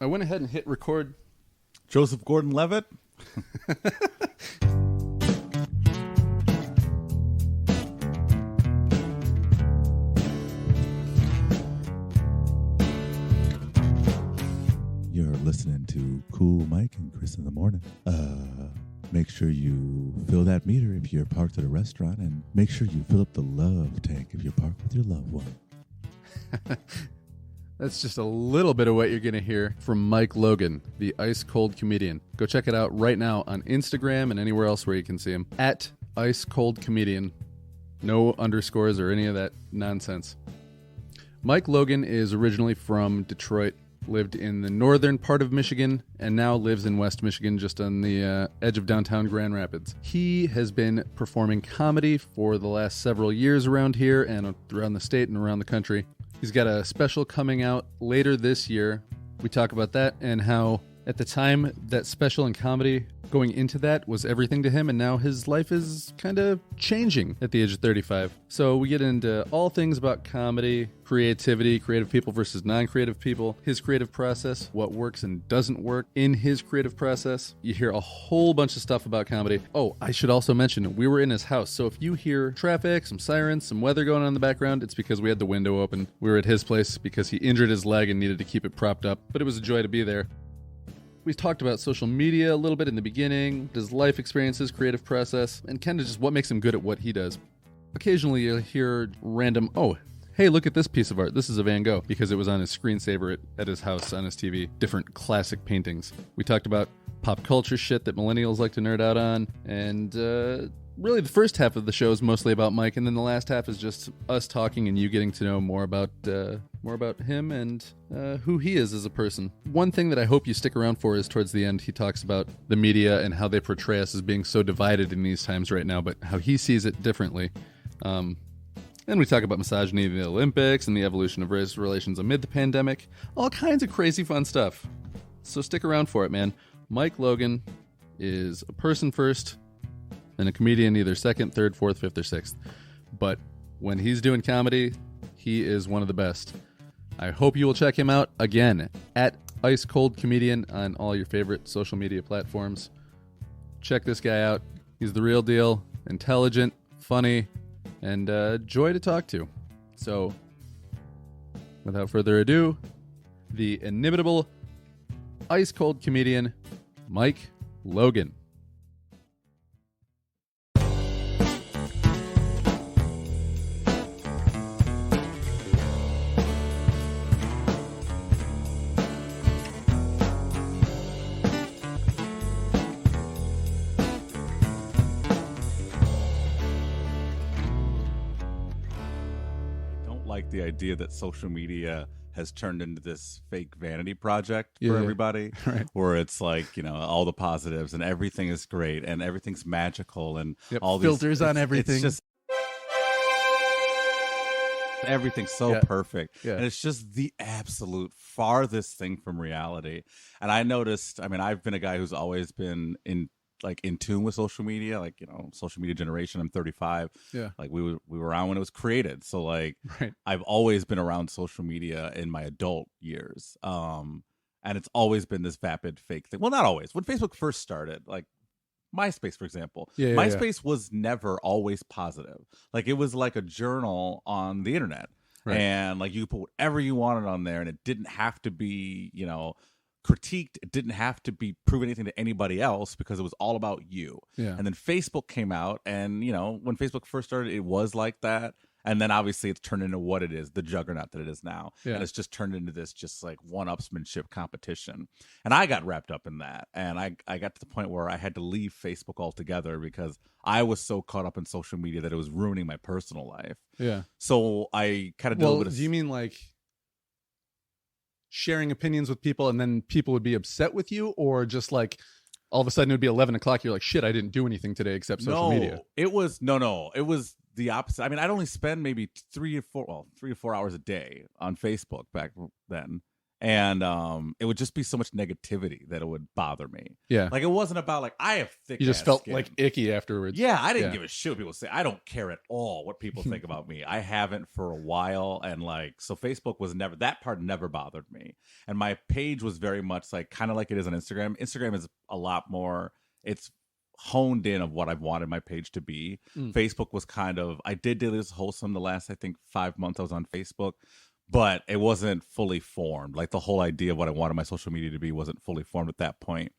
I went ahead and hit record. Joseph Gordon-Levitt? You're listening to Cool Mike and Chris in the Morning. Make sure you fill that meter if you're parked at a restaurant, and make sure you fill up the love tank if you're parked with your loved one. That's just a little bit of what you're going to hear from Mike Logan, the ice cold comedian. Go check it out right now on Instagram and anywhere else where you can see him. At ice cold comedian. No underscores or any of that nonsense. Mike Logan is originally from Detroit, lived in the northern part of Michigan, and now lives in West Michigan, just on the edge of downtown Grand Rapids. He has been performing comedy for the last several years around here and around the state and around the country. He's got a special coming out later this year. We talk about that and how at the time that special and comedy going into that was everything to him, and now his life is kind of changing at the age of 35. So we get into all things about comedy, creativity, creative people versus non-creative people, his creative process, what works and doesn't work in his creative process. You hear a whole bunch of stuff about comedy. Oh, I should also mention, we were in his house, so if you hear traffic, some sirens, some weather going on in the background, it's because we had the window open. We were at his place because he injured his leg and needed to keep it propped up, but it was a joy to be there. We talked about social media a little bit in the beginning, his life experiences, creative process, and kind of just what makes him good at what he does. Occasionally you'll hear random, oh, hey, look at this piece of art. This is a Van Gogh, because it was on his screensaver at his house on his TV. Different classic paintings. We talked about pop culture shit that millennials like to nerd out on, and really the first half of the show is mostly about Mike, and then the last half is just us talking and you getting to know more about him and who he is as a person. One thing that I hope you stick around for is towards the end, he talks about the media and how they portray us as being so divided in these times right now, but how he sees it differently. And we talk about misogyny in the Olympics and the evolution of race relations amid the pandemic. All kinds of crazy fun stuff. So stick around for it, man. Mike Logan is a person first and a comedian either second, third, fourth, fifth, or sixth. But when he's doing comedy, he is one of the best. I hope you will check him out again at Ice Cold Comedian on all your favorite social media platforms. Check this guy out. He's the real deal, intelligent, funny, and joy to talk to. So, without further ado, the inimitable Ice Cold Comedian, Mike Logan. Like the idea that social media has turned into this fake vanity project for everybody, right. Where it's like, you know, all the positives and everything is great and everything's magical and all these filters on everything. It's just everything's so perfect. And it's just the absolute farthest thing from reality. And I noticed, I mean, I've been a guy who's always been in tune with social media, like, you know, social media generation. I'm 35. Yeah. Like we were around when it was created. So like, right. I've always been around social media in my adult years. And it's always been this vapid fake thing. Well, not always. When Facebook first started, like MySpace, for example, MySpace was never always positive. Like it was like a journal on the internet. Right. And like you could put whatever you wanted on there and it didn't have to be, you know, critiqued. It didn't have to be prove anything to anybody else because it was all about you. Yeah. And then Facebook came out, and you know, when Facebook first started, it was like that. And then obviously it's turned into what it is, the juggernaut that it is now. Yeah. And it's just turned into this just like one-upsmanship competition. And I got wrapped up in that. And I got to the point where I had to leave Facebook altogether because I was so caught up in social media that it was ruining my personal life. Yeah. So I kind of did a little bit of... Do you mean like sharing opinions with people and then people would be upset with you, or just like all of a sudden it would be 11 o'clock, you're like, shit, I didn't do anything today except social media? It was the opposite. I mean, I'd only spend maybe 3 or 4 hours a day on Facebook back then. And it would just be so much negativity that it would bother me. Yeah. Like, it wasn't about like, I have thick You just felt skin. like icky afterwards. Yeah, I didn't give a shit what people say. I don't care at all what people think about me. I haven't for a while. And like, so Facebook was never, that part never bothered me. And my page was very much like, kind of like it is on Instagram. Instagram is a lot more, it's honed in of what I've wanted my page to be. Facebook was kind of, I did this wholesome the last, I think, 5 months I was on Facebook. But it wasn't fully formed. Like, the whole idea of what I wanted my social media to be wasn't fully formed at that point.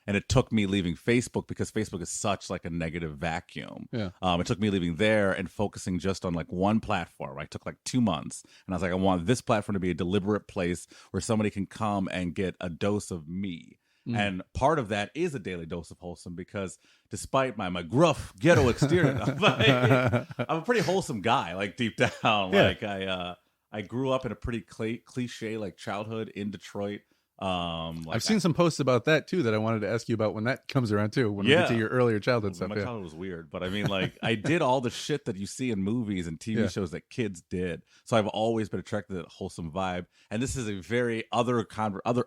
And it took me leaving Facebook because Facebook is such like a negative vacuum. Yeah. It took me leaving there and focusing just on like one platform. I took like 2 months and I was like, I want this platform to be a deliberate place where somebody can come and get a dose of me. And part of that is a daily dose of wholesome because despite my gruff ghetto exterior, I'm a pretty wholesome guy, like deep down. Yeah. Like I grew up in a pretty cliche like childhood in Detroit. I've seen some posts about that too that I wanted to ask you about when that comes around too. When we get to your earlier childhood stuff. My childhood was weird, but I mean, like, I did all the shit that you see in movies and TV shows that kids did. So I've always been attracted to that wholesome vibe. And this is a very other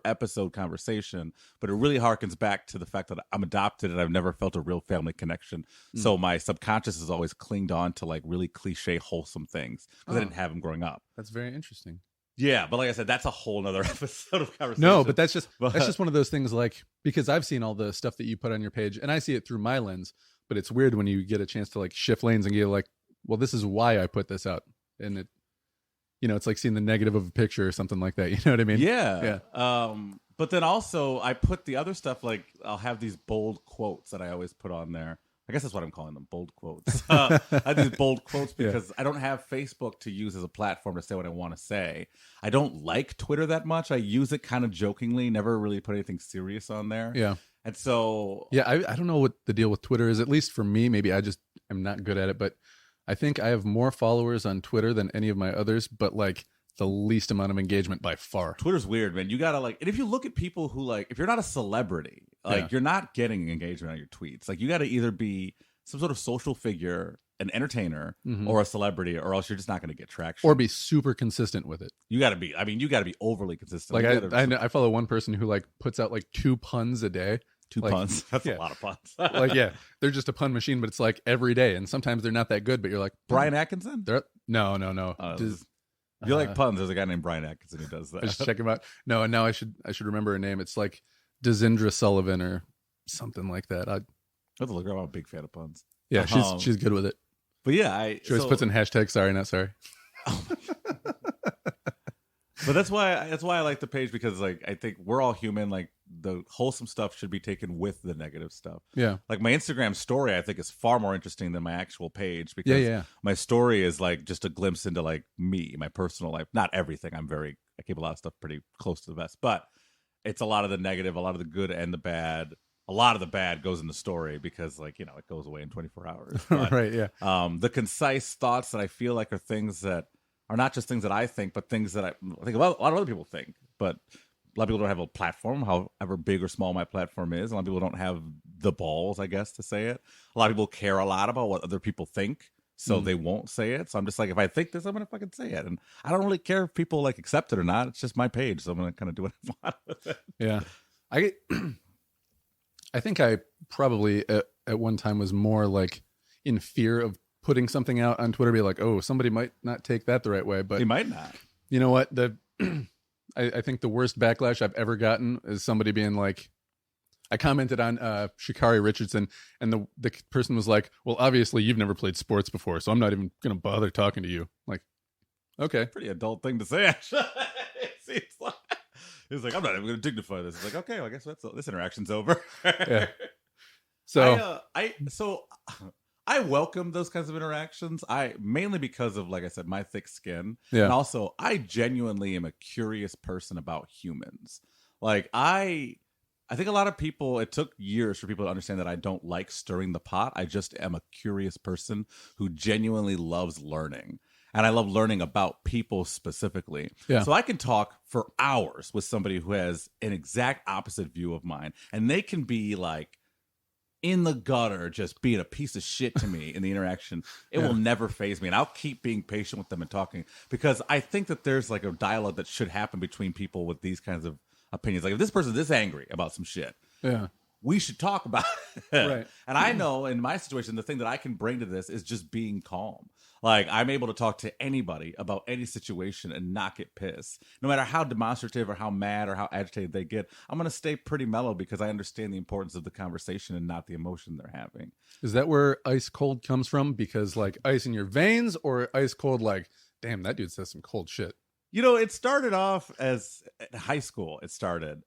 episode conversation, but it really harkens back to the fact that I'm adopted and I've never felt a real family connection. So my subconscious has always clinged on to like really cliche wholesome things because I didn't have them growing up. That's very interesting. Yeah, but like I said, that's a whole nother episode of conversation. No, but that's just one of those things, like, because I've seen all the stuff that you put on your page and I see it through my lens, but it's weird when you get a chance to like shift lanes and get like, well, this is why I put this out. And it, it's like seeing the negative of a picture or something like that. You know what I mean? Yeah. But then also I put the other stuff, like I'll have these bold quotes that I always put on there. I guess that's what I'm calling them, bold quotes. I have these bold quotes because I don't have Facebook to use as a platform to say what I want to say. I don't like Twitter that much. I use it kind of jokingly, never really put anything serious on there. Yeah. And so... Yeah, I don't know what the deal with Twitter is, at least for me. Maybe I just am not good at it, but I think I have more followers on Twitter than any of my others, but like the least amount of engagement by far. Twitter's weird, man. You gotta like, and if you look at people who like, if you're not a celebrity, like you're not getting engagement on your tweets. Like you gotta either be some sort of social figure, an entertainer, or a celebrity, or else you're just not gonna get traction. Or be super consistent with it. You gotta be. I mean, you gotta be overly consistent. Like I follow one person who like puts out like 2 puns a day. 2 puns. That's a lot of puns. Like, they're just a pun machine, but it's like every day, and sometimes they're not that good. But you're like, Brian Atkinson? No. If you like puns, there's a guy named Brian Atkinson who does that. I just check him out. No, and now I should remember her name. It's like Desindra Sullivan or something like that. I have to look her up. I'm a big fan of puns. Yeah, she's good with it. But yeah, she always puts in hashtag sorry, not sorry. But that's why I like the page, because like I think we're all human. Like the wholesome stuff should be taken with the negative stuff. Yeah. Like my Instagram story, I think, is far more interesting than my actual page, because my story is like just a glimpse into like me, my personal life. Not everything. I keep a lot of stuff pretty close to the vest, but it's a lot of the negative, a lot of the good and the bad. A lot of the bad goes in the story because, like, it goes away in 24 hours. But, right, yeah. The concise thoughts that I feel like are things that are not just things that I think, but things that I think about a lot of other people think. But a lot of people don't have a platform, however big or small my platform is. A lot of people don't have the balls, I guess, to say it. A lot of people care a lot about what other people think, so they won't say it. So I'm just like, if I think this, I'm going to fucking say it. And I don't really care if people, like, accept it or not. It's just my page, so I'm going to kind of do what I want with it. Yeah. I think I probably at one time was more like in fear of putting something out on Twitter, be like, oh, somebody might not take that the right way, but they might not. You know what? I think the worst backlash I've ever gotten is somebody being like, I commented on Sha'Carri Richardson, and the person was like, well, obviously you've never played sports before, so I'm not even going to bother talking to you. Like, okay. Pretty adult thing to say, actually. It seems like. He's like, I'm not even going to dignify this. It's like, okay, well, I guess this interaction's over. Yeah. So I welcome those kinds of interactions. Mainly because of, like I said, my thick skin. Yeah. And also, I genuinely am a curious person about humans. Like, I think a lot of people, it took years for people to understand that I don't like stirring the pot. I just am a curious person who genuinely loves learning. And I love learning about people specifically. Yeah. So I can talk for hours with somebody who has an exact opposite view of mine. And they can be like in the gutter just being a piece of shit to me in the interaction, it will never faze me. And I'll keep being patient with them and talking, because I think that there's like a dialogue that should happen between people with these kinds of opinions. Like if this person's this angry about some shit, we should talk about it. Right. And I know in my situation, the thing that I can bring to this is just being calm. Like I'm able to talk to anybody about any situation and not get pissed. No matter how demonstrative or how mad or how agitated they get, I'm going to stay pretty mellow because I understand the importance of the conversation and not the emotion they're having. Is that where ice cold comes from? Because like ice in your veins, or ice cold like, damn, that dude says some cold shit? You know, it started off as high school. I started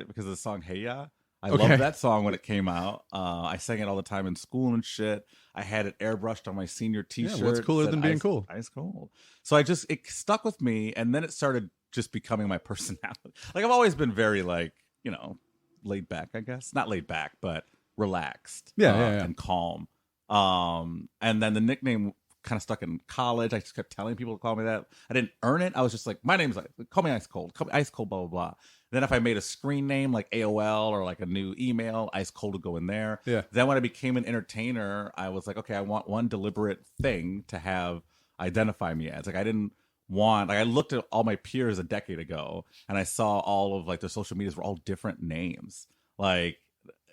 it because of the song Hey Ya. I loved that song when it came out. I sang it all the time in school and shit. I had it airbrushed on my senior t-shirt. Yeah, what's cooler than being cool? Ice cold. So it stuck with me, and then it started just becoming my personality. Like I've always been very like, you know, laid back, I guess. Not laid back, but relaxed. And calm. And then the nickname kind of stuck in college. I just kept telling people to call me that. I didn't earn it. I was just like, my name's like, call me Ice Cold. Call me Ice Cold, blah, blah, blah. Then if I made a screen name like AOL or like a new email, Ice Cold would go in there. Yeah. Then when I became an entertainer, I was like, okay, I want one deliberate thing to have identify me as. Like I didn't want, like I looked at all my peers a decade ago and I saw all of like their social medias were all different names. Like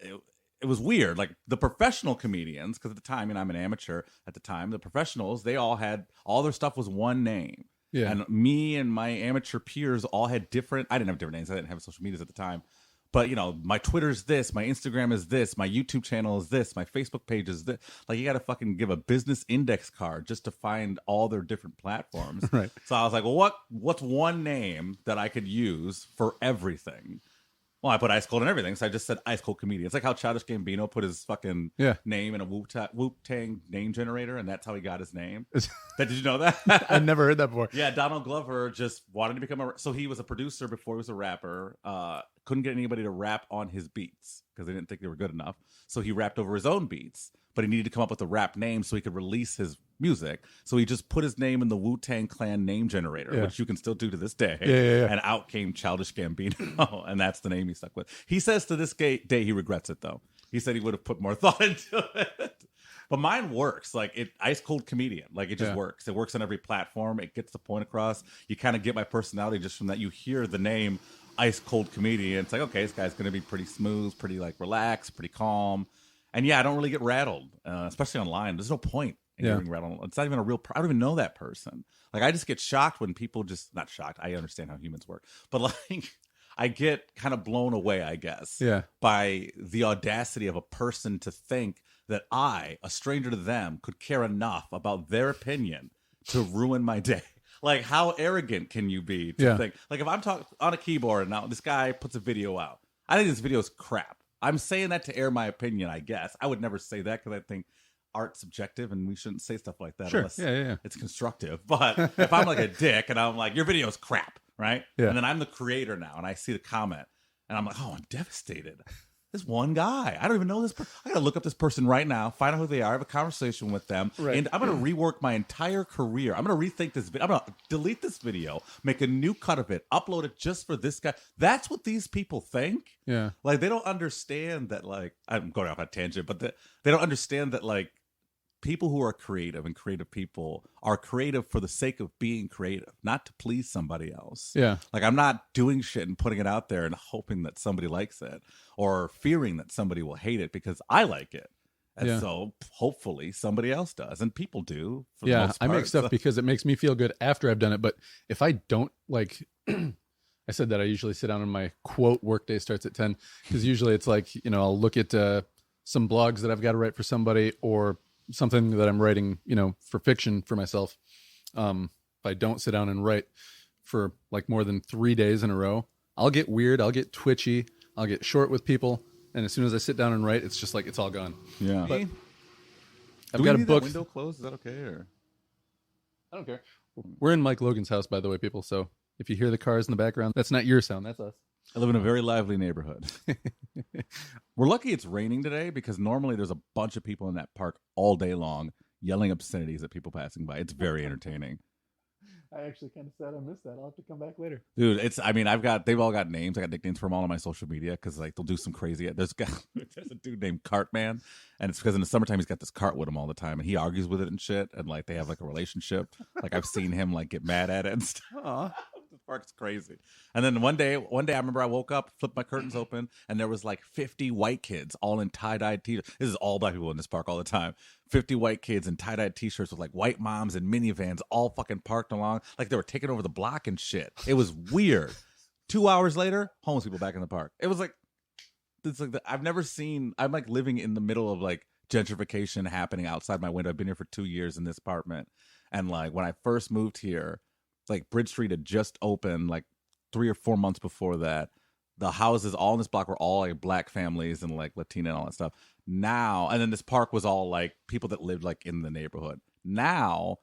it was weird. Like the professional comedians, because at the time, and I'm an amateur at the time, the professionals, they all had, all their stuff was one name. Yeah. And me and my amateur peers all had different, I didn't have different names. I didn't have social medias at the time. But, you know, my Twitter's this, my Instagram is this, my YouTube channel is this, my Facebook page is this. Like, you got to fucking give a business index card just to find all their different platforms. Right. So I was like, well, what's one name that I could use for everything? Well, I put Ice Cold in everything, so I just said Ice Cold Comedian. It's like how Childish Gambino put his fucking name in a Wu-Tang name generator, and that's how he got his name. Did you know that? I've never heard that before. Yeah, Donald Glover just wanted to become so he was a producer before he was a rapper. Couldn't get anybody to rap on his beats because they didn't think they were good enough. So he rapped over his own beats, but he needed to come up with a rap name so he could release his music. So he just put his name in the Wu-Tang Clan name generator, which you can still do to this day. And out came Childish Gambino, and that's the name he stuck with. He says to this day he regrets it, though. He said he would have put more thought into it. But mine works. Like Ice Cold Comedian. Like it just works. It works on every platform. It gets the point across. You kind of get my personality just from that. You hear the name Ice Cold Comedian. It's like, okay, this guy's going to be pretty smooth, pretty like relaxed, pretty calm. And yeah, I don't really get rattled, especially online. There's no point in getting rattled. It's not even a real, I don't even know that person. Like I just get shocked when people just, not shocked. I understand how humans work, but like I get kind of blown away, I guess, by the audacity of a person to think that I, a stranger to them, could care enough about their opinion to ruin my day. Like, how arrogant can you be to think? Like, if I'm talking on a keyboard and now this guy puts a video out, I think this video is crap. I'm saying that to air my opinion, I guess. I would never say that because I think art's subjective and we shouldn't say stuff like that unless it's constructive. But if I'm like a dick and I'm like, your video is crap, right? Yeah. And then I'm the creator now and I see the comment and I'm like, oh, I'm devastated. This one guy, I don't even know this person. I gotta look up this person right now, find out who they are, have a conversation with them, and I'm gonna rework my entire career. I'm gonna rethink this video. I'm gonna delete this video, make a new cut of it, upload it just for this guy. That's what these people think. Yeah, like they don't understand that. Like I'm going off on a tangent, but they don't understand that. Like people who are creative and creative people are creative for the sake of being creative, not to please somebody else. Yeah. Like I'm not doing shit and putting it out there and hoping that somebody likes it or fearing that somebody will hate it because I like it. And so hopefully somebody else does. And people do. For the most part. I make stuff because it makes me feel good after I've done it. But if I don't like, I said that I usually sit down and my quote workday starts at 10 because usually it's like, you know, I'll look at some blogs that I've got to write for somebody or something that I'm writing, you know, for fiction for myself. If I don't sit down and write for like more than 3 days in a row, I'll get weird. I'll get twitchy. I'll get short with people. And as soon as I sit down and write, it's just like, it's all gone. Yeah. But I've got a book. Window closed? Is that okay? Or? I don't care. We're in Mike Logan's house, by the way, people. So if you hear the cars in the background, that's not your sound. That's us. I live in a very lively neighborhood. We're lucky it's raining today because normally there's a bunch of people in that park all day long yelling obscenities at people passing by. It's very entertaining. I actually kind of sad I missed that. I'll have to come back later. Dude, they've all got names. I got nicknames from all on my social media because like they'll do some crazy. There's a dude named Cartman, and it's because in the summertime he's got this cart with him all the time, and he argues with it and shit, and like they have like a relationship. Like I've seen him like get mad at it and stuff. Aww. This park's crazy. And then one day I remember I woke up, flipped my curtains open, and there was like 50 white kids all in tie-dyed t-shirts. This is all black people in this park all the time. 50 white kids in tie-dyed t-shirts with like white moms and minivans all fucking parked along like they were taking over the block and shit. It was weird. 2 hours later, homeless people back in the park. It was like, it's like I've never seen. I'm like living in the middle of like gentrification happening outside my window. I've been here for 2 years in this apartment, and like when I first moved here, like Bridge Street had just opened like 3 or 4 months before that. The houses all in this block were all like black families and like Latina and all that stuff. Now, and then this park was all like people that lived like in the neighborhood. Now,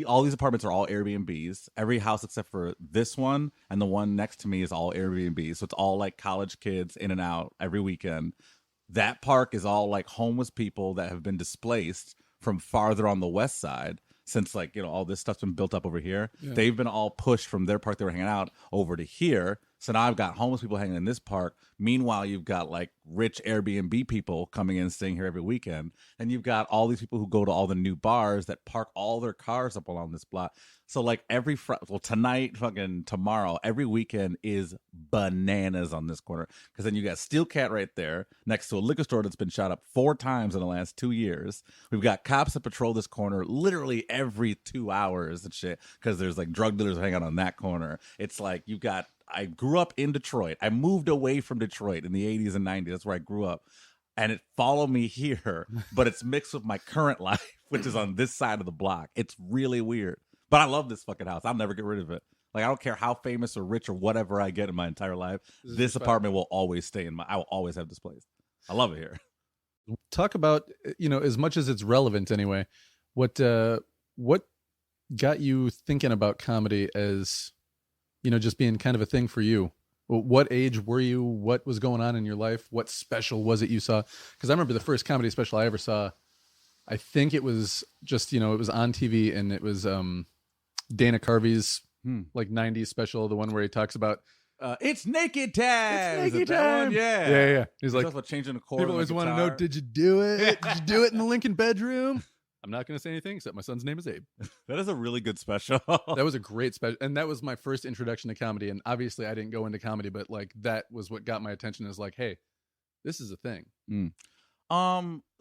all these apartments are all Airbnbs. Every house except for this one and the one next to me is all Airbnbs. So it's all like college kids in and out every weekend. That park is all like homeless people that have been displaced from farther on the west side. Since like, all this stuff's been built up over here, They've been all pushed from their park they were hanging out over to here. So now I've got homeless people hanging in this park. Meanwhile, you've got like rich Airbnb people coming in and staying here every weekend. And you've got all these people who go to all the new bars that park all their cars up along this block. So like tonight, fucking tomorrow, every weekend is bananas on this corner. Because then you got Steel Cat right there next to a liquor store that's been shot up 4 times in the last 2 years. We've got cops that patrol this corner literally every 2 hours and shit. Because there's like drug dealers hanging out on that corner. It's like I grew up in Detroit. I moved away from Detroit in the 80s and 90s. That's where I grew up. And it followed me here, but it's mixed with my current life, which is on this side of the block. It's really weird. But I love this fucking house. I'll never get rid of it. Like, I don't care how famous or rich or whatever I get in my entire life. This apartment will always stay I will always have this place. I love it here. Talk about, as much as it's relevant anyway, what got you thinking about comedy as, just being kind of a thing for you? What age were you? What was going on in your life? What special was it you saw? Because I remember the first comedy special I ever saw, I think it was just, it was on TV, and it was Dana Carvey's like 90s special, the one where he talks about it's naked time. It's naked time. Yeah. He's like, about changing the chord. People always want to know, did you do it? Did you do it in the Lincoln bedroom? I'm not going to say anything except my son's name is Abe. That is a really good special. That was a great special. And that was my first introduction to comedy. And obviously I didn't go into comedy, but like that was what got my attention, is like, hey, this is a thing.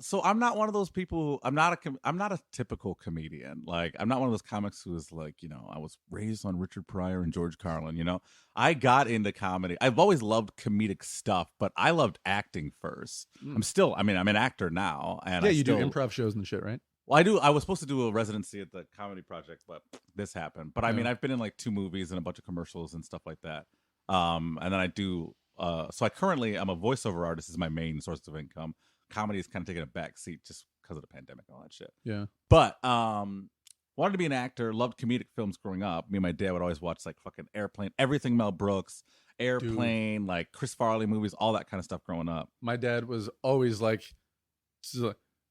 So I'm not one of those people. I'm not a typical comedian. Like, I'm not one of those comics who is like, I was raised on Richard Pryor and George Carlin. I got into comedy. I've always loved comedic stuff, but I loved acting first. I'm an actor now. And you do improv shows and shit, right? Well, I do. I was supposed to do a residency at the Comedy Project, but this happened. But I mean, I've been in like 2 movies and a bunch of commercials and stuff like that. And then I do. So I'm a voiceover artist. Is my main source of income. Comedy is kind of taking a back seat just because of the pandemic and all that shit. Yeah. But wanted to be an actor. Loved comedic films growing up. Me and my dad would always watch like fucking Airplane, everything Mel Brooks, Airplane, like Chris Farley movies, all that kind of stuff growing up. My dad was always like,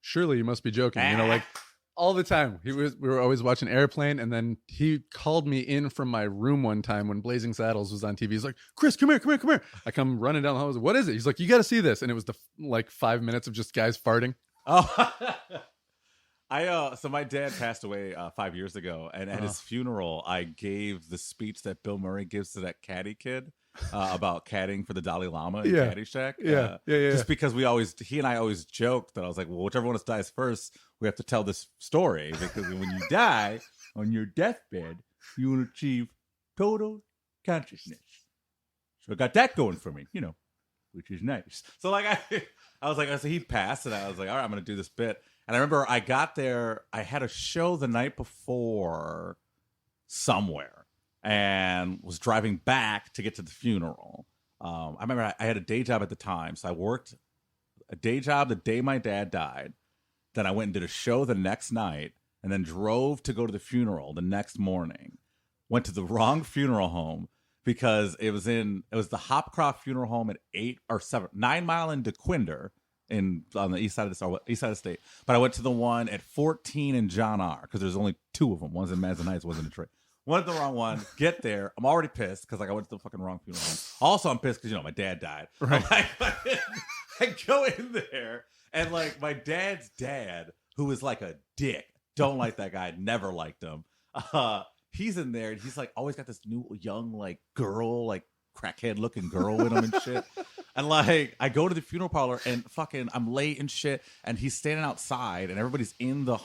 surely you must be joking. Like all the time. We were always watching Airplane, and then he called me in from my room one time when Blazing Saddles was on TV. He's like, Chris, come here. I come running down the hall. I was like, what is it? He's like, you got to see this. And it was the 5 minutes of just guys farting. Oh, so my dad passed away 5 years ago, and at his funeral, I gave the speech that Bill Murray gives to that caddy kid about caddying for the Dalai Lama in Caddyshack. Yeah. Just because he and I always joked that I was like, well, whichever one of us dies first, we have to tell this story, because when you die on your deathbed, you will achieve total consciousness. So I got that going for me, which is nice. So like I was like, he passed, and I was like, all right, I'm going to do this bit. And I remember I got there, I had a show the night before somewhere, and was driving back to get to the funeral. I remember I had a day job at the time, so I worked a day job the day my dad died. Then I went and did a show the next night, and then drove to go to the funeral the next morning. Went to the wrong funeral home because it was the Hopcroft Funeral Home at 9 Mile in DeQuinder on the east side of the state. But I went to the one at 14 in John R. because there's only 2 of them. One's in Madison Heights, one's in Detroit. Went to the wrong one. Get there. I'm already pissed because like I went to the fucking wrong funeral home. Also, I'm pissed because my dad died. Right. I go in there and like my dad's dad, who is like a dick. Don't like that guy. Never liked him. He's in there and he's like always got this new young like girl, like crackhead looking girl with him and shit. And like I go to the funeral parlor and fucking I'm late and shit. And he's standing outside and everybody's in the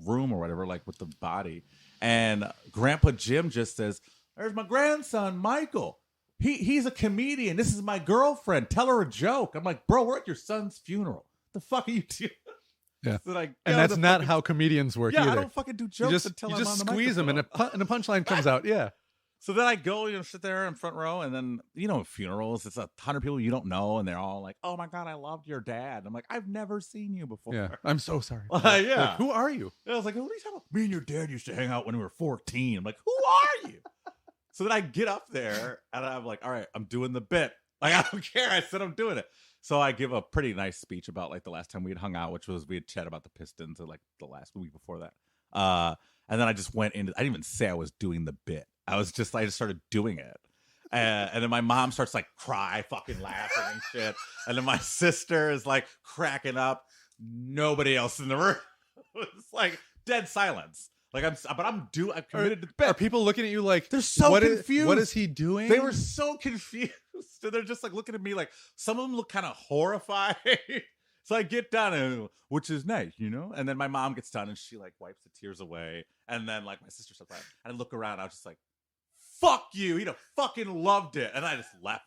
room or whatever, like with the body. And Grandpa Jim just says, "There's my grandson, Michael. He's a comedian. This is my girlfriend. Tell her a joke." I'm like, "Bro, we're at your son's funeral. The fuck are you doing?" Yeah. So like, and that's not how comedians work either. I don't fucking do jokes until you I'm just on the squeeze them and a punchline comes out. Yeah. So then I go, sit there in front row, and then, funerals, it's 100 people you don't know, and they're all like, "Oh my God, I loved your dad." I'm like, "I've never seen you before." Yeah. I'm so sorry. Yeah. Like, who are you? I was like, "What are you talking about?" "Me and your dad used to hang out when we were 14. I'm like, "Who are you?" So then I get up there, and I'm like, "All right, I'm doing the bit. Like, I don't care." I said I'm doing it. So I give a pretty nice speech about like the last time we had hung out, which was we had chat about the Pistons like the last week before that. And then I just went into, I didn't even say I was doing the bit. I just started doing it. And then my mom starts like fucking laughing and shit. And then my sister is like cracking up. Nobody else in the room. It's like dead silence. Like I'm committed to the bit. Are people looking at you like they're so confused? What is he doing? They were so confused. So they're just like looking at me like some of them look kind of horrified. So I get done, and, which is nice, And then my mom gets done, and she like wipes the tears away. And then like my sister starts laughing, and I look around, and I was just like, "Fuck you! He'd have fucking loved it." And I just left.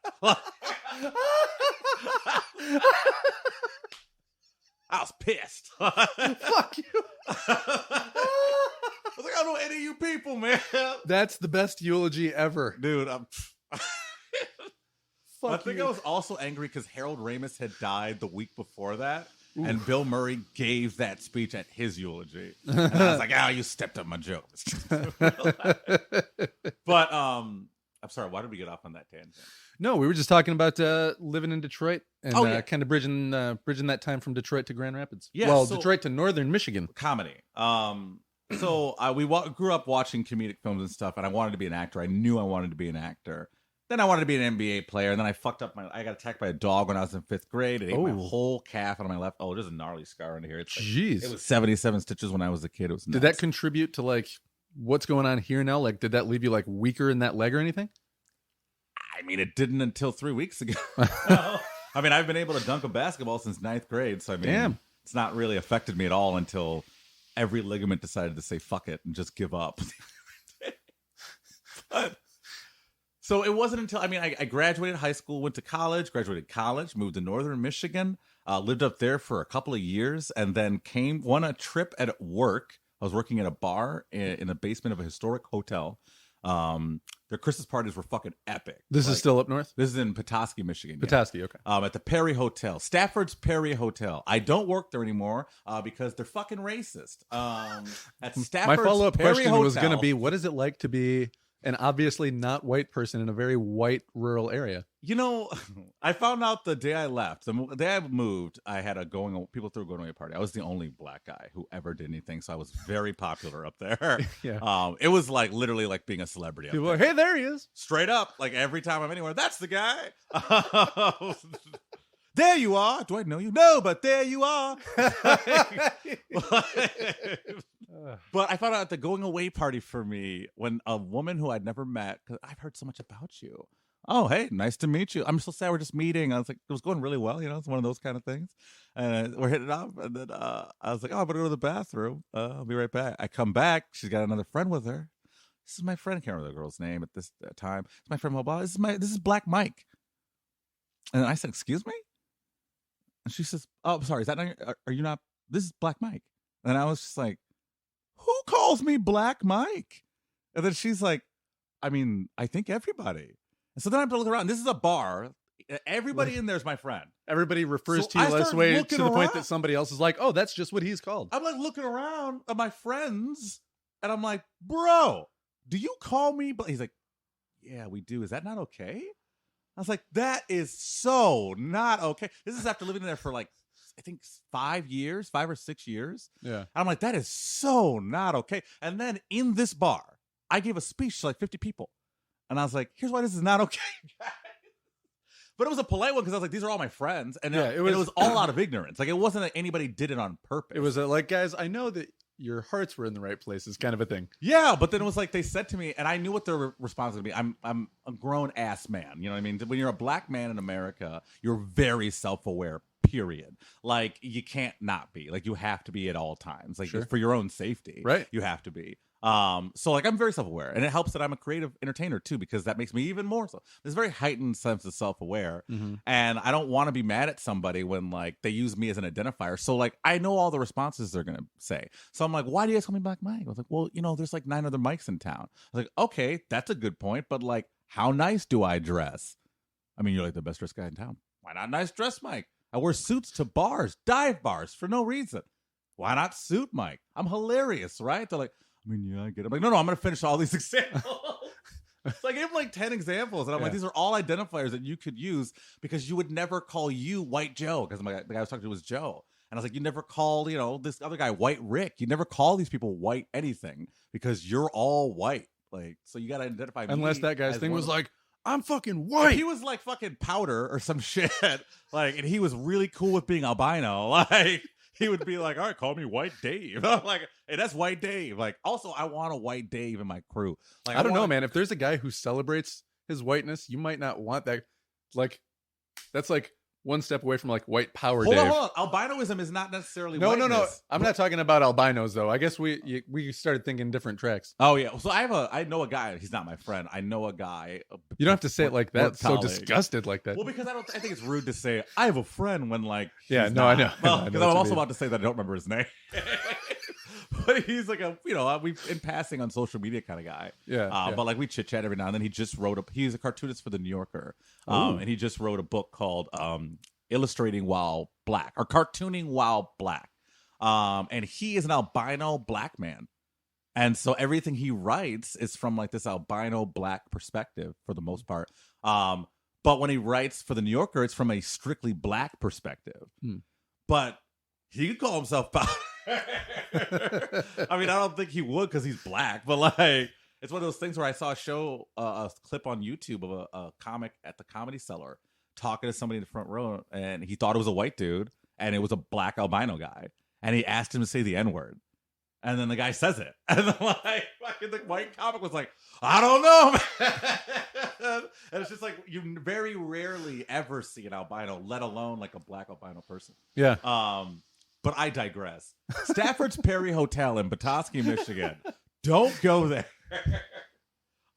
I was pissed. Fuck you. I was like, "I don't know any of you people, man." That's the best eulogy ever, dude. I think you. I was also angry because Harold Ramis had died the week before that, and Bill Murray gave that speech at his eulogy. And I was like, "Oh, you stepped on my joke." But I'm sorry, why did we get off on that tangent? No, we were just talking about living in Detroit and kind of bridging that time from Detroit to Grand Rapids. Yeah, well, Detroit to Northern Michigan. Comedy. So we grew up watching comedic films and stuff, and I wanted to be an actor. I knew I wanted to be an actor. Then I wanted to be an NBA player, and then I fucked up I got attacked by a dog when I was in 5th grade. It ate my whole calf on my left. Oh, there's a gnarly scar under here. It's like, jeez. It was 77 stitches when I was a kid. It was nuts. Did that contribute to like what's going on here now? Like, did that leave you like weaker in that leg or anything? I mean, it didn't until 3 weeks ago. I mean, I've been able to dunk a basketball since 9th grade, so I mean, it's not really affected me at all until every ligament decided to say fuck it and just give up. So it wasn't until, I graduated high school, went to graduated college, moved to Northern Michigan, lived up there for a couple of years, and then won a trip at work. I was working at a bar in the basement of a historic hotel. Their Christmas parties were fucking epic. This is still up north? This is in Petoskey, Michigan. Petoskey, okay. At the Perry Hotel. Stafford's Perry Hotel. I don't work there anymore because they're fucking racist. At Stafford's My follow-up Perry question Hotel, was going to be, what is it like to be an obviously not white person in a very white rural area? I found out the day I left. The day I moved, I had people threw a going away party. I was the only black guy who ever did anything, so I was very popular up there. Yeah. It was like literally like being a celebrity. People were like, "Hey, there he is!" Straight up, like every time I'm anywhere, that's the guy. There you are. Do I know you? No, but there you are. But I found out at the going away party for me when a woman who I'd never met, because I've heard so much about you. "Oh, hey, nice to meet you. I'm so sad we're just meeting." I was like, it was going really well. It's one of those kind of things. And we're hitting it up. And then I was like, "Oh, I'm going to go to the bathroom. I'll be right back." I come back. She's got another friend with her. This is my friend. I can't remember the girl's name at this time. It's my friend. Blah, blah. This is Black Mike. And I said, "Excuse me?" And she says, "Oh, I'm sorry. Is that not are you not? This is Black Mike." And I was just like, "Who calls me Black Mike?" And then she's like, "I think everybody." And so then I have to look around. This is a bar. Everybody in there is my friend. Everybody refers to you this way to the point that somebody else is like, "Oh, that's just what he's called." I'm like looking around at my friends, and I'm like, "Bro, do you call me?" He's like, "Yeah, we do. Is that not okay?" I was like, "That is so not okay." This is after living there for like, I think 5 or 6 years. Yeah. I'm like, that is so not okay. And then in this bar, I gave a speech to like 50 people. And I was like, here's why this is not okay. But it was a polite one because I was like, these are all my friends. And it was all out of ignorance. Like, it wasn't that anybody did it on purpose. It was like, guys, I know that your hearts were in the right places, kind of a thing. Yeah, but then it was like they said to me, and I knew what their response would be. I'm a grown ass man. You know what I mean? When you're a black man in America, you're very self-aware, period. Like, you can't not be. Like, you have to be at all times. Like, for your own safety. Right. You have to be. So like I'm very self-aware, and it helps that I'm a creative entertainer too, because that makes me even more so. There's a very heightened sense of self-aware, and I don't want to be mad at somebody when like they use me as an identifier. So like I know all the responses they're gonna say. So I'm like, why do you guys call me Black Mike? I was like, well, there's like 9 other Mikes in town. I was like, okay, that's a good point, but like, how nice do I dress? I mean, you're like the best dressed guy in town. Why not nice dress Mike? I wear suits to bars, dive bars for no reason. Why not suit Mike? I'm hilarious, right? They're like, I mean, yeah, I get it. I'm like, no, I'm going to finish all these examples. So I gave him like 10 examples. And I'm like, these are all identifiers that you could use because you would never call you White Joe. Because the guy I was talking to was Joe. And I was like, you never call, this other guy White Rick. You never call these people white anything because you're all white. Like, so you got to identify me. Unless that guy's thing was like, I'm fucking white. If he was like fucking powder or some shit. Like, and he was really cool with being albino. Like, he would be like, all right, call me White Dave. I'm like, hey, that's White Dave. Like, also, I want a White Dave in my crew. Like, I don't know, man. If there's a guy who celebrates his whiteness, you might not want that. Like, that's like one step away from like white power. Hold on. Albinoism is not necessarily whiteness. No. I'm not talking about albinos though. I guess we started thinking different tracks. Oh yeah. So I know a guy. He's not my friend. I know a guy. You don't have to say it like that. So disgusted like that. Well, because I think it's rude to say I have a friend when like I know. Well, because I'm also about to say that I don't remember his name. But he's like we've in passing on social media kind of guy. Yeah. But like we chit chat every now and then. He just wrote he's a cartoonist for the New Yorker. And he just wrote a book called Illustrating While Black or Cartooning While Black. And he is an albino black man. And so everything he writes is from like this albino black perspective for the most part. But when he writes for the New Yorker, it's from a strictly black perspective. But he could call himself I mean, I don't think he would because he's black, but like it's one of those things where I saw a clip on YouTube of a comic at the Comedy Cellar talking to somebody in the front row, and he thought it was a white dude, and it was a black albino guy, and he asked him to say the N-word, and then the guy says it, and then like fucking the white comic was like, I don't know, man. And it's just like you very rarely ever see an albino, let alone like a black albino person. Yeah. But I digress. Stafford's Perry Hotel in Petoskey, Michigan. Don't go there.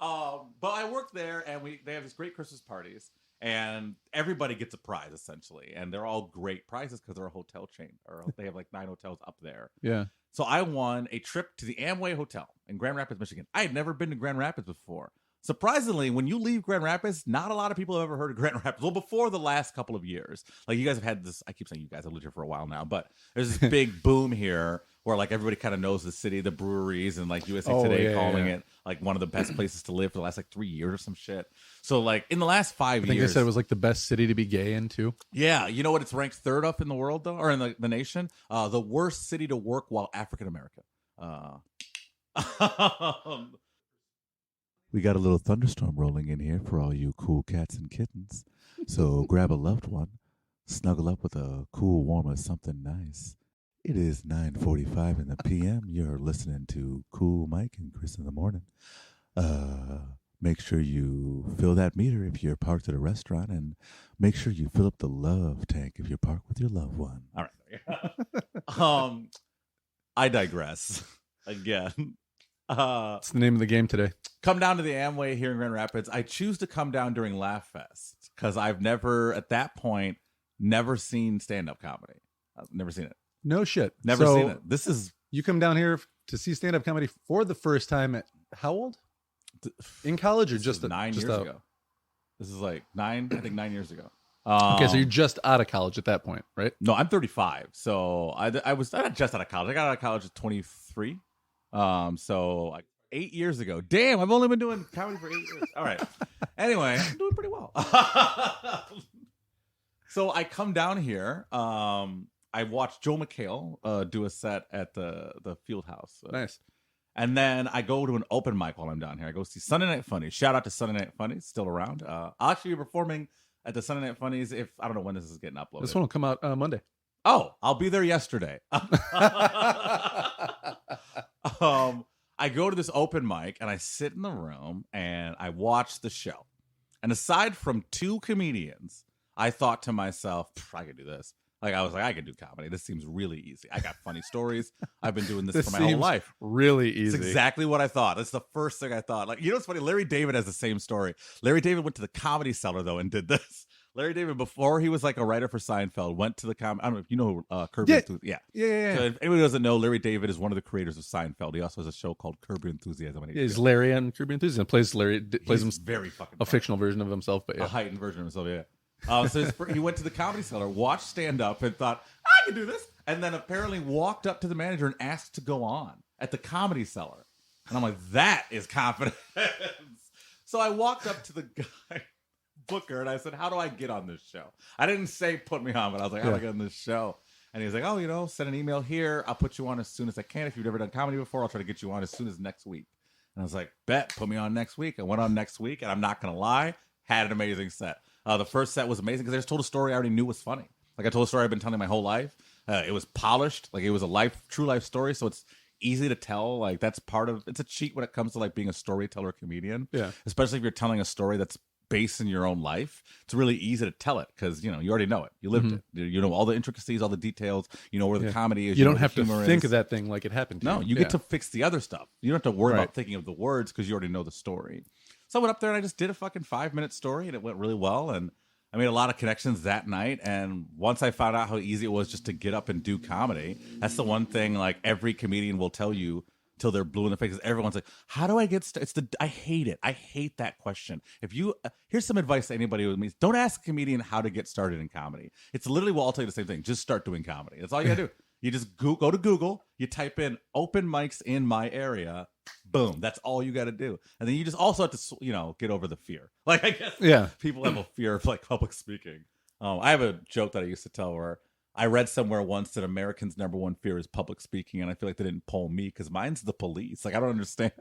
But I work there, and they have these great Christmas parties, and everybody gets a prize essentially, and they're all great prizes because they're a hotel chain, or they have like 9 hotels up there. Yeah. So I won a trip to the Amway Hotel in Grand Rapids, Michigan. I had never been to Grand Rapids before. Surprisingly, when you leave Grand Rapids, not a lot of people have ever heard of Grand Rapids. Well, before the last couple of years. Like, you guys have had this, I keep saying you guys have lived here for a while now, but there's this big boom here where, like, everybody kind of knows the city, the breweries, and, like, USA Today calling it, like, one of the best places to live for the last, like, 3 years or some shit. So, like, in the last 5 years. I think they said it was, like, the best city to be gay in, too. Yeah. You know what it's ranked 3rd up in the world, though? Or in the nation? The worst city to work while African-American. We got a little thunderstorm rolling in here for all you cool cats and kittens. So grab a loved one, snuggle up with a cool warm or something nice. It is 9:45 in the p.m. You're listening to Cool Mike and Chris in the morning. Make sure you fill that meter if you're parked at a restaurant, and make sure you fill up the love tank if you're parked with your loved one. All right. I digress again. It's the name of the game today. Come down to the Amway here in Grand Rapids. I choose to come down during Laugh Fest because I've never, at that point, never seen stand-up comedy. I've never seen it. No shit. Never seen it. This is... You come down here to see stand-up comedy for the first time at how old? In college or just 9 years ago? This is like 9 years ago. Okay, so you're just out of college at that point, right? No, I'm 35. So I was not just out of college. I got out of college at 23. So like 8 years ago. Damn, I've only been doing comedy for 8 years. All right. Anyway, I'm doing pretty well. So I come down here. I watched Joe McHale do a set at the Field House. Nice. And then I go to an open mic while I'm down here. I go see Sunday Night Funnies. Shout out to Sunday Night Funnies, still around. I'll actually be performing at the Sunday Night Funnies if I don't know when this is getting uploaded. This one will come out Monday. Oh, I'll be there yesterday. I go to this open mic and I sit in the room and I watch the show. And aside from 2 comedians, I thought to myself, I could do this. Like, I was like, I could do comedy. This seems really easy. I got funny stories. I've been doing this for my whole life. Really easy. It's exactly what I thought. That's the first thing I thought. Like, you know what's funny? Larry David has the same story. Larry David went to the Comedy Cellar, though, and did this. Larry David, before he was like a writer for Seinfeld, went to the I don't know if you know who Curb Your Enthusiasm. Yeah. So if anyone doesn't know, Larry David is one of the creators of Seinfeld. He also has a show called Curb Your Enthusiasm. He's Larry on Curb Your Enthusiasm. Plays him very fucking a fictional version of himself, but a heightened version of himself. Yeah. So he went to the Comedy Cellar, watched stand up, and thought, I can do this. And then apparently walked up to the manager and asked to go on at the Comedy Cellar. And I'm like, that is confidence. So I walked up to the guy, Booker, and I said, how do I get on this show? I didn't say put me on, but I was like, how do I get on this show? And he was like, oh, send an email here. I'll put you on as soon as I can. If you've never done comedy before, I'll try to get you on as soon as next week. And I was like, bet, put me on next week. I went on next week, and I'm not going to lie, had an amazing set. The first set was amazing because I just told a story I already knew was funny. Like, I told a story I've been telling my whole life. It was polished. Like, it was a true life story, so it's easy to tell. Like, that's it's a cheat when it comes to, like, being a storyteller comedian. Yeah. Especially if you're telling a story that's based in your own life. It's really easy to tell it because, you already know it. You lived it. You know all the intricacies, all the details. You know where the comedy is. You don't have to think of that thing like it happened to you. No, you get to fix the other stuff. You don't have to worry about thinking of the words because you already know the story. So I went up there and I just did a fucking 5-minute story and it went really well. And I made a lot of connections that night. And once I found out how easy it was just to get up and do comedy, that's the one thing like every comedian will tell you till they're blue in the face. Everyone's like, how do I get started? I hate it. I hate that question. If you, here's some advice to anybody with me. Don't ask a comedian how to get started in comedy. It's literally, well, I'll tell you the same thing. Just start doing comedy. That's all you gotta do. You just go to Google, you type in open mics in my area, boom. That's all you got to do. And then you just also have to, get over the fear. Like, I guess people have a fear of like public speaking. I have a joke that I used to tell where I read somewhere once that Americans' number one fear is public speaking. And I feel like they didn't poll me because mine's the police. Like, I don't understand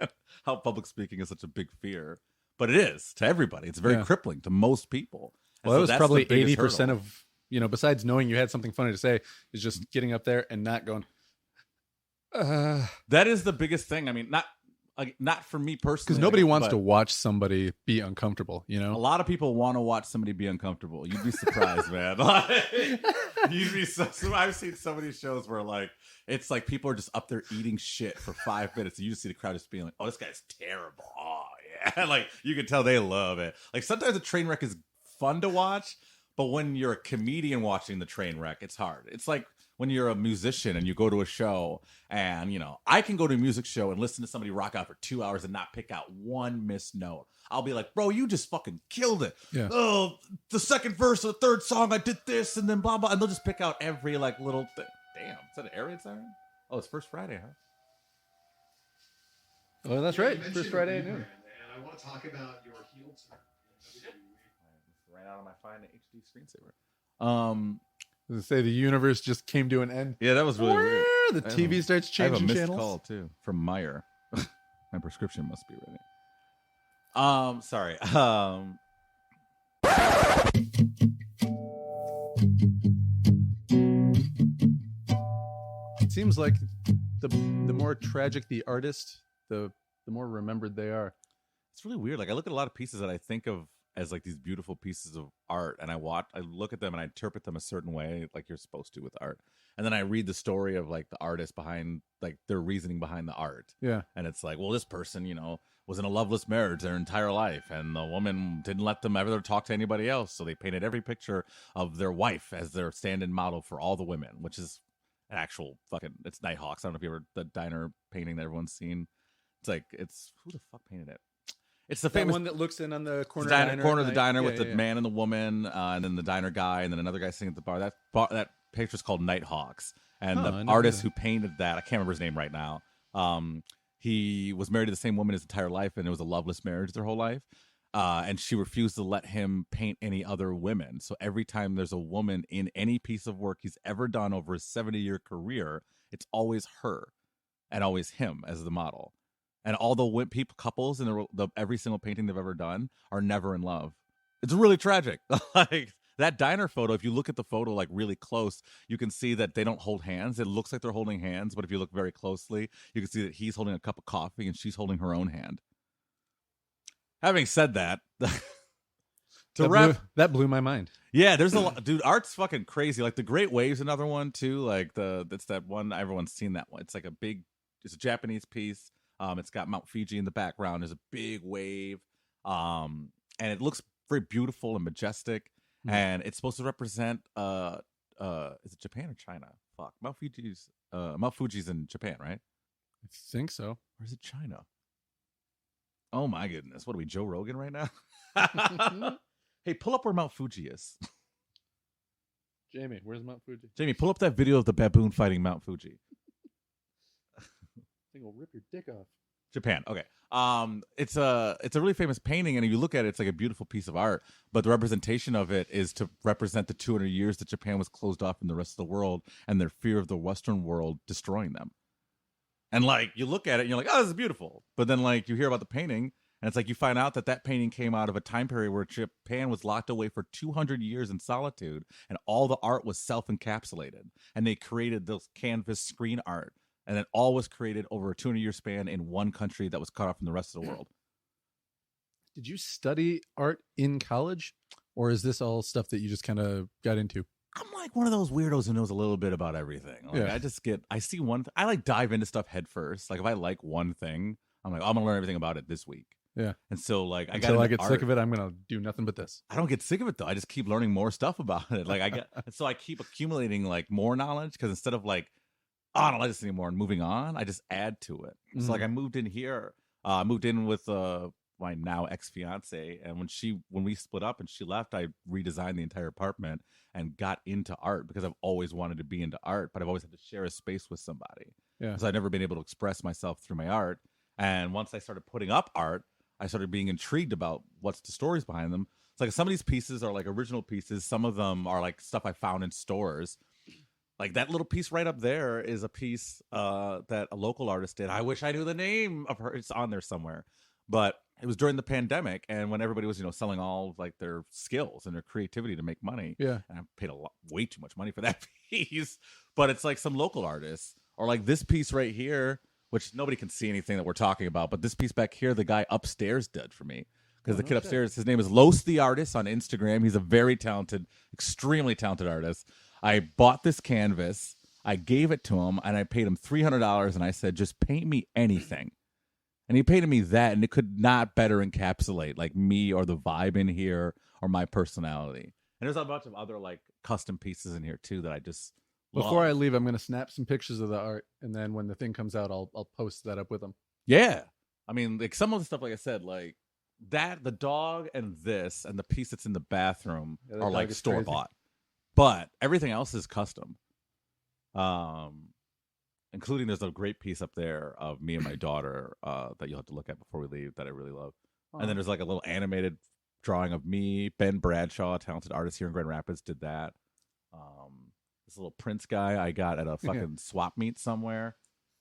how public speaking is such a big fear, but it is to everybody. It's very crippling to most people. And well, so that was probably 80% of, besides knowing you had something funny to say, is just getting up there and not going. That is the biggest thing. I mean, not for me personally. Because nobody wants to watch somebody be uncomfortable, A lot of people want to watch somebody be uncomfortable. You'd be surprised, man. You'd be so I've seen so many shows where like it's like people are just up there eating shit for 5 minutes and you just see the crowd just being like, oh, this guy's terrible. Oh yeah. Like you can tell they love it. Like sometimes a train wreck is fun to watch, but when you're a comedian watching the train wreck, it's hard. It's like when you're a musician and you go to a show and, I can go to a music show and listen to somebody rock out for 2 hours and not pick out one missed note. I'll be like, bro, you just fucking killed it. Yeah. Oh, the second verse of the third song, I did this and then blah, blah. And they'll just pick out every like little thing. Damn, is that an air raid siren? Oh, it's First Friday, huh? Oh, that's right. First Friday at noon. And I want to talk about your healed turn. Ran out of my fine HD screensaver. Does it say the universe just came to an end? Yeah, that was really weird. The TV starts changing I have a missed channels. call too from Meyer. My prescription must be ready. Sorry. It seems like the more tragic the artist, the more remembered they are. It's really weird. Like I look at a lot of pieces that I think of as like these beautiful pieces of art, and I look at them and I interpret them a certain way, like you're supposed to with art. And then I read the story of like the artist behind like their reasoning behind the art. Yeah. And it's like, well, this person, was in a loveless marriage their entire life, and the woman didn't let them ever talk to anybody else. So they painted every picture of their wife as their stand-in model for all the women, which is an actual it's Nighthawks. I don't know if you ever the diner painting that everyone's seen. It's like who the fuck painted it? It's the famous one that looks in on the corner of the diner with the man and the woman, and then the diner guy, and then another guy sitting at the bar. That picture's called Nighthawks, and the artist who painted that, I can't remember his name right now. He was married to the same woman his entire life, and it was a loveless marriage their whole life. And she refused to let him paint any other women. So every time there's a woman in any piece of work he's ever done over his 70-year career, it's always her and always him as the model. and all the people couples in the every single painting they've ever done are never in love. It's really tragic. Like that diner photo, if you look at the photo like really close, you can see that they don't hold hands. It looks like they're holding hands, but if you look very closely, you can see that he's holding a cup of coffee and she's holding her own hand. Having said that, that blew my mind. Yeah, there's a lot, dude. Art's fucking crazy. Like the Great Wave's another one too. Like that's that one, everyone's seen that one. It's like it's a Japanese piece. It's got Mount Fuji in the background. There's a big wave, and it looks very beautiful and majestic. And it's supposed to represent is it Japan or China? Fuck, Mount Fuji's in Japan, right? I think so. Or is it China? Oh my goodness, what are we, Joe Rogan right now? Hey, pull up where Mount Fuji is. Jamie, where's Mount Fuji? Jamie, pull up that video of the baboon fighting Mount Fuji. I think I'll rip your dick off. Japan. Okay. It's a really famous painting, and if you look at it, it's like a beautiful piece of art. But the representation of it is to represent the 200 years that Japan was closed off from the rest of the world, and their fear of the Western world destroying them. And like you look at it, and you're like, oh, this is beautiful. But then like you hear about the painting, and it's like you find out that painting came out of a time period where Japan was locked away for 200 years in solitude, and all the art was self-encapsulated, and they created this canvas screen art. And it all was created over a 200-year span in one country that was cut off from the rest of the world. Did you study art in college? Or is this all stuff that you just kind of got into? I'm like one of those weirdos who knows a little bit about everything. Like, yeah. I see one, I like dive into stuff head first. Like if I like one thing, I'm like, I'm going to learn everything about it this week. Yeah. And so like, until I get sick of it, I'm going to do nothing but this. I don't get sick of it though. I just keep learning more stuff about it. Like so I keep accumulating like more knowledge because instead of like, oh, I don't like this anymore and moving on, I just add to it. So like I moved in here, with my now ex-fiance, and when we split up and she left, I redesigned the entire apartment and got into art because I've always wanted to be into art, but I've always had to share a space with somebody. Yeah. So I've never been able to express myself through my art. And once I started putting up art, I started being intrigued about what's the stories behind them. It's like some of these pieces are like original pieces. Some of them are like stuff I found in stores. Like that little piece right up there is a piece that a local artist did. I wish I knew the name of her. It's on there somewhere. But it was during the pandemic, and when everybody was, selling all of, like their skills and their creativity to make money. Yeah. And I paid way too much money for that piece. But it's like some local artists, or like this piece right here, which nobody can see anything that we're talking about. But this piece back here, the guy upstairs did for me. Because the kid upstairs, his name is Los the Artist on Instagram. He's a very talented, extremely talented artist. I bought this canvas, I gave it to him, and I paid him $300, and I said, just paint me anything. And he painted me that, and it could not better encapsulate like me or the vibe in here or my personality. And there's a bunch of other like custom pieces in here too that I just love. Before I leave, I'm going to snap some pictures of the art, and then when the thing comes out, I'll post that up with them. Yeah. I mean, like some of the stuff, like I said, like that, the dog and this, and the piece that's in the bathroom are like store-bought. But everything else is custom. Including there's a great piece up there of me and my daughter that you'll have to look at before we leave that I really love. Oh. And then there's like a little animated drawing of me. Ben Bradshaw, a talented artist here in Grand Rapids, did that. This little Prince guy I got at a fucking swap meet somewhere.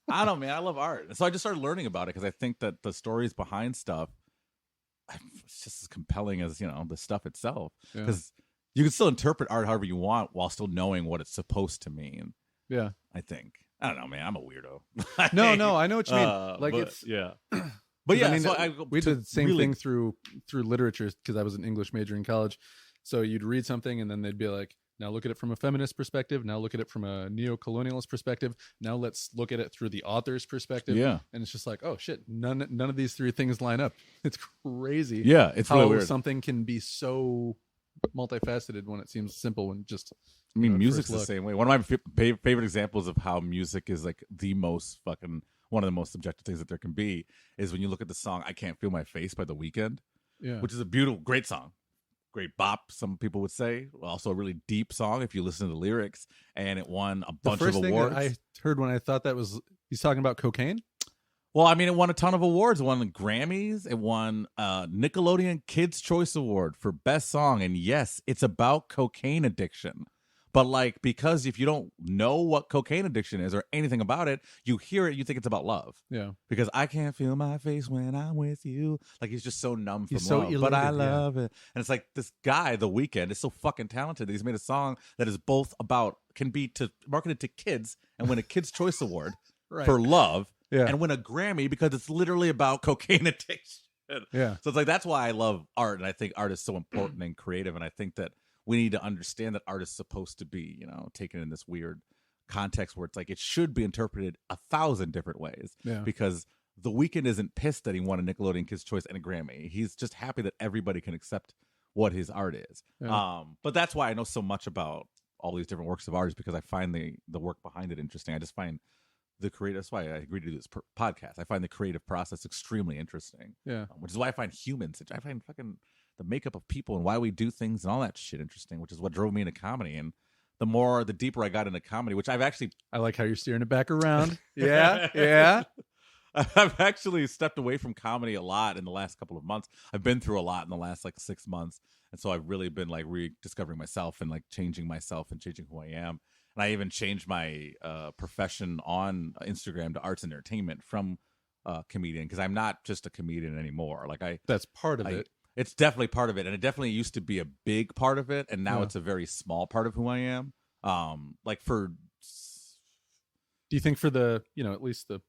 I don't know, man. I love art. And so I just started learning about it because I think that the stories behind stuff, it's just as compelling as, the stuff itself. Because you can still interpret art however you want while still knowing what it's supposed to mean. Yeah. I think. I don't know, man. I'm a weirdo. No, I know what you mean. Like it's But yeah, I mean, so we did the same thing through literature because I was an English major in college. So you'd read something and then they'd be like, now look at it from a feminist perspective. Now look at it from a neo-colonialist perspective. Now let's look at it through the author's perspective. Yeah. And it's just like, oh shit, none of these three things line up. It's crazy. Yeah, it's how really weird. Something can be so multifaceted when it seems simple and just. I mean, music's the same way. One of my favorite examples of how music is like one of the most subjective things that there can be is when you look at the song "I Can't Feel My Face" by The Weeknd, which is a beautiful, great song, great bop. Some people would say, also a really deep song if you listen to the lyrics, and it won a bunch of awards. The first thing I heard when I thought that was he's talking about cocaine. Well, I mean, it won a ton of awards. It won the Grammys. It won Nickelodeon Kids' Choice Award for Best Song. And yes, it's about cocaine addiction. But like, because if you don't know what cocaine addiction is or anything about it, you hear it, you think it's about love. Yeah. Because I can't feel my face when I'm with you. Like, he's just so numb from He's so love. elated, But I love it. And it's like, this guy, The Weeknd, is so fucking talented that he's made a song that is both about, can be marketed to kids and win a Kids' Choice Award for love and win a Grammy because it's literally about cocaine addiction. Yeah. So it's like, that's why I love art. And I think art is so important and creative. And I think that we need to understand that art is supposed to be, you know, taken in this weird context where it's like it should be interpreted 1,000 different ways. Yeah. Because The Weeknd isn't pissed that he won a Nickelodeon Kids' Choice and a Grammy. He's just happy that everybody can accept what his art is. Yeah. But that's why I know so much about all these different works of art, is because I find the work behind it interesting. I just find the creative. That's why I agreed to do this podcast. I find the creative process extremely interesting. Yeah. Which is why I find humans. I find fucking the makeup of people and why we do things and all that shit interesting. Which is what drove me into comedy. And the deeper I got into comedy, which I like how you're steering it back around. Yeah. Yeah. I've actually stepped away from comedy a lot in the last couple of months. I've been through a lot in the last like 6 months. And so I've really been like rediscovering myself and like changing myself and changing who I am. And I even changed my profession on Instagram to arts and entertainment from comedian, because I'm not just a comedian anymore. Like that's part of it. It's definitely part of it, and it definitely used to be a big part of it, and now it's a very small part of who I am. Do you think for the, at least the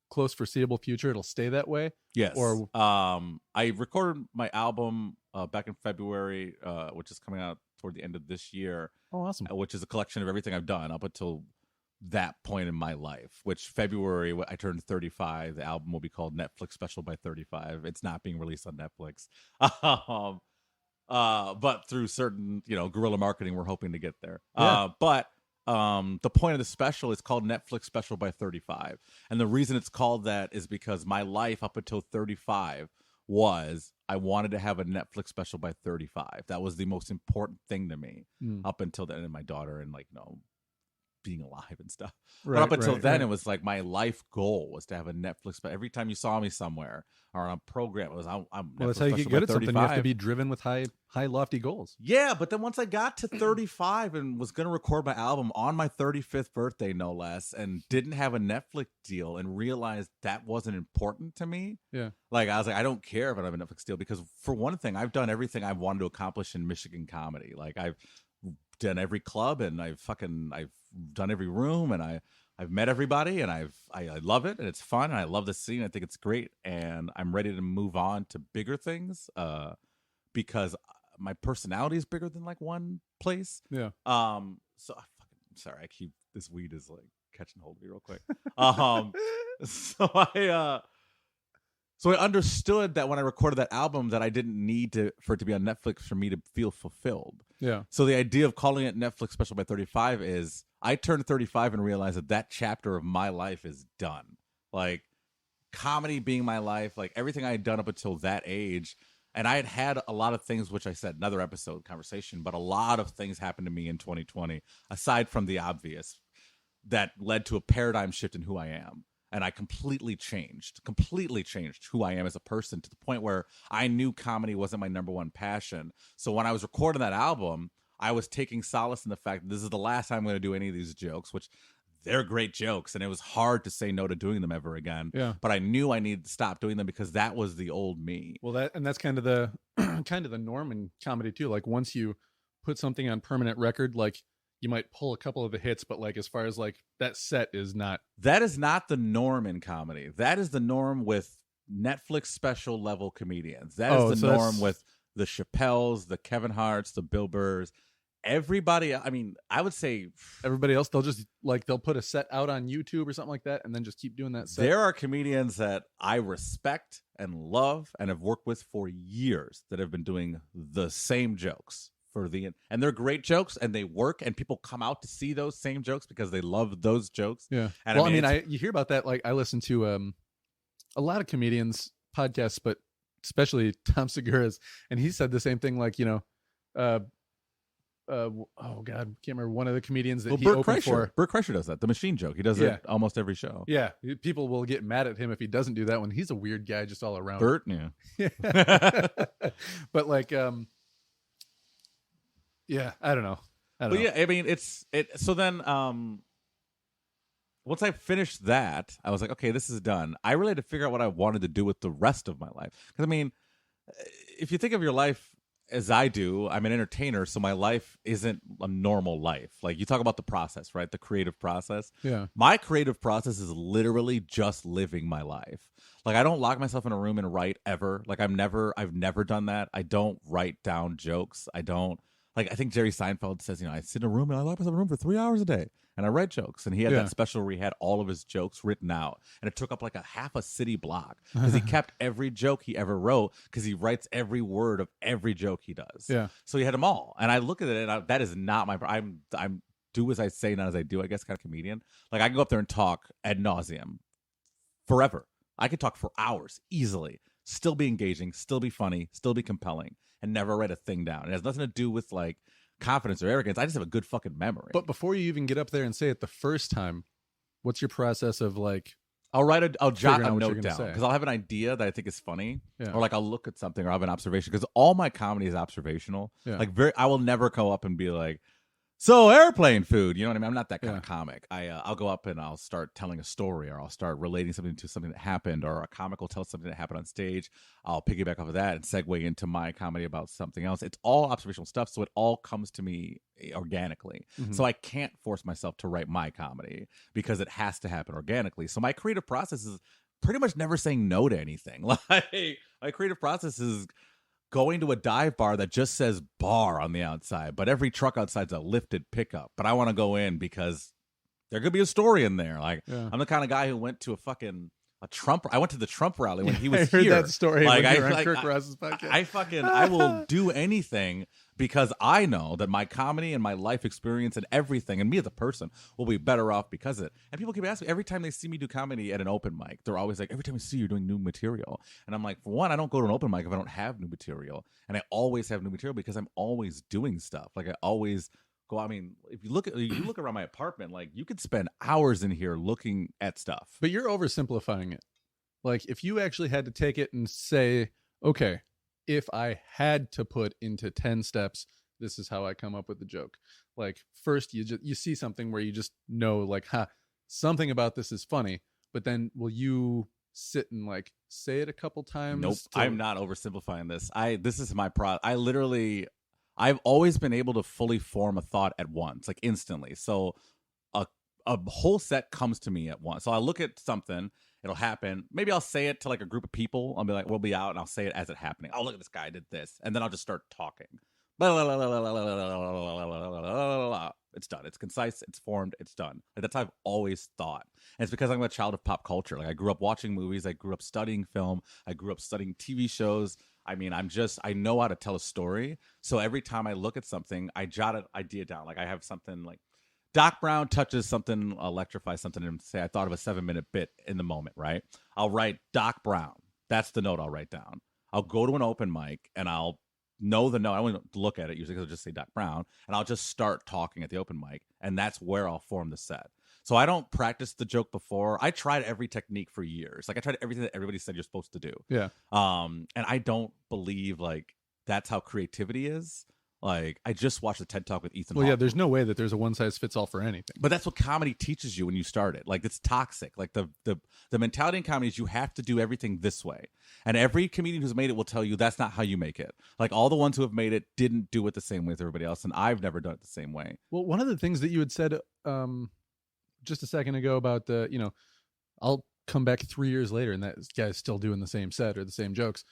close foreseeable future, it'll stay that way? Yes. Or I recorded my album back in February, which is coming out toward the end of this year. Oh, awesome. Which is a collection of everything I've done up until that point in my life, which February, I turned 35. The album will be called Netflix Special by 35. It's not being released on Netflix. But through certain, guerrilla marketing, we're hoping to get there. Yeah. But the point of the special is called Netflix Special by 35. And the reason it's called that is because my life up until 35 was, I wanted to have a Netflix special by 35. That was the most important thing to me up until then, and my daughter and being alive and stuff. Right, but up until then, right. it was like my life goal was to have a Netflix. But every time you saw me somewhere or on a program, it was I'm well, Netflix that's how you get special good by at something. You have to 35. be driven with high, lofty goals. Yeah, but then once I got to 35 and was going to record my album on my 35th birthday, no less, and didn't have a Netflix deal and realized that wasn't important to me. Yeah. Like, I was like, I don't care if I have a Netflix deal, because for one thing, I've done everything I've wanted to accomplish in Michigan comedy. Like, I've done every club, and I've done every room, and I've met everybody, and I love it, and it's fun, and I love the scene. I think it's great, and I'm ready to move on to bigger things because my personality is bigger than like one place. Yeah. So sorry, this weed is like catching hold of me real quick. So I understood that when I recorded that album that I didn't need for it to be on Netflix for me to feel fulfilled. Yeah. So the idea of calling it Netflix Special by 35 is I turned 35 and realized that chapter of my life is done. Like, comedy being my life, like everything I had done up until that age. And I had a lot of things, which I said, another episode conversation, but a lot of things happened to me in 2020, aside from the obvious, that led to a paradigm shift in who I am. And I completely changed who I am as a person, to the point where I knew comedy wasn't my number one passion. So when I was recording that album, I was taking solace in the fact that this is the last time I'm going to do any of these jokes, which they're great jokes. And it was hard to say no to doing them ever again. Yeah. But I knew I needed to stop doing them because that was the old me. Well, that's kind of the norm in comedy too. Like, once you put something on permanent record, like, you might pull a couple of the hits, but like, as far as like that set is not. That is not the norm in comedy. That is the norm with Netflix special level comedians. That is the norm with the Chappelles, the Kevin Harts, the Bill Burrs, everybody. I mean, I would say everybody else, they'll put a set out on YouTube or something like that, and then just keep doing that set. There are comedians that I respect and love and have worked with for years that have been doing the same jokes. And they're great jokes, and they work, and people come out to see those same jokes because they love those jokes. Yeah. And well, you hear about that. Like, I listen to a lot of comedians podcasts, but especially Tom Segura's, and he said the same thing. Like, oh God, can't remember one of the comedians that he opened for. Bert Kreischer does that. The machine joke. He does it almost every show. Yeah. People will get mad at him if he doesn't do that one. He's a weird guy just all around. Bert, yeah. But like, yeah, I don't know. I don't know. Yeah, I mean, so then, once I finished that, I was like, okay, this is done. I really had to figure out what I wanted to do with the rest of my life. Because I mean, if you think of your life as I do, I'm an entertainer, so my life isn't a normal life. Like, you talk about the process, right? The creative process. Yeah. My creative process is literally just living my life. Like, I don't lock myself in a room and write ever. Like, I've never done that. I don't write down jokes. I don't. Like, I think Jerry Seinfeld says, I sit in a room and I lock myself in a room for 3 hours a day and I write jokes. And he had that special where he had all of his jokes written out, and it took up like half a city block because he kept every joke he ever wrote, because he writes every word of every joke he does. Yeah. So he had them all. And I look at it and that is not my, I'm do as I say, not as I do, I guess, kind of comedian. Like, I can go up there and talk ad nauseum forever. I could talk for hours easily, still be engaging, still be funny, still be compelling, and never write a thing down. It has nothing to do with like confidence or arrogance. I just have a good fucking memory. But before you even get up there and say it the first time, what's your process of like? I'll jot a note down, say. because I'll have an idea that I think is funny, Yeah. or like I'll look at something or I have an observation, because all my comedy is observational. Yeah. Like, I will never go up and be like, so airplane food, you know what I mean? I'm not that kind of comic. I'll go up and I'll start telling a story, or I'll start relating something to something that happened, or a comic will tell something that happened on stage. I'll piggyback off of that and segue into my comedy about something else. It's all observational stuff, so it all comes to me organically. Mm-hmm. So I can't force myself to write my comedy because it has to happen organically. So my creative process is pretty much never saying no to anything. Like, my creative process is going to a dive bar that just says bar on the outside, but every truck outside's a lifted pickup. But I want to go in because there could be a story in there. Like, I'm the kind of guy who went to a Trump. I went to the Trump rally when he was I heard here. that story. Like, when you were on Kirk Ross's podcast. I will do anything, because I know that my comedy and my life experience and everything, and me as a person, will be better off because of it. And people keep asking me every time they see me do comedy at an open mic, they're always like, every time I see you doing new material. And I'm like, for one, I don't go to an open mic if I don't have new material. And I always have new material because I'm always doing stuff. Like, I always go. I mean, if you look around my apartment, like, you could spend hours in here looking at stuff. But you're oversimplifying it. Like, if you actually had to take it and say, okay, if I had to put into 10 steps, this is how I come up with the joke. Like, first you see something where you just know, like, something about this is funny, but then will you sit and like say it a couple times? Nope. I'm not oversimplifying this. This is my I've always been able to fully form a thought at once, like instantly. So a whole set comes to me at once. So I look at something, it'll happen. Maybe I'll say it to like a group of people. I'll be like, we'll be out, and I'll say it as it happening. Oh, look at this guy did this. And then I'll just start talking. It's done. It's concise. It's formed. It's done. Like, that's how I've always thought. And it's because I'm a child of pop culture. Like, I grew up watching movies. I grew up studying film. I grew up studying TV shows. I mean, I know how to tell a story. So every time I look at something, I jot an idea down. Like, I have something like Doc Brown touches something, electrifies something, and say, I thought of a 7-minute bit in the moment, right? I'll write Doc Brown. That's the note I'll write down. I'll go to an open mic and I'll know the note. I won't look at it usually because I'll just say Doc Brown, and I'll just start talking at the open mic, and that's where I'll form the set. So I don't practice the joke before. I tried every technique for years. Like, I tried everything that everybody said you're supposed to do. Yeah. And I don't believe like that's how creativity is. Like, I just watched the TED Talk with Ethan Hawke. Yeah, there's no way that there's a one-size-fits-all for anything. But that's what comedy teaches you when you start it. Like, it's toxic. Like, the mentality in comedy is you have to do everything this way. And every comedian who's made it will tell you that's not how you make it. Like, all the ones who have made it didn't do it the same way as everybody else, and I've never done it the same way. Well, one of the things that you had said just a second ago about I'll come back 3 years later and that guy's still doing the same set or the same jokes.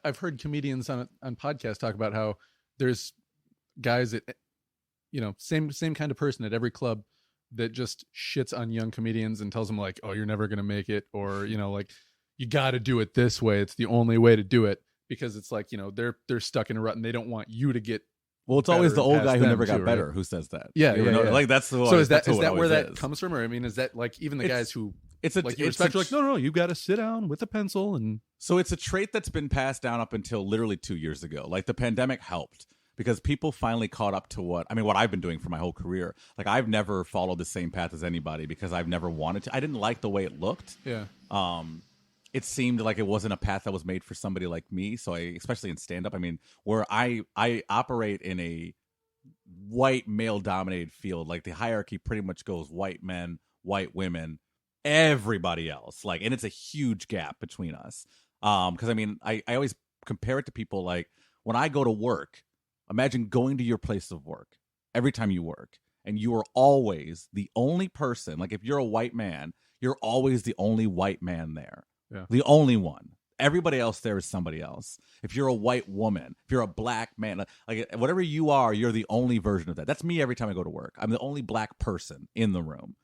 I've heard comedians on podcasts talk about how there's guys that, same kind of person at every club that just shits on young comedians and tells them like, oh, you're never going to make it. Or, like, you got to do it this way. It's the only way to do it, because it's like, they're stuck in a rut and they don't want you to get. Well, it's always the old guy who never got better who says that. Yeah, yeah. Like, that's the. So is that where that comes from, or I mean, is that like even the guys who it's like you respect, like, no, you got to sit down with a pencil and. So it's a trait that's been passed down up until literally 2 years ago. Like, the pandemic helped because people finally caught up to what I've been doing for my whole career. Like, I've never followed the same path as anybody because I've never wanted to. I didn't like the way it looked. Yeah. It seemed like it wasn't a path that was made for somebody like me. So especially in stand-up, I mean, where I operate in a white male dominated field. Like the hierarchy pretty much goes white men, white women, everybody else. Like, and it's a huge gap between us. Because I mean, I always compare it to people like when I go to work, imagine going to your place of work every time you work, and you are always the only person. Like if you're a white man, you're always the only white man there. Yeah. The only one. Everybody else there is somebody else. If you're a white woman, if you're a black man, like whatever you are, you're the only version of that. That's me every time I go to work. I'm the only black person in the room.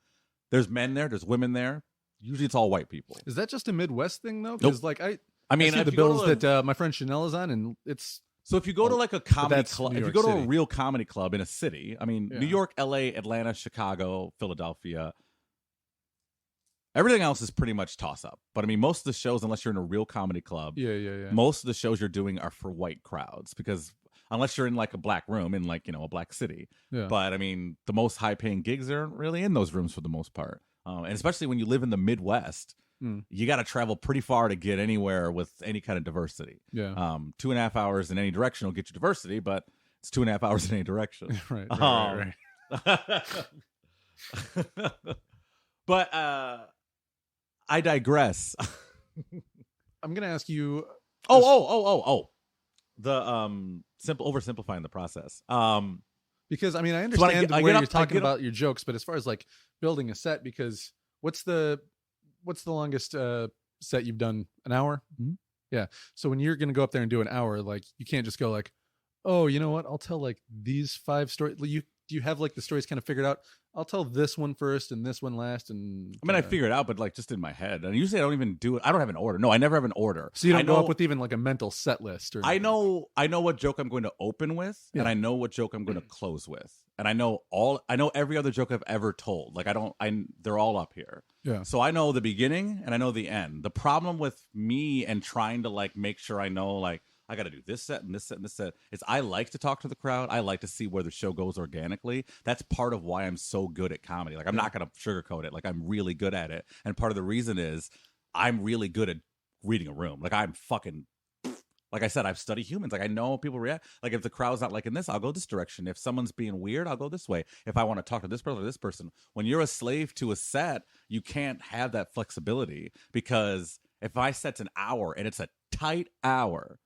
There's men there. There's women there. Usually it's all white people. Is that just a Midwest thing, though? Because, Nope. like, I mean, see the bills that my friend Chanel is on, and it's... So if you go to like a comedy club, if you go to City. a real comedy club in a city, I mean, Yeah. New York, LA, Atlanta, Chicago, Philadelphia, everything else is pretty much toss up. But I mean, most of the shows, unless you're in a real comedy club, most of the shows you're doing are for white crowds because unless you're in like a black room in like, a black city. Yeah. But I mean, the most high paying gigs aren't really in those rooms for the most part. And especially when you live in the Midwest, you got to travel pretty far to get anywhere with any kind of diversity. Yeah. 2.5 hours in any direction will get you diversity, but it's 2.5 hours in any direction. right. But I digress. I'm gonna ask you. The oversimplifying the process. Because I mean, I understand where you're talking about your jokes, but as far as like building a set, because what's the longest set you've done? An hour? Mm-hmm. Yeah. So when you're gonna go up there and do an hour, like you can't just go like, oh, you know what? I'll tell like these 5 stories. Do you have like the stories kind of figured out? I'll tell this one first and this one last. And I mean, I figure it out, but like just in my head. And usually I don't even do it. I don't have an order. No, I never have an order. So you don't go up with even like a mental set list. Or I know what joke I'm going to open with, and I know what joke I'm going to close with, and I know every other joke I've ever told. Like they're all up here. Yeah. So I know the beginning and I know the end. The problem with me and trying to like make sure I know like I got to do this set and this set and this set is I like to talk to the crowd. I like to see where the show goes organically. That's part of why I'm so good at comedy. Like I'm not going to sugarcoat it. Like I'm really good at it. And part of the reason is I'm really good at reading a room. Like I'm fucking, like I said, I've studied humans. Like I know how people react. Like if the crowd's not liking this, I'll go this direction. If someone's being weird, I'll go this way. If I want to talk to this person or this person, when you're a slave to a set, you can't have that flexibility because if I set an hour and it's a tight hour,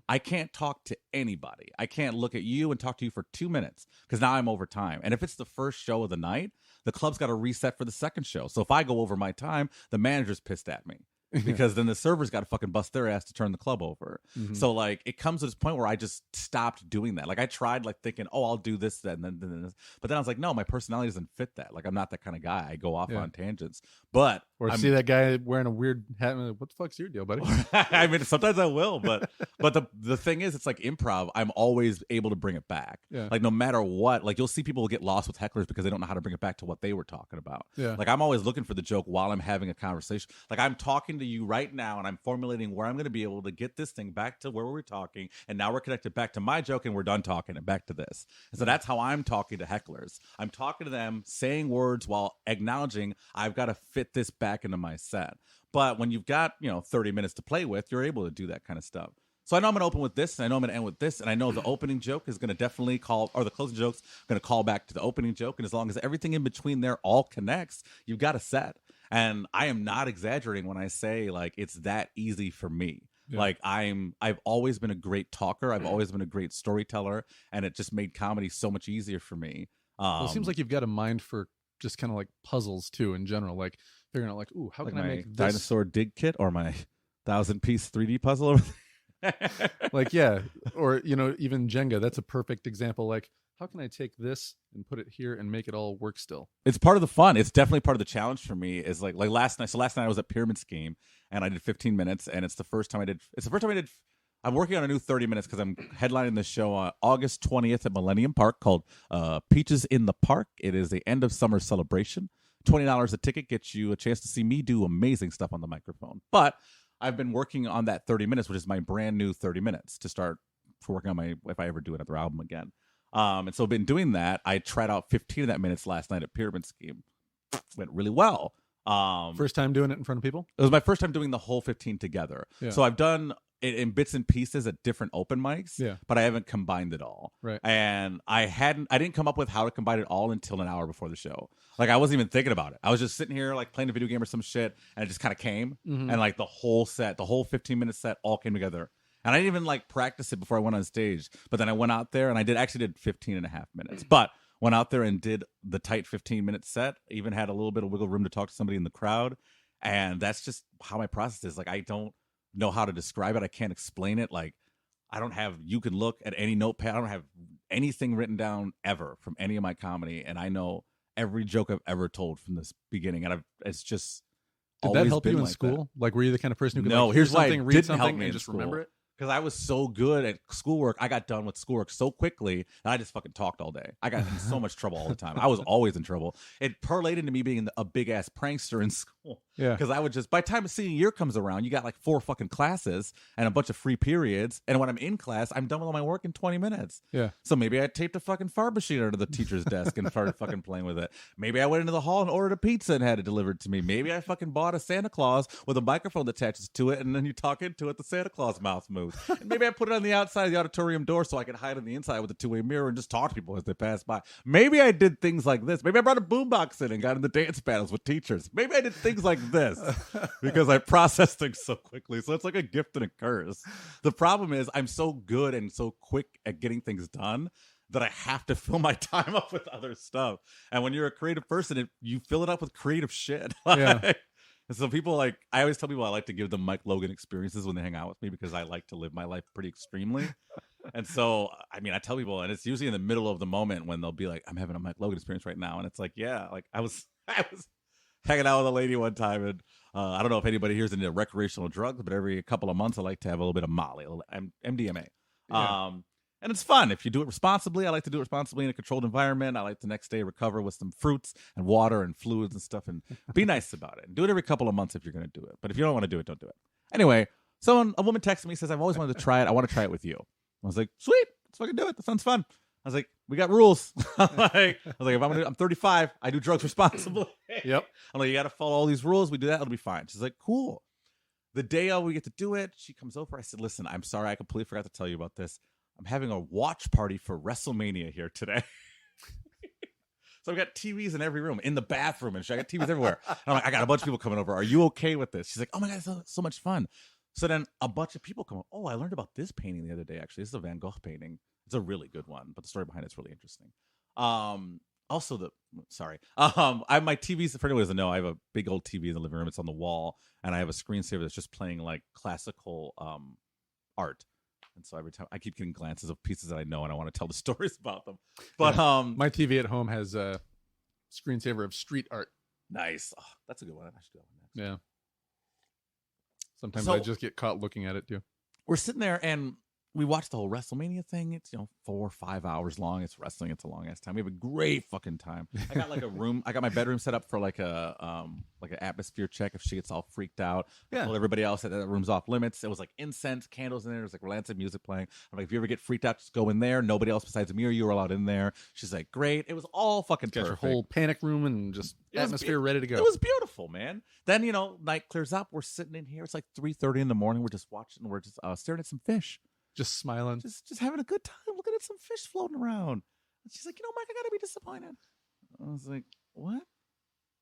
I can't talk to anybody. I can't look at you and talk to you for 2 minutes because now I'm over time. And if it's the first show of the night, the club's got to reset for the second show. So if I go over my time, the manager's pissed at me. Because then the server's got to fucking bust their ass to turn the club over. So like it comes to this point where I just stopped doing that. Like I tried like thinking, oh, I'll do this then this. But then I was like, no, my personality doesn't fit that. Like I'm not that kind of guy. I go off on tangents. But see that guy wearing a weird hat and like, what the fuck's your deal, buddy? I mean, sometimes I will, but the thing is, it's like improv. I'm always able to bring it back. Yeah. Like no matter what, like you'll see people get lost with hecklers because they don't know how to bring it back to what they were talking about. Yeah. Like I'm always looking for the joke while I'm having a conversation. Like I'm talking to you right now and I'm formulating where I'm going to be able to get this thing back to where we were talking. And now we're connected back to my joke and we're done talking and back to this. And so that's how I'm talking to hecklers. I'm talking to them, saying words while acknowledging I've got to fit this back into my set. But when you've got, 30 minutes to play with, you're able to do that kind of stuff. So I know I'm going to open with this, and I know I'm going to end with this, and I know the opening joke is going to definitely the closing joke's going to call back to the opening joke. And as long as everything in between there all connects, you've got a set. And I am not exaggerating when I say like it's that easy for me. Yeah. Like I've always been a great talker. I've always been a great storyteller, and it just made comedy so much easier for me. Well, it seems like you've got a mind for just kind of like puzzles too in general, like figuring out like, ooh, how like can I my make this dinosaur dig kit or my 1,000-piece 3D puzzle over there? Like, yeah, or even Jenga. That's a perfect example. Like, how can I take this and put it here and make it all work still? It's part of the fun. It's definitely part of the challenge for me. Is like last night. So last night I was at Pyramid Scheme and I did 15 minutes, and it's the first time I did. I'm working on a new 30 minutes because I'm headlining the show on August 20th at Millennium Park called Peaches in the Park. It is the end of summer celebration. $20 a ticket gets you a chance to see me do amazing stuff on the microphone. But I've been working on that 30 minutes, which is my brand new 30 minutes to start working on if I ever do another album again. And so I've been doing that. I tried out 15 of that minutes last night at Pyramid Scheme. Went really well. First time doing it in front of people? It was my first time doing the whole 15 together. Yeah. So I've done in bits and pieces at different open mics, but I haven't combined it all. Right. And I didn't come up with how to combine it all until an hour before the show. Like I wasn't even thinking about it. I was just sitting here like playing a video game or some shit, and it just kind of came. And like the whole 15-minute set all came together. And I didn't even like practice it before I went on stage. But then I went out there and I did 15 and a half minutes. But went out there and did the tight 15-minute set. Even had a little bit of wiggle room to talk to somebody in the crowd. And that's just how my process is. Like I don't know how to describe it. I can't explain it. Like you can look at any notepad. I don't have anything written down ever from any of my comedy. And I know every joke I've ever told from this beginning. And it's just Did that help you in school? Like, were you the kind of person who could no, like, here's why something, it read didn't something, help me and in just school. remember it? Because I was so good at schoolwork, I got done with schoolwork so quickly that I just fucking talked all day. I got in so much trouble all the time. I was always in trouble. It parlayed into me being a big ass prankster in school. Yeah. Because I would just, by the time the senior year comes around, you got like 4 fucking classes and a bunch of free periods. And when I'm in class, I'm done with all my work in 20 minutes. Yeah. So maybe I taped a fucking fart machine under the teacher's desk and started fucking playing with it. Maybe I went into the hall and ordered a pizza and had it delivered to me. Maybe I fucking bought a Santa Claus with a microphone that attaches to it, and then you talk into it, the Santa Claus mouth moves. And maybe I put it on the outside of the auditorium door so I could hide on the inside with a 2-way mirror and just talk to people as they pass by. Maybe I did things like this. Maybe I brought a boombox in and got in the dance battles with teachers. Maybe I did things like this because I process things so quickly. So it's like a gift and a curse. The problem is I'm so good and so quick at getting things done that I have to fill my time up with other stuff. And when you're a creative person, you fill it up with creative shit. Yeah. And so people like, I always tell people I like to give them Mike Logan experiences when they hang out with me because I like to live my life pretty extremely. And so, I mean, I tell people, and it's usually in the middle of the moment when they'll be like, I'm having a Mike Logan experience right now. And it's like, yeah, like I was hanging out with a lady one time, and I don't know if anybody here's into recreational drugs, but every couple of months I like to have a little bit of Molly, a little MDMA. Yeah. And it's fun if you do it responsibly. I like to do it responsibly in a controlled environment. I like the next day recover with some fruits and water and fluids and stuff, and be nice about it. And do it every couple of months if you're going to do it. But if you don't want to do it, don't do it. Anyway, a woman texted me, says, I've always wanted to try it. I want to try it with you. I was like, sweet, let's fucking do it. That sounds fun. I was like, we got rules. If I'm 35, I do drugs responsibly. Yep. I'm like, you got to follow all these rules. We do that, it'll be fine. She's like, cool. The day we get to do it, she comes over. I said, listen, I'm sorry, I completely forgot to tell you about this. I'm having a watch party for WrestleMania here today. So I've got TVs in every room, in the bathroom, and I got TVs everywhere. And I'm like, I got a bunch of people coming over. Are you okay with this? She's like, oh my God, it's so much fun. So then a bunch of people come up. Oh, I learned about this painting the other day, actually. This is a Van Gogh painting. It's a really good one, but the story behind it's really interesting. Also, my TVs, for anyone who doesn't know, I have a big old TV in the living room. It's on the wall, and I have a screensaver that's just playing like classical art. And so every time I keep getting glances of pieces that I know, and I want to tell the stories about them. But my TV at home has a screensaver of street art. Nice. Oh, that's a good one. I should do that one next. Yeah. Sometimes I just get caught looking at it too. We're sitting there and we watched the whole WrestleMania thing. It's 4 or 5 hours long. It's wrestling. It's a long ass time. We have a great fucking time. I got like a room. I got my bedroom set up for like an atmosphere check if she gets all freaked out. Yeah. Well, everybody else at that room's off limits. It was like incense, candles in there. It was like relaxing music playing. I'm like, if you ever get freaked out, just go in there. Nobody else besides me or you are allowed in there. She's like, great. It was all fucking got perfect. Your whole panic room and just atmosphere ready to go. It was beautiful, man. Then night clears up. We're sitting in here. It's like 3:30 in the morning. We're just watching. We're just staring at some fish. Just smiling. Just having a good time looking at some fish floating around. And she's like, Mike, I got to be disappointed. I was like, what?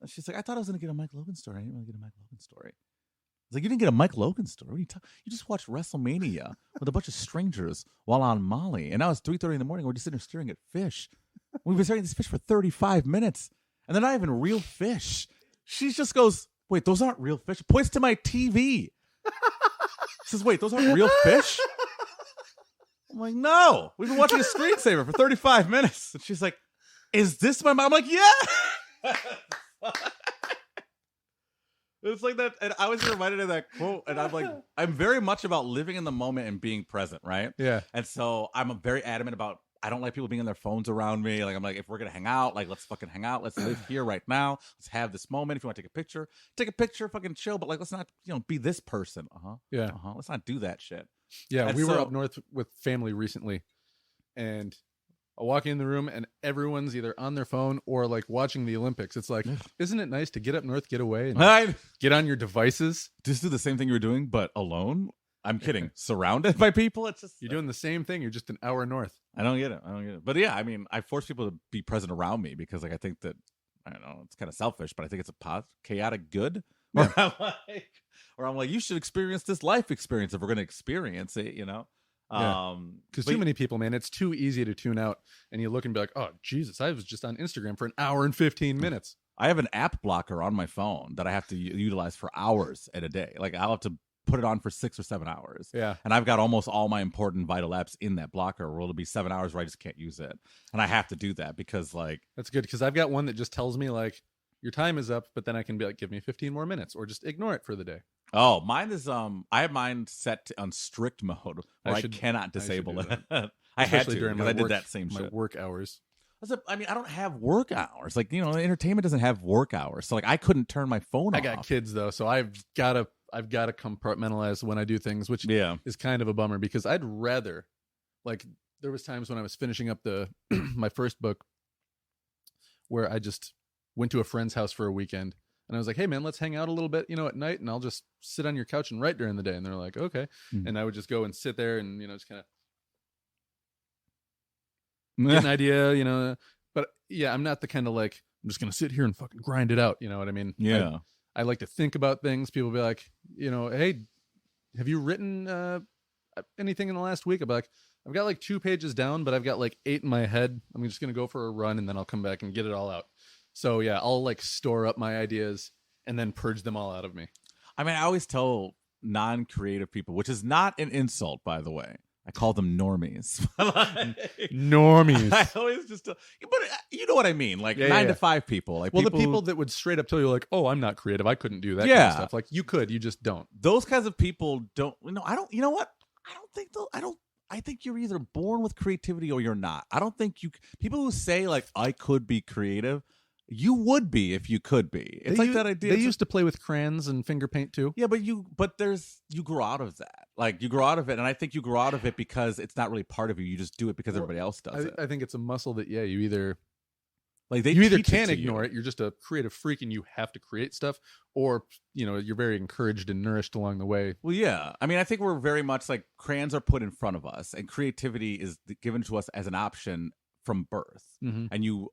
And she's like, I thought I was going to get a Mike Logan story. I didn't really get a Mike Logan story. I was like, you didn't get a Mike Logan story? What are you talking? You just watched WrestleMania with a bunch of strangers while on Molly. And now it's 3:30 in the morning. We're just sitting there staring at fish. We've been staring at these fish for 35 minutes. And they're not even real fish. She just goes, wait, those aren't real fish. Points to my TV. She says, wait, those aren't real fish? I'm like, no, we've been watching a screensaver for 35 minutes. And she's like, is this my mom? I'm like, yeah. It's like that. And I was reminded of that quote. And I'm like, I'm very much about living in the moment and being present, right? Yeah. And so I'm very adamant about, I don't like people being on their phones around me. Like, I'm like, if we're going to hang out, like, let's fucking hang out. Let's live here right now. Let's have this moment. If you want to take a picture, fucking chill. But like, let's not, be this person. Yeah. Let's not do that shit. Yeah. We were up north with family recently, and I walk in the room and everyone's either on their phone or like watching the Olympics. It's like, isn't it nice to get up north, get away, and get on your devices? Just do the same thing you were doing, but alone. I'm kidding. Surrounded by people. It's just you're doing the same thing. You're just an hour north. I don't get it. But yeah, I mean, I force people to be present around me because like I think that I don't know, it's kind of selfish, but I think it's a chaotic good. Yeah. Or I'm like, you should experience this life experience if we're going to experience it, you know? Because too many people, man, it's too easy to tune out and you look and be like, oh, Jesus, I was just on Instagram for an hour and 15 minutes. I have an app blocker on my phone that I have to utilize for hours at a day. Like I'll have to put it on for 6 or 7 hours. Yeah. And I've got almost all my important vital apps in that blocker where it'll be 7 hours where I just can't use it. And I have to do that because like. That's good because I've got one that just tells me like your time is up, but then I can be like, give me 15 more minutes or just ignore it for the day. Oh, mine is I have mine set on strict mode where I cannot disable it. I had to during because I did that same my shit. work hours. I mean, I don't have work hours. Like, you know, entertainment doesn't have work hours. So like I couldn't turn my phone off. I got kids though, so I've got to compartmentalize when I do things, which is kind of a bummer because I'd rather, like, there was times when I was finishing up my first book where I just went to a friend's house for a weekend and I was like, hey man, let's hang out a little bit, you know, at night, and I'll just sit on your couch and write during the day. And they're like, okay. And I would just go and sit there and, you know, just kind of get an idea, you know. But yeah, I'm not the kind of like, I'm just going to sit here and fucking grind it out. You know what I mean? Yeah. I like to think about things. People be like, you know, hey, have you written anything in the last week? I'll be like, I've got like 2 pages down, but I've got like 8 in my head. I'm just going to go for a run and then I'll come back and get it all out. So yeah, I'll like store up my ideas and then purge them all out of me. I mean, I always tell non-creative people, which is not an insult, by the way. I call them normies. Normies. I always just, but you know what I mean? Like 9 to 5 people. Like the people that would straight up tell you like, oh, I'm not creative. I couldn't do that kind of stuff. Like you could, you just don't. Those kinds of people don't, I don't, you know what? I think you're either born with creativity or you're not. I don't think people who say like, I could be creative, you would be if you could be. It's like that idea. They used to play with crayons and finger paint too. Yeah, but you grow out of that. Like you grow out of it, and I think you grow out of it because it's not really part of you. You just do it because everybody else does it. I think it's a muscle that you either you can't ignore it. You're just a creative freak and you have to create stuff, or you know, you're very encouraged and nourished along the way. Well, yeah. I mean, I think we're very much like crayons are put in front of us, and creativity is given to us as an option from birth, and you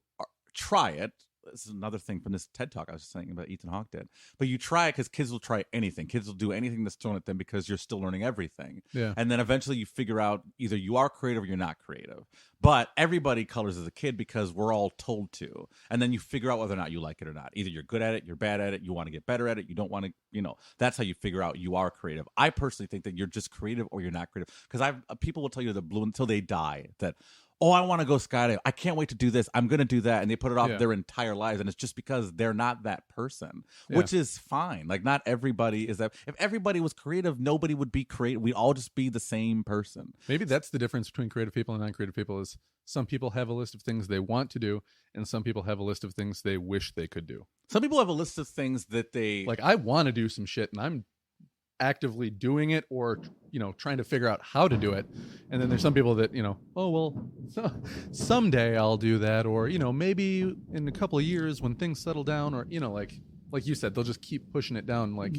try it. This is another thing from this TED Talk I was just saying about Ethan Hawke did. But you try it because kids will try anything. Kids will do anything that's thrown at them because you're still learning everything. Yeah. And then eventually you figure out either you are creative or you're not creative. But everybody colors as a kid because we're all told to. And then you figure out whether or not you like it or not. Either you're good at it, you're bad at it, you want to get better at it, you don't want to, you know, that's how you figure out you are creative. I personally think that you're just creative or you're not creative. Because people will tell you the blue until they die that, oh, I want to go skydiving. I can't wait to do this. I'm going to do that. And they put it off their entire lives. And it's just because they're not that person, which is fine. Like, not everybody is that. If everybody was creative, nobody would be creative. We'd all just be the same person. Maybe that's the difference between creative people and non-creative people is some people have a list of things they want to do, and some people have a list of things they wish they could do. Some people have a list of things that they... Like, I want to do some shit, and I'm actively doing it or, you know, trying to figure out how to do it. And then there's some people that, you know, oh, well, someday I'll do that, or, you know, maybe in a couple of years when things settle down, or, you know, like you said, they'll just keep pushing it down. Like,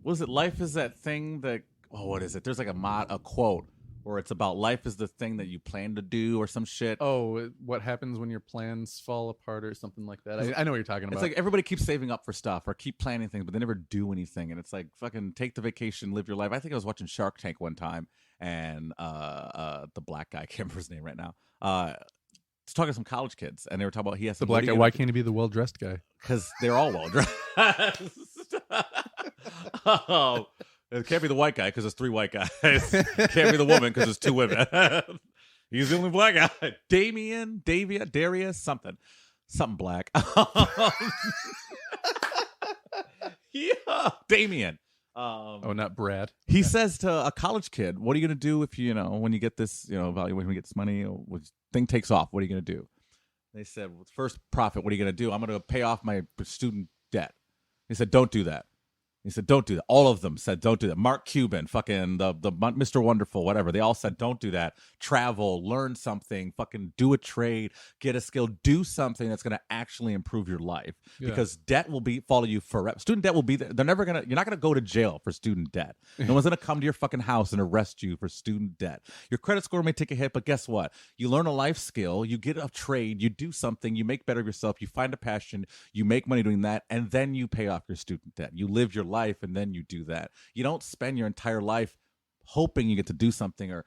what is it? Life is that thing that, what is it? There's like a quote where it's about life is the thing that you plan to do or some shit. Oh, what happens when your plans fall apart or something like that. I know what you're talking about. It's like everybody keeps saving up for stuff or keep planning things, but they never do anything. And it's like, fucking take the vacation, live your life. I think I was watching Shark Tank one time, and the black guy, I can't remember his name right now, was talking to some college kids, and they were talking about, he asked the black guy, why can't he be the well-dressed guy? Because they're all well-dressed. Oh, it can't be the white guy because there's 3 white guys. It can't be the woman because there's 2 women. He's the only black guy. Darius, something black. Yeah, Damien. Not Brad. He says to a college kid, "What are you gonna do if you know when you get this, you know, evaluation, when you get this money, or thing takes off? What are you gonna do?" They said, well, "First profit. What are you gonna do?" "I'm gonna pay off my student debt." He said, "Don't do that." He said, don't do that. All of them said, don't do that. Mark Cuban, fucking the Mr. Wonderful, whatever. They all said, don't do that. Travel, learn something, fucking do a trade, get a skill, do something that's going to actually improve your life. Because debt will follow you forever. Student debt will be there. You're not going to go to jail for student debt. No one's going to come to your fucking house and arrest you for student debt. Your credit score may take a hit, but guess what? You learn a life skill, you get a trade, you do something, you make better of yourself, you find a passion, you make money doing that, and then you pay off your student debt. You live your life and then you do that. You don't spend your entire life hoping you get to do something or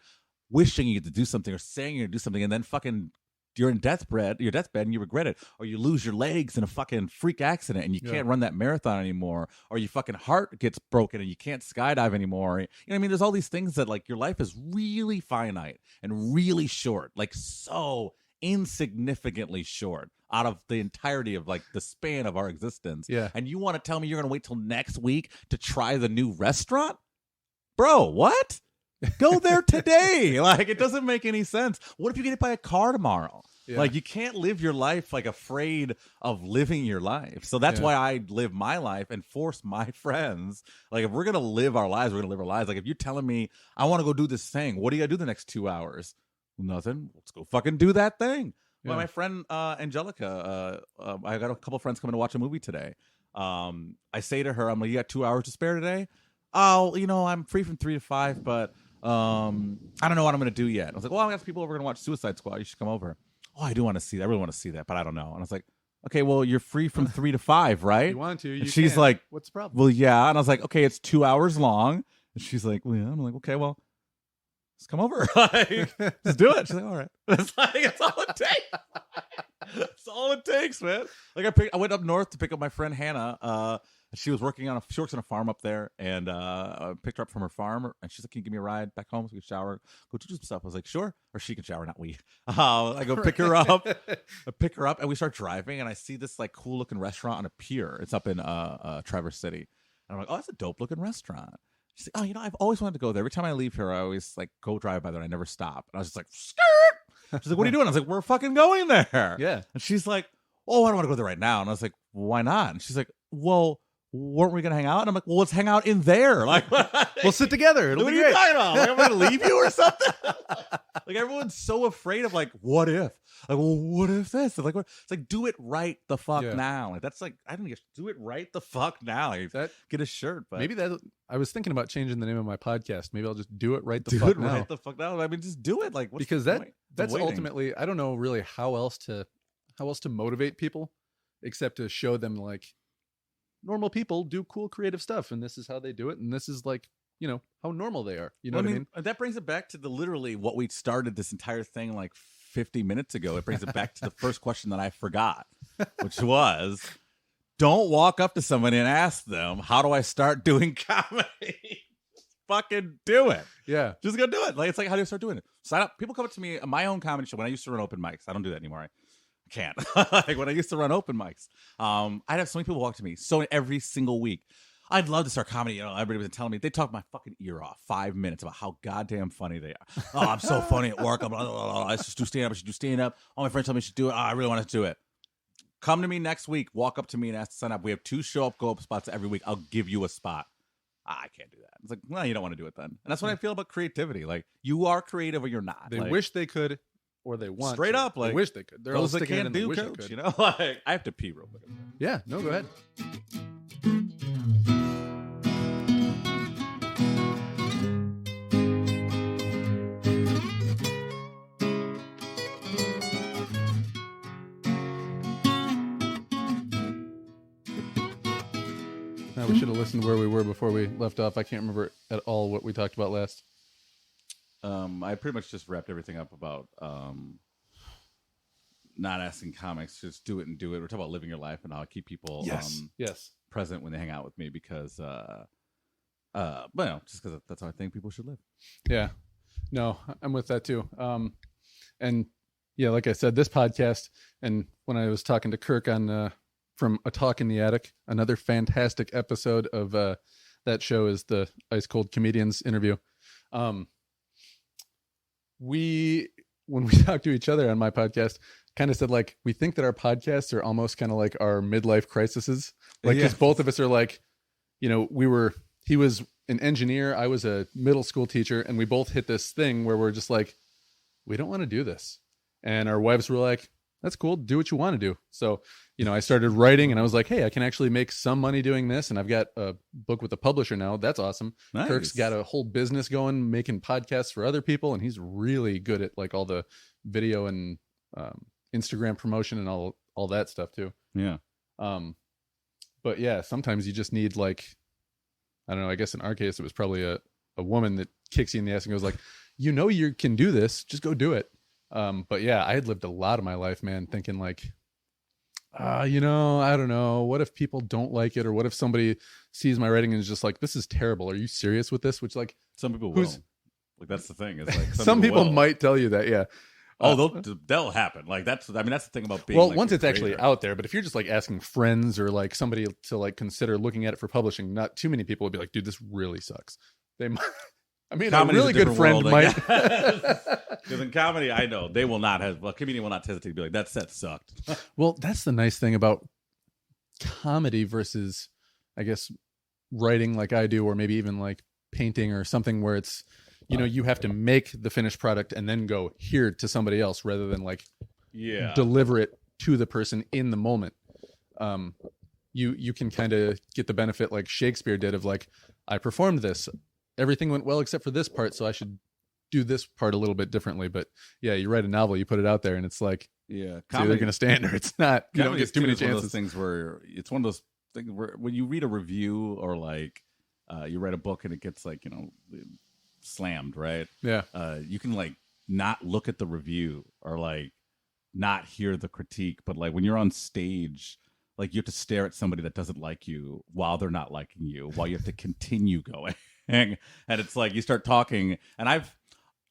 wishing you get to do something or saying you're going to do something and then fucking you're in your deathbed and you regret it, or you lose your legs in a fucking freak accident and you can't run that marathon anymore, or your fucking heart gets broken and you can't skydive anymore. You know what I mean? There's all these things that like your life is really finite and really short, like so insignificantly short out of the entirety of like the span of our existence. And you want to tell me you're going to wait till next week to try the new restaurant? Bro, what? Go there today. Like, it doesn't make any sense. What if you get hit by a car tomorrow? Like, you can't live your life like afraid of living your life. So that's why I live my life and force my friends. Like, if we're going to live our lives, we're going to live our lives. Like, if you're telling me I want to go do this thing, what do you got to do the next 2 hours? Nothing. Let's go fucking do that thing. Well, my friend Angelica, I got a couple friends coming to watch a movie today. I say to her, I'm like, you got 2 hours to spare today? Oh, I'm free from 3 to 5, but I don't know what I'm going to do yet. I was like, well, I got people over going to watch Suicide Squad. You should come over. Oh, I do want to see that. I really want to see that, but I don't know. And I was like, okay, well, you're free from 3 to 5, right? You want to. You and she's can. Like, what's the problem? Well, yeah. And I was like, okay, it's 2 hours long. And she's like, well, yeah. I'm like, okay, well, just come over. Like, just do it. She's like, all right. It's like, that's all it takes. That's all it takes, man. Like I went up north to pick up my friend Hannah. She was working she works on a farm up there, and I picked her up from her farm, and she's like, can you give me a ride back home so we can shower, go do some stuff? I was like, sure. Or she can shower, not we. I go pick her up. And we start driving, and I see this like cool looking restaurant on a pier. It's up in Traverse City. And I'm like, oh, that's a dope looking restaurant. She's like, oh, I've always wanted to go there. Every time I leave here, I always like go drive by there and I never stop. And I was just like, skirt. She's like, what are you doing? I was like, we're fucking going there. Yeah. And she's like, oh, I don't want to go there right now. And I was like, why not? And she's like, well, weren't we going to hang out? And I'm like, well, let's hang out in there. Like, we'll sit together. It'll be great. Like, I'm going to leave you or something? Like, everyone's so afraid of like, what if? Like, well, what if this? Like, what? It's like, do it right the fuck now. Like, that's like, I don't get, do it right the fuck now. Like, get a shirt. But maybe I was thinking about changing the name of my podcast. Maybe I'll just do it right the do fuck it now. Right the fuck now. I mean, just do it. Like, what's because the point? That's ultimately, I don't know really how else to motivate people except to show them like normal people do cool creative stuff, and this is how they do it, and this is like, how normal they are. You know what I mean? That brings it back to literally what we started this entire thing like 50 minutes ago. It brings it back to the first question that I forgot, which was, don't walk up to somebody and ask them, how do I start doing comedy? Fucking do it. Yeah. Just go do it. Like, it's like, how do you start doing it? Sign up. People come up to me at my own comedy show when I used to run open mics. I don't do that anymore. I can't. Like, when I used to run open mics, I'd have so many people walk to me every single week. I'd love to start comedy. Everybody was telling me, they talk my fucking ear off 5 minutes about how goddamn funny they are. Oh, I'm so funny at work. I should do stand up. I should do stand up. All my friends tell me I should do it. Oh, I really want to do it. Come to me next week. Walk up to me and ask to sign up. We have 2 show up, go up spots every week. I'll give you a spot. I can't do that. It's like, well, you don't want to do it then. And that's what I feel about creativity. Like, you are creative or you're not. They like, wish they could, or they want straight to. up. Like, they wish they could. They're those all that can't do, coach. Like, I have to pee real quick. Yeah. No, go ahead. We should have listened where we were before we left off. I can't remember at all what we talked about last. I pretty much just wrapped everything up about not asking comics, just do it and do it. We're talking about living your life and how I keep people present when they hang out with me because, just because that's how I think people should live. Yeah, no, I'm with that too. And yeah, like I said, this podcast, and when I was talking to Kirk on from A Talk in the Attic, another fantastic episode of that show is the Ice Cold Comedians interview. When we talk to each other on my podcast, kind of said like, we think that our podcasts are almost kind of like our midlife crises. Like, because both of us are like, he was an engineer, I was a middle school teacher, and we both hit this thing where we're just like, we don't want to do this. And our wives were like, that's cool, do what you want to do. So, I started writing, and I was like, hey, I can actually make some money doing this, and I've got a book with a publisher now. That's awesome. Nice. Kirk's got a whole business going, making podcasts for other people, and he's really good at like all the video and Instagram promotion and all that stuff too. Yeah. But yeah, sometimes you just need like, I don't know, I guess in our case it was probably a woman that kicks you in the ass and goes like, you can do this, just go do it. But yeah, I had lived a lot of my life, man, thinking like, I don't know, what if people don't like it, or what if somebody sees my writing and is just like, this is terrible, are you serious with this? Which like some people will. Like that's the thing. It's like some people might tell you that, yeah. They'll happen. Like that's the thing about being. Well, like, once it's actually out there, but if you're just like asking friends or like somebody to like consider looking at it for publishing, not too many people would be like, dude, this really sucks. They might. I mean, Comedy's a really good friend might. Because in comedy, I know they will not have. A comedian will not hesitate to be like, that set sucked. Well, that's the nice thing about comedy versus, I guess, writing like I do, or maybe even like painting or something where it's, you have to make the finished product and then go here to somebody else rather than like deliver it to the person in the moment. You can kind of get the benefit like Shakespeare did of like, I performed this. Everything went well except for this part, so I should do this part a little bit differently. But yeah, you write a novel, you put it out there, and it's like, it's either going to stand or it's not. You don't get too many chances. One of those things where it's one of those things where when you read a review or like you write a book and it gets like slammed, right? Yeah. You can like not look at the review or like not hear the critique, but like when you're on stage, like you have to stare at somebody that doesn't like you while they're not liking you, while you have to continue going. And it's like you start talking, and I was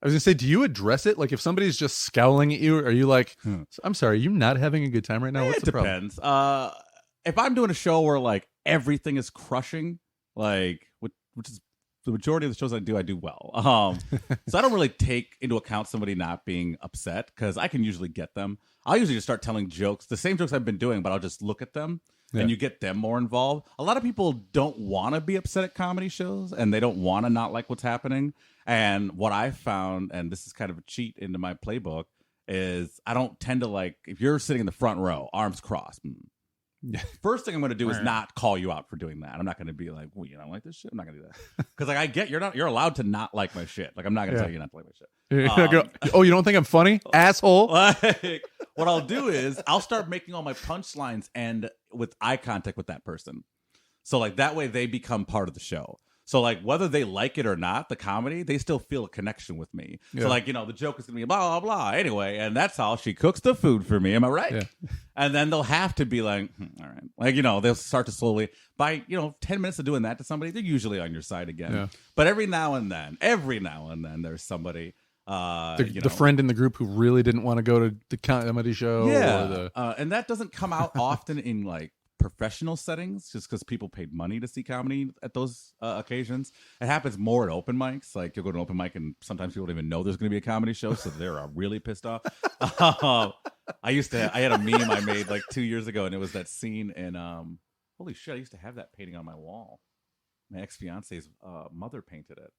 gonna say, do you address it? Like if somebody's just scowling at you, are you like, I'm sorry, are you not having a good time right now? What's the problem? It depends. If I'm doing a show where like everything is crushing, like which is the majority of the shows I do well. So I don't really take into account somebody not being upset because I can usually get them. I'll usually just start telling jokes, the same jokes I've been doing, but I'll just look at them. And you get them more involved. A lot of people don't want to be upset at comedy shows, and they don't want to not like what's happening. And what I found, and this is kind of a cheat into my playbook, is I don't tend to like, if you're sitting in the front row, arms crossed, first thing I'm going to do is not call you out for doing that. I'm not going to be like, well, you don't like this shit? I'm not going to do that. Because like I get, you're allowed to not like my shit. Like I'm not going to tell you not to like my shit. Oh, you don't think I'm funny? Asshole. Like, what I'll do is I'll start making all my punchlines end with eye contact with that person. So like that way they become part of the show. So like whether they like it or not, the comedy, they still feel a connection with me. Yeah. So like, the joke is going to be blah, blah, blah. Anyway, and that's how she cooks the food for me. Am I right? Yeah. And then they'll have to be like, all right. Like, they'll start to slowly, by, 10 minutes of doing that to somebody, they're usually on your side again. Yeah. But every now and then, there's somebody... the friend in the group who really didn't want to go to the comedy show. Yeah. And that doesn't come out often in like professional settings just because people paid money to see comedy at those occasions. It happens more at open mics. Like you'll go to an open mic and sometimes people don't even know there's going to be a comedy show, so they're really pissed off. I had a meme I made like 2 years ago, and it was that scene in holy shit, I used to have that painting on my wall. My ex-fiance's mother painted it.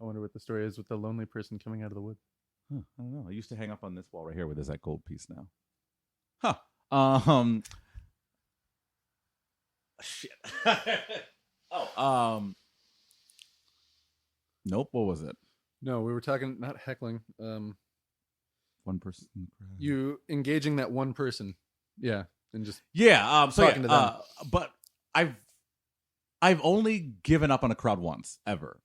I wonder what the story is with the lonely person coming out of the wood. I don't know. I used to hang up on this wall right here. Where there's that gold piece now. Shit. Nope. What was it? No, we were talking not heckling. One person in the crowd. You engaging that one person. Yeah, and just talking to them. But I've only given up on a crowd once ever.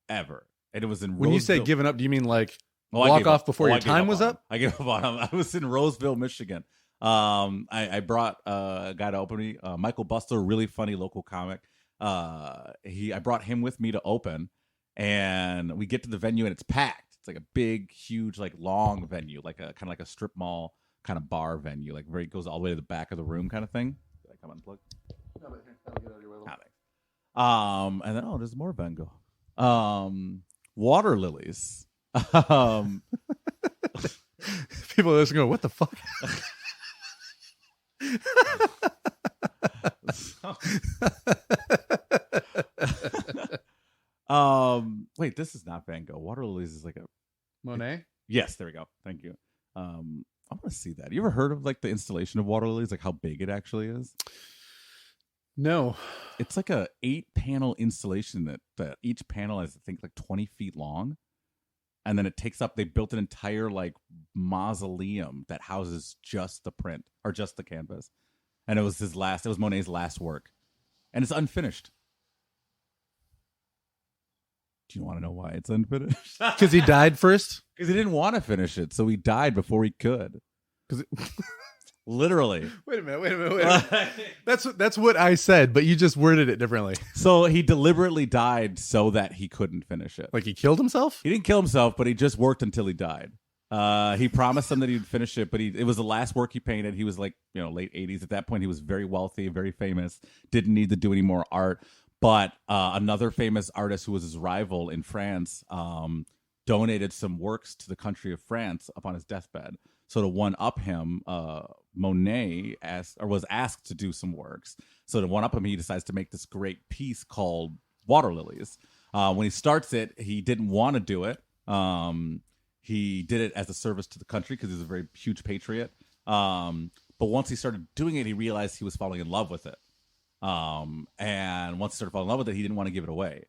Ever. And it was in When Roseville. You say given up, do you mean like walk off before your time was up? I gave up on him. I was in Roseville, Michigan. I brought a guy to open me, Michael Bustler, really funny local comic. I brought him with me to open, and we get to the venue and it's packed. It's like a big, huge, like long venue, like a kind of like a strip mall kind of bar venue, like where it goes all the way to the back of the room kind of thing. Did I come unplug? No, but here, I'll get out of your way. And then there's more Van Gogh. Water lilies. People listening go, what the fuck? Wait, this is not Van Gogh. Water lilies is like a Monet. Yes, there we go. Thank you. I want to see that. You ever heard of like the installation of water lilies, like how big it actually is? No. It's like a 8-panel installation that each panel is, I think, like 20 feet long. And then it takes up, they built an entire like mausoleum that houses just the print or just the canvas. And it was Monet's last work. And it's unfinished. Do you want to know why it's unfinished? Because he died first? Because he didn't want to finish it. So he died before he could. Literally. Wait a minute. That's what I said, but you just worded it differently. So he deliberately died so that he couldn't finish it. Like he killed himself? He didn't kill himself, but he just worked until he died. He promised them that he'd finish it, but it was the last work he painted. He was like, late 80s. At that point, he was very wealthy, very famous, didn't need to do any more art. But another famous artist who was his rival in France donated some works to the country of France upon his deathbed. So to one-up him, Monet was asked to do some works. So to one-up him, he decides to make this great piece called Water Lilies. When he starts it, he didn't want to do it. He did it as a service to the country because he's a very huge patriot. But once he started doing it, he realized he was falling in love with it. And once he started falling in love with it, he didn't want to give it away.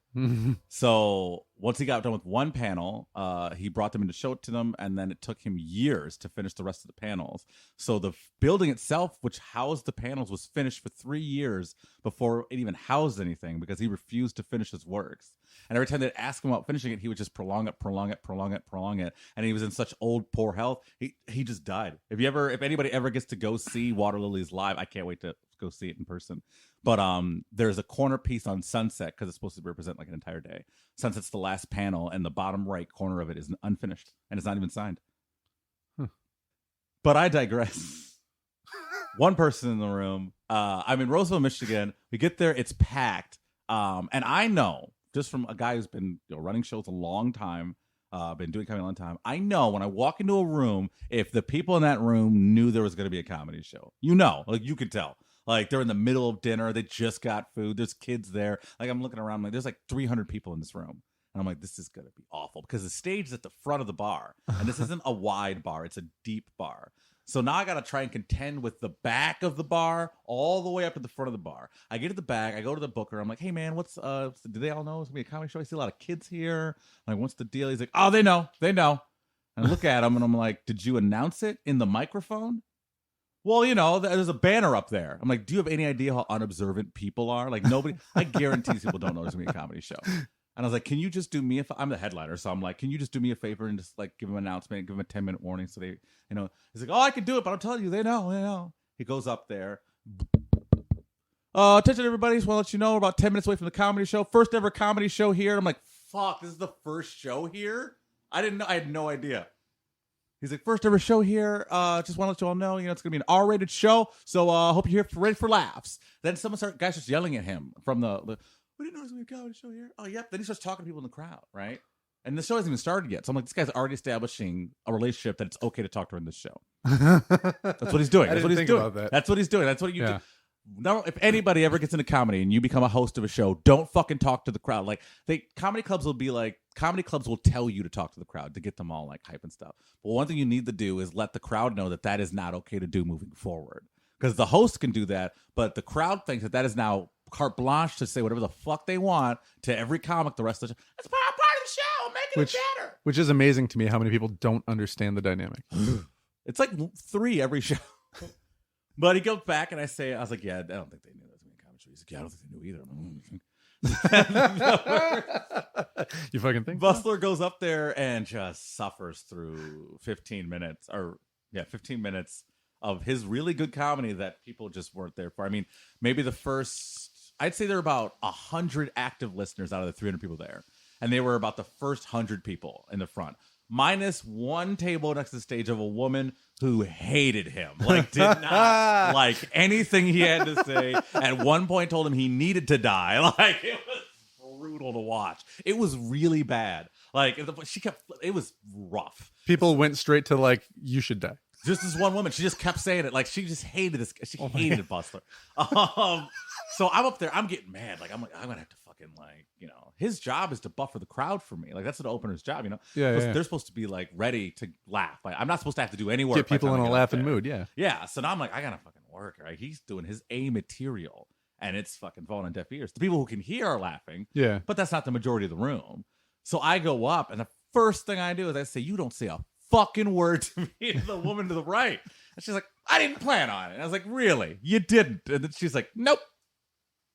So once he got done with one panel, he brought them in to show it to them, and then it took him years to finish the rest of the panels. So the building itself, which housed the panels, was finished for 3 years before it even housed anything because he refused to finish his works. And every time they'd ask him about finishing it, he would just prolong it. And he was in such old, poor health, he just died. If anybody ever gets to go see Water Lilies live, I can't wait to go see it in person. But there's a corner piece on Sunset because it's supposed to represent like an entire day. Sunset's the last panel, and the bottom right corner of it is unfinished, and it's not even signed. But I digress. One person in the room. I'm in Roseville, Michigan. We get there, it's packed. And I know, just from a guy who's been running shows a long time, been doing comedy a long time, I know when I walk into a room, if the people in that room knew there was going to be a comedy show. Like you could tell. Like they're in the middle of dinner, they just got food, there's kids there. Like I'm looking around, like there's like 300 people in this room. And I'm like, this is going to be awful because the stage is at the front of the bar. And this isn't a wide bar, it's a deep bar. So now I got to try and contend with the back of the bar all the way up to the front of the bar. I get to the back, I go to the booker. I'm like, hey, man, do they all know it's going to be a comedy show? I see a lot of kids here. I'm like, what's the deal? He's like, oh, they know. And I look at him and I'm like, did you announce it in the microphone? Well, there's a banner up there. I'm like, do you have any idea how unobservant people are? Like nobody, I guarantee people don't know there's going to be a comedy show. And I was like, can you just do me I'm the headliner. So I'm like, can you just do me a favor and just like give him an announcement, give him a 10-minute warning. So they, he's like, oh, I can do it, but I'm telling you, they know. He goes up there. Attention everybody, just want to let you know we're about 10 minutes away from the comedy show. First ever comedy show here. And I'm like, fuck, this is the first show here? I didn't know. I had no idea. He's like, first ever show here. Just want to let you all know, it's going to be an R-rated show. So hope you're here ready for laughs. Then guys starts yelling at him from the we didn't know there was going to be a comedy show here. Oh, yep. Then he starts talking to people in the crowd, right? And the show hasn't even started yet. So I'm like, this guy's already establishing a relationship that it's okay to talk to her in this show. That's what he's doing. That's what he's doing. That's what he's doing. That's what you do. No, if anybody ever gets into comedy and you become a host of a show, don't fucking talk to the crowd. Like comedy clubs will tell you to talk to the crowd to get them all like hype and stuff. But one thing you need to do is let the crowd know that is not okay to do moving forward. Because the host can do that, but the crowd thinks that is now carte blanche to say whatever the fuck they want to every comic the rest of the show. That's part of the show. I'm making it better. Which is amazing to me how many people don't understand the dynamic. It's like 3 every show. But he goes back and I was like, yeah, I don't think they knew that was going to be a comedy show. He's like, yeah, I don't think they knew either. You fucking think? Bustler goes up there and just suffers through 15 minutes of his really good comedy that people just weren't there for. I mean, maybe I'd say there are about 100 active listeners out of the 300 people there. And they were about the first 100 people in the front. Minus one table next to the stage of a woman who hated him. Like, did not like anything he had to say. At one point told him he needed to die. Like, it was brutal to watch. It was really bad. Like, it was rough. People went straight to like, you should die. Just this one woman. She just kept saying it. Like, she just hated this. She hated Bustler. So I'm up there. I'm getting mad. I'm going to have to fucking, his job is to buffer the crowd for me. Like, that's an opener's job, you know? Yeah. They're supposed to be, ready to laugh. Like, I'm not supposed to have to do any work. Get people in a laughing mood, yeah. Yeah, so now I'm like, I got to fucking work, right? He's doing his A material, and it's fucking falling on deaf ears. The people who can hear are laughing, yeah, but that's not the majority of the room. So I go up, and the first thing I do is I say, you don't say a fucking word to me, to the woman to the right. And she's like, I didn't plan on it. And I was like, really? You didn't? And then she's like, nope.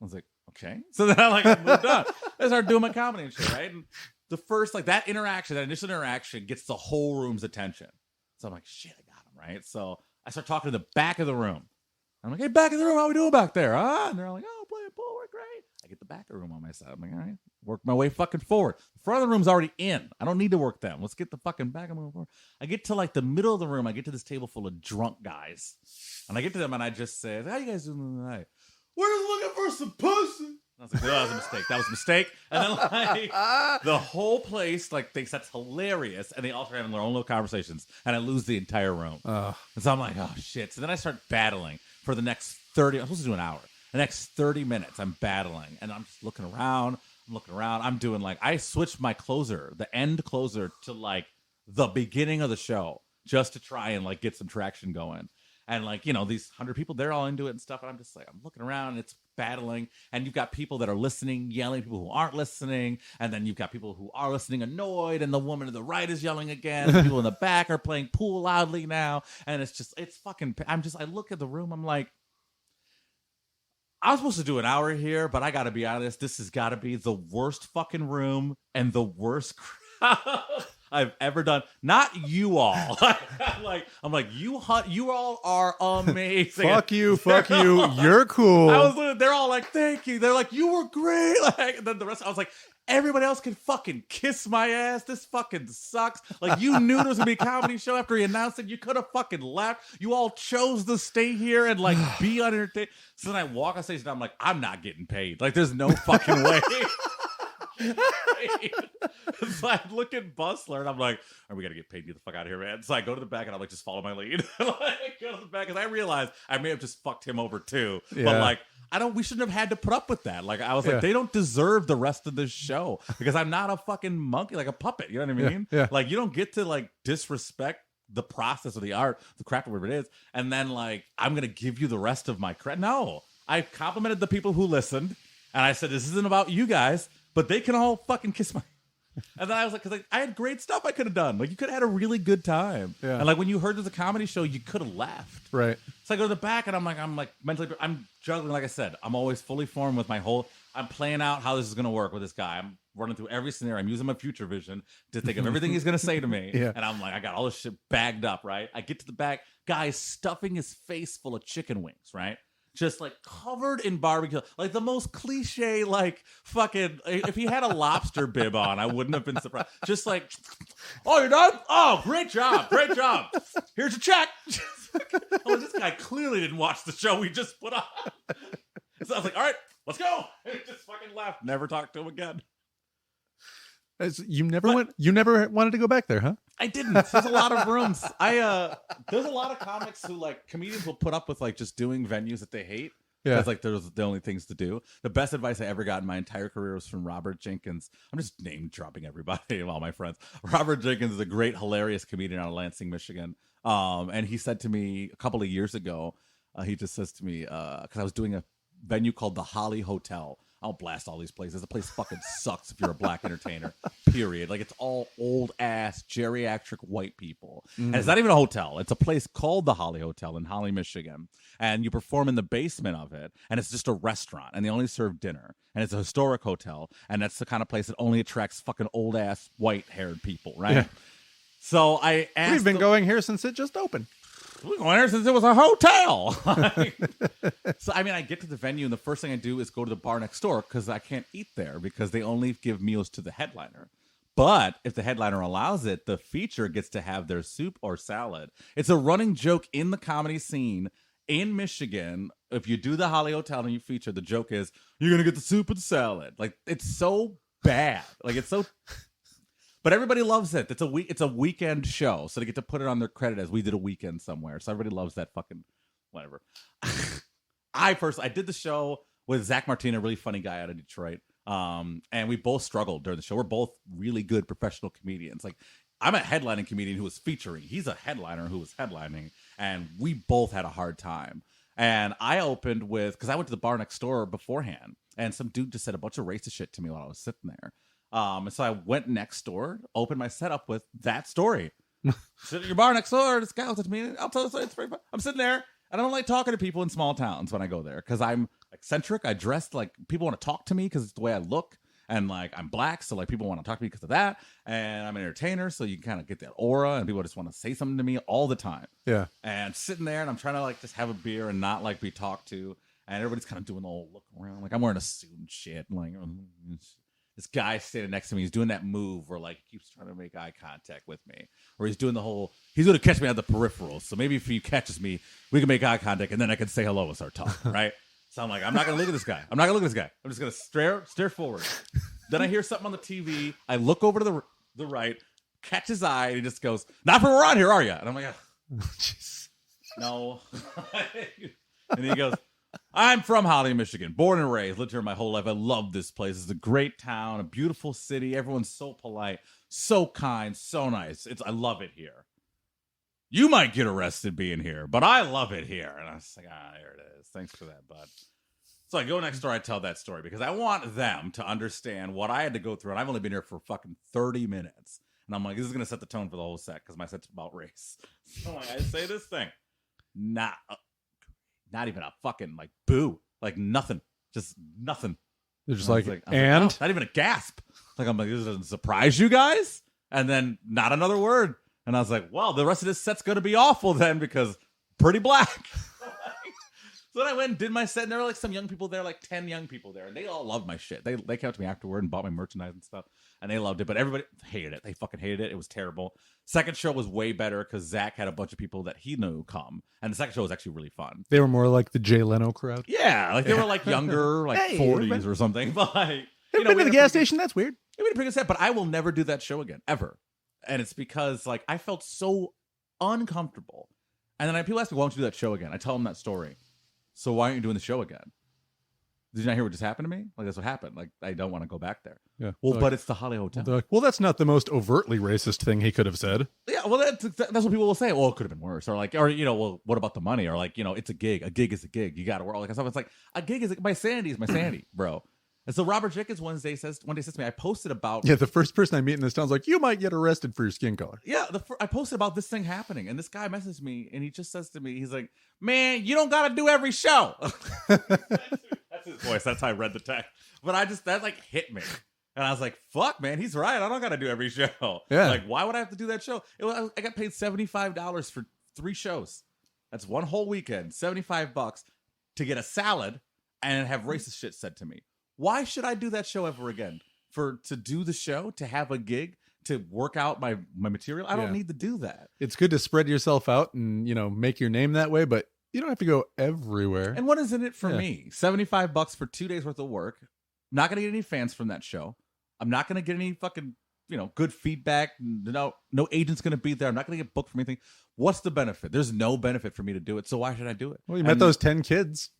I was like, okay. So then I moved on. I started doing my comedy and shit, right? And the first, that initial interaction gets the whole room's attention. So I'm like, shit, I got him, right? So I start talking to the back of the room. I'm like, hey, back of the room, how we doing back there? Huh? And they're like, oh, playing pool, we're great. I get the back of the room on my side. I'm like, all right, work my way fucking forward. The front of the room's already in. I don't need to work them. Let's get the fucking back of the room forward. I get to the middle of the room. I get to this table full of drunk guys. And I get to them and I just say, how you guys doing tonight? We're just looking for some pussy. I was like, that was a mistake. That was a mistake. And then the whole place thinks that's hilarious, and they all start having their own little conversations, and I lose the entire room. And so I'm like, oh shit. So then I start battling for the next 30. I'm supposed to do an hour. The next 30 minutes, I'm battling, and I'm just looking around. I'm doing I switched my closer, the end closer, to the beginning of the show, just to try and get some traction going. And these 100 people, they're all into it and stuff. And I'm just I'm looking around, and it's battling. And you've got people that are listening, yelling, people who aren't listening. And then you've got people who are listening annoyed. And the woman to the right is yelling again. The people in the back are playing pool loudly now. And it's fucking, I look at the room. I'm like, I was supposed to do an hour here, but I got to be honest. This has got to be the worst fucking room and the worst crowd I've ever done. Not you all. I'm like, you all are amazing. Fuck you. You're cool. They're all like, thank you. They're like, you were great. And then the rest, I was like, everybody else can fucking kiss my ass. This fucking sucks. You knew there was gonna be a comedy show after he announced it. You could have fucking left. You all chose to stay here and be unentertained. So then I walk on stage and I'm like, I'm not getting paid. There's no fucking way. So I look at Bustler and I'm like, all right, we gotta get paid to get the fuck out of here, man. So I go to the back and I'm like, just follow my lead. Go to the back, because I realized I may have just fucked him over too. Yeah. But we shouldn't have had to put up with that. I was like, they don't deserve the rest of this show, because I'm not a fucking monkey, a puppet. You know what I mean? Yeah. You don't get to disrespect the process of the art, the craft, whatever it is, and then I'm gonna give you the rest of my credit. No, I complimented the people who listened, and I said, this isn't about you guys, but they can all fucking kiss my. And then I was like, because I had great stuff I could have done. You could have had a really good time. Yeah. And when you heard there's a comedy show, you could have left. Right. So I go to the back and I'm mentally, I'm juggling. Like I said, I'm always fully formed with I'm playing out how this is going to work with this guy. I'm running through every scenario. I'm using my future vision to think of everything he's going to say to me. Yeah. And I'm like, I got all this shit bagged up, right? I get to the back, guy stuffing his face full of chicken wings, right? Just covered in barbecue, the most cliche, fucking. If he had a lobster bib on, I wouldn't have been surprised. Just oh, you're done? Oh, great job. Here's your check. This guy clearly didn't watch the show we just put on. So I was like, all right, let's go. And he just fucking left. Never talked to him again. You never wanted to go back there, huh? I didn't. There's a lot of rooms. There's a lot of comics who comedians will put up with just doing venues that they hate. Yeah. That's there's the only things to do. The best advice I ever got in my entire career was from Robert Jenkins. I'm just name dropping everybody, all my friends. Robert Jenkins is a great, hilarious comedian out of Lansing, Michigan. And he said to me a couple of years ago, he just says to me, because I was doing a venue called the Holly Hotel. I'll blast all these places. The place fucking sucks if you're a black entertainer, period. It's all old-ass, geriatric white people. And it's not even a hotel. It's a place called the Holly Hotel in Holly, Michigan. And you perform in the basement of it, and it's just a restaurant, and they only serve dinner. And it's a historic hotel, and that's the kind of place that only attracts fucking old-ass, white-haired people, right? Yeah. So I asked... We've been going here since it just opened. We're going there since it was a hotel. So, I get to the venue, and the first thing I do is go to the bar next door, because I can't eat there, because they only give meals to the headliner. But if the headliner allows it, the feature gets to have their soup or salad. It's a running joke in the comedy scene in Michigan. If you do the Holly Hotel and you feature, the joke is, you're going to get the soup or the salad. It's so bad. It's so... But everybody loves it. It's a weekend show, so they get to put it on their credit as we did a weekend somewhere. So everybody loves that fucking whatever. I did the show with Zach Martin, a really funny guy out of Detroit. And we both struggled during the show. We're both really good professional comedians. Like, I'm a headlining comedian who was featuring. He's a headliner who was headlining, and we both had a hard time. And I opened with, because I went to the bar next door beforehand, and some dude just said a bunch of racist shit to me while I was sitting there. And so I went next door, opened my setup with that story. Sit at your bar next door. This guy was at me. I'll tell the story. It's very fun. I'm sitting there, and I don't like talking to people in small towns when I go there because I'm eccentric. I dress like people want to talk to me because it's the way I look. And like I'm black, so like people want to talk to me because of that. And I'm an entertainer, so you kind of get that aura, and people just want to say something to me all the time. Yeah. And sitting there, and I'm trying to like just have a beer and not like be talked to. And everybody's kind of doing the whole look around, like I'm wearing a suit and shit. And like this guy standing next to me, he's doing that move where like he keeps trying to make eye contact with me, or he's doing the whole. He's going to catch me on the peripheral, so maybe if he catches me, we can make eye contact, and then I can say hello and start talking, right? So I'm like, I'm not going to look at this guy. I'm not going to look at this guy. I'm just going to stare forward. Then I hear something on the TV. I look over to the right, catch his eye, and he just goes, "Not from around here, are you?" And I'm like, "Jeez, no." And he goes, "I'm from Holly, Michigan. Born and raised. Lived here my whole life. I love this place. It's a great town, a beautiful city. Everyone's so polite, so kind, so nice. I love it here. You might get arrested being here, but I love it here." And I was like, there it is. Thanks for that, bud. So I go next door, I tell that story because I want them to understand what I had to go through. And I've only been here for fucking 30 minutes. And I'm like, this is going to set the tone for the whole set because my set's about race. So like, I say this thing. Not even a fucking like boo. Like nothing. Just nothing. They're just and like, and? Not even a gasp. Like, I'm like, this doesn't surprise you guys? And then not another word. And I was like, well, the rest of this set's going to be awful then because pretty black. So then I went and did my set, and there were like some young people there, like 10 young people there, and they all loved my shit. They came up to me afterward and bought my merchandise and stuff, and they loved it. But everybody hated it. They fucking hated it. It was terrible. Second show was way better because Zach had a bunch of people that he knew come, and the second show was actually really fun. They were more like the Jay Leno crowd. Yeah, like they were like younger, like 40s or something. But like, been to the gas station. That's weird. It was a pretty good set, but I will never do that show again, ever. And it's because like I felt so uncomfortable. And then people ask me, why don't you do that show again? I tell them that story. So why aren't you doing the show again? Did you not hear what just happened to me? Like, that's what happened. Like, I don't want to go back there. Yeah. Well, like, but it's the Holly Hotel. Well, that's not the most overtly racist thing he could have said. Yeah, well, that's what people will say. Well, it could have been worse. Or like, or, you know, well, what about the money? Or like, you know, it's a gig. A gig is a gig. You got to work. Like, it's like, a gig is, my sanity is my sanity, bro. And so Robert Jenkins one day says to me, I posted about... Yeah, the first person I meet in this town is like, you might get arrested for your skin color. Yeah, I posted about this thing happening, and this guy messaged me, and he just says to me, he's like, man, you don't got to do every show. That's his voice. That's how I read the text. But that like hit me. And I was like, fuck, man, he's right. I don't got to do every show. Yeah. Like, why would I have to do that show? I got paid $75 for 3 shows. That's one whole weekend, $75 to get a salad and have racist shit said to me. Why should I do that show ever again? To do the show, to have a gig, to work out my material? I don't need to do that. It's good to spread yourself out and, you know, make your name that way, but you don't have to go everywhere. And what is in it for me? $75 for 2 days worth of work. I'm not going to get any fans from that show. I'm not going to get any fucking, you know, good feedback. No agent's going to be there. I'm not going to get booked for anything. What's the benefit? There's no benefit for me to do it. So why should I do it? Well, you met those 10 kids.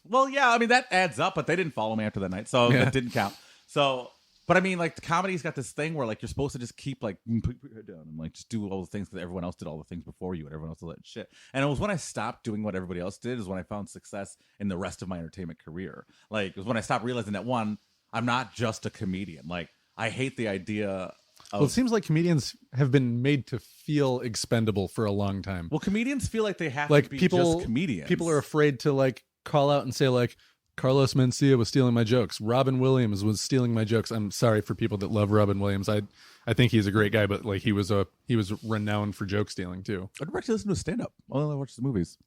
Well, yeah, I mean, that adds up, but they didn't follow me after that night, so it didn't count. So, but I mean, like, the comedy's got this thing where, like, you're supposed to just keep, like, put your head down and, like, just do all the things that everyone else did all the things before you, and everyone else did that shit. And it was when I stopped doing what everybody else did is when I found success in the rest of my entertainment career. Like, it was when I stopped realizing that, one, I'm not just a comedian. Like, I hate the idea... Well, it seems like comedians have been made to feel expendable for a long time. Well, comedians feel like they have like to be just comedians. People are afraid to, like, call out and say, like, Carlos Mencia was stealing my jokes. Robin Williams was stealing my jokes. I'm sorry for people that love Robin Williams. I think he's a great guy, but like he was renowned for joke stealing too. I'd actually listen to his stand up. I only watch the movies.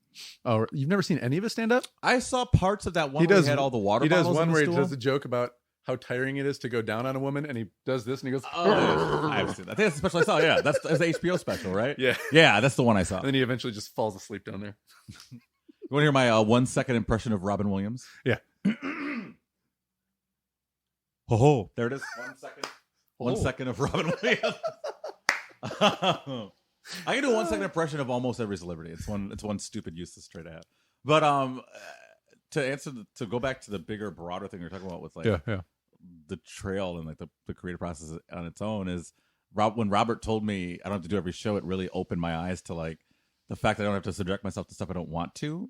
Oh, you've never seen any of his stand up? I saw parts of that one where he had all the water bottles. He does one where he does a joke about how tiring it is to go down on a woman, and he does this and he goes, I've seen that. I think that's the special I saw. Yeah, that's the HBO special, right? Yeah, that's the one I saw. And then he eventually just falls asleep down there. You want to hear my 1 second impression of Robin Williams? Yeah. Ho ho! There it is. 1 second. 1 second of Robin Williams. I can do 1 second impression of almost every celebrity. It's one stupid, useless trait I have. But to go back to the bigger, broader thing you're talking about with like the trail and like the creative process on its own is when Robert told me I don't have to do every show, it really opened my eyes to like the fact that I don't have to subject myself to stuff I don't want to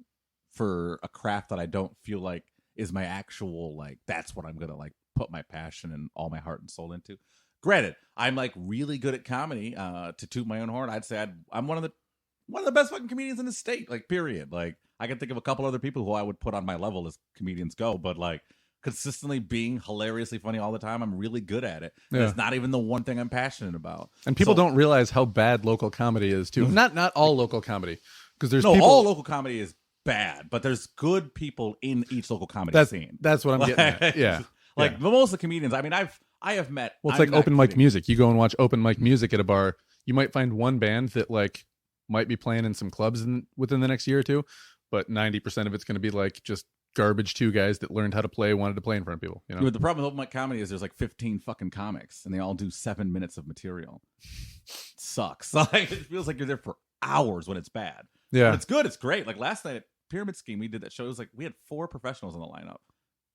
for a craft that I don't feel like is my actual, like, that's what I'm going to like put my passion and all my heart and soul into. Granted, I'm like really good at comedy. To toot my own horn, I'd say I'm one of the best fucking comedians in the state. Like, period. Like, I can think of a couple other people who I would put on my level as comedians go, but like consistently being hilariously funny all the time, I'm really good at it. Yeah. It's not even the one thing I'm passionate about. And people don't realize how bad local comedy is too. Not all local comedy, because there's people... all local comedy is bad, but there's good people in each local comedy scene. That's what I'm getting at. Yeah. Like most of the comedians, I mean, I have met. Well, it's like open mic music. You go and watch open mic music at a bar. You might find one band that like might be playing in some clubs within the next year or two, but 90% of it's going to be like just garbage two guys that learned how to play, wanted to play in front of people. You know, the problem with open mic comedy is there's like 15 fucking comics, and they all do 7 minutes of material. It sucks. Like, it feels like you're there for hours when it's bad. Yeah, when it's good. It's great. Like last night at Pyramid Scheme, we did that show. It was like we had 4 professionals on the lineup.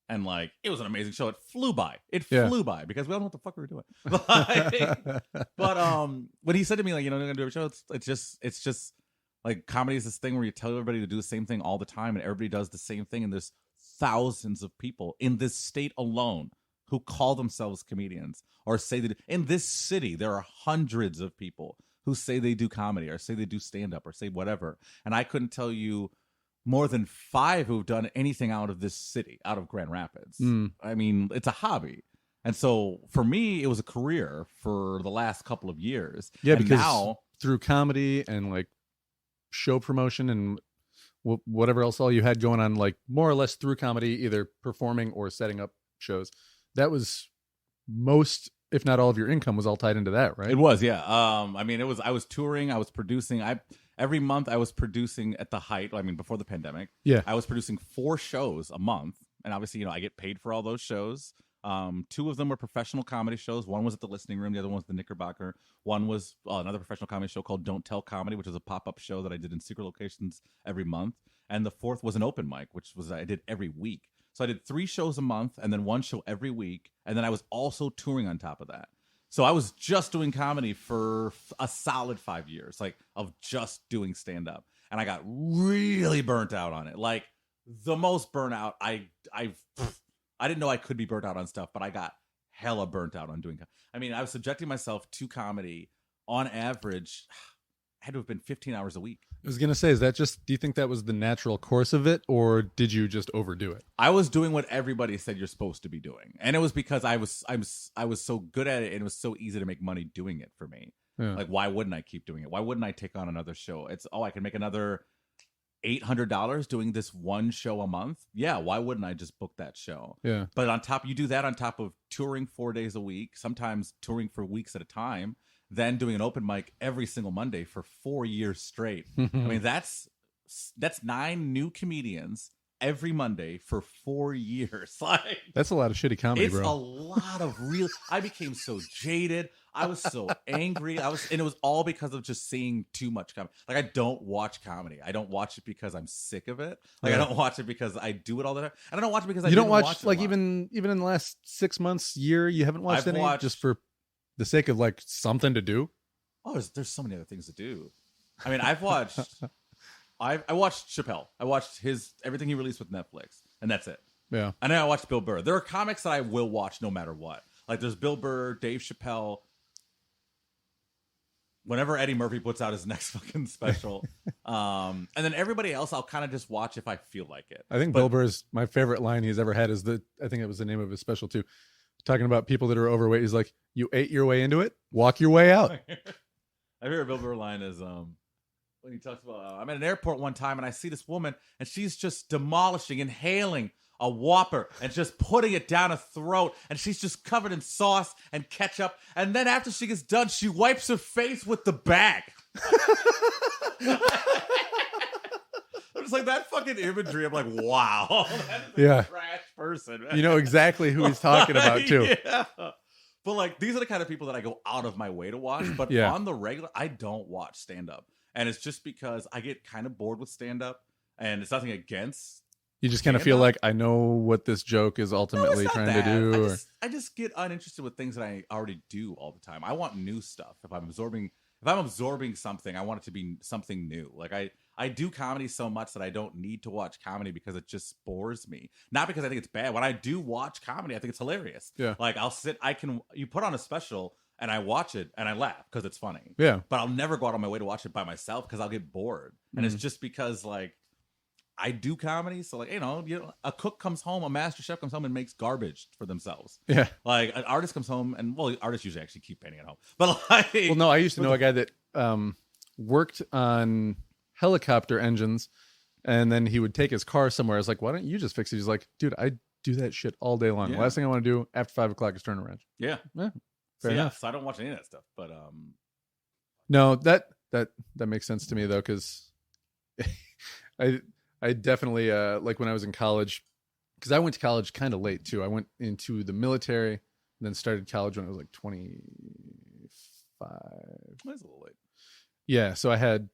And like it was an amazing show. It flew by. Flew by because we don't know what the fuck we were doing. But when he said to me like, you know, you're gonna do a show, it's just like comedy is this thing where you tell everybody to do the same thing all the time, and everybody does the same thing. And there's thousands of people in this state alone who call themselves comedians or say that in this city there are hundreds of people who say they do comedy or say they do stand up or say whatever. And I couldn't tell you more than 5 who've done anything out of this city, out of Grand Rapids. I mean, it's a hobby. And so for me, it was a career for the last couple of years. Yeah, and because now, through comedy and like show promotion and whatever else all you had going on, like more or less through comedy, either performing or setting up shows, that was most, if not all of your income was all tied into that, right? It was, yeah. I mean, I was touring, I was producing. Every month I was producing at the height, I mean, before the pandemic. Yeah. I was producing 4 shows a month. And obviously, you know, I get paid for all those shows. 2 of them were professional comedy shows. One was at the Listening Room. The other one was the Knickerbocker. One was another professional comedy show called Don't Tell Comedy, which was a pop-up show that I did in secret locations every month. And the 4th was an open mic, which was I did every week. So I did 3 shows a month and then 1 show every week. And then I was also touring on top of that. So I was just doing comedy for a solid 5 years, like of just doing stand-up. And I got really burnt out on it. Like the most burnout I didn't know I could be burnt out on stuff, but I got hella burnt out on doing. I mean, I was subjecting myself to comedy on average. Had to have been 15 hours a week. I was going to say, is that just, do you think that was the natural course of it, or did you just overdo it? I was doing what everybody said you're supposed to be doing. And it was because I was so good at it, and it was so easy to make money doing it for me. Yeah. Like, why wouldn't I keep doing it? Why wouldn't I take on another show? It's, I can make another $800 doing this one show a month. Yeah, why wouldn't I just book that show? Yeah. But on top, you do that on top of touring 4 days a week, sometimes touring for weeks at a time, then doing an open mic every single Monday for 4 years straight. I mean, that's 9 new comedians every Monday for 4 years. Like, that's a lot of shitty comedy, it's bro. a lot of real. I became so jaded. I was so angry. And it was all because of just seeing too much comedy. Like, I don't watch comedy. I don't watch it because I'm sick of it. Like, I don't watch it because I do it all the time. And I don't watch it because I don't watch like even in the last 6 months, year, you haven't watched any just for the sake of like something to do. Oh, there's so many other things to do. I mean, I've watched. I watched Chappelle. I watched everything he released with Netflix, and that's it. Yeah. And then I watched Bill Burr. There are comics that I will watch no matter what. Like there's Bill Burr, Dave Chappelle. Whenever Eddie Murphy puts out his next fucking special, and then everybody else, I'll kind of just watch if I feel like it. I think Bill Burr's my favorite line he's ever had is I think it was the name of his special too, talking about people that are overweight. He's like, "You ate your way into it, walk your way out." My favorite Bill Burr line is when he talks about, I'm at an airport one time and I see this woman and she's just inhaling a Whopper and just putting it down her throat, and she's just covered in sauce and ketchup. And then after she gets done, she wipes her face with the bag. I'm just like, that fucking imagery. I'm like, wow. That is a trash person. You know exactly who he's talking about too. Yeah. But like, these are the kind of people that I go out of my way to watch. But on the regular, I don't watch stand up, and it's just because I get kind of bored with stand up, and it's nothing against. You just kind of feel like I know what this joke is ultimately trying to do. I just get uninterested with things that I already do all the time. I want new stuff. If I'm absorbing something, I want it to be something new. Like I do comedy so much that I don't need to watch comedy because it just bores me. Not because I think it's bad. When I do watch comedy, I think it's hilarious. Yeah. Like you put on a special and I watch it and I laugh because it's funny. Yeah. But I'll never go out on my way to watch it by myself because I'll get bored. And it's just because like I do comedy, so like a cook comes home, a master chef comes home and makes garbage for themselves. Yeah, like an artist comes home, and artists usually actually keep painting at home. But like, well, no, I used to know a guy that worked on helicopter engines, and then he would take his car somewhere. I was like, why don't you just fix it? He's like, dude, I do that shit all day long. Yeah. Last thing I want to do after 5 o'clock is turn around. Yeah, fair enough. So I don't watch any of that stuff. But no, that makes sense to me though, because I definitely like when I was in college, because I went to college kind of late too. I went into the military and then started college when I was like 25. That's a little late. Yeah, so I had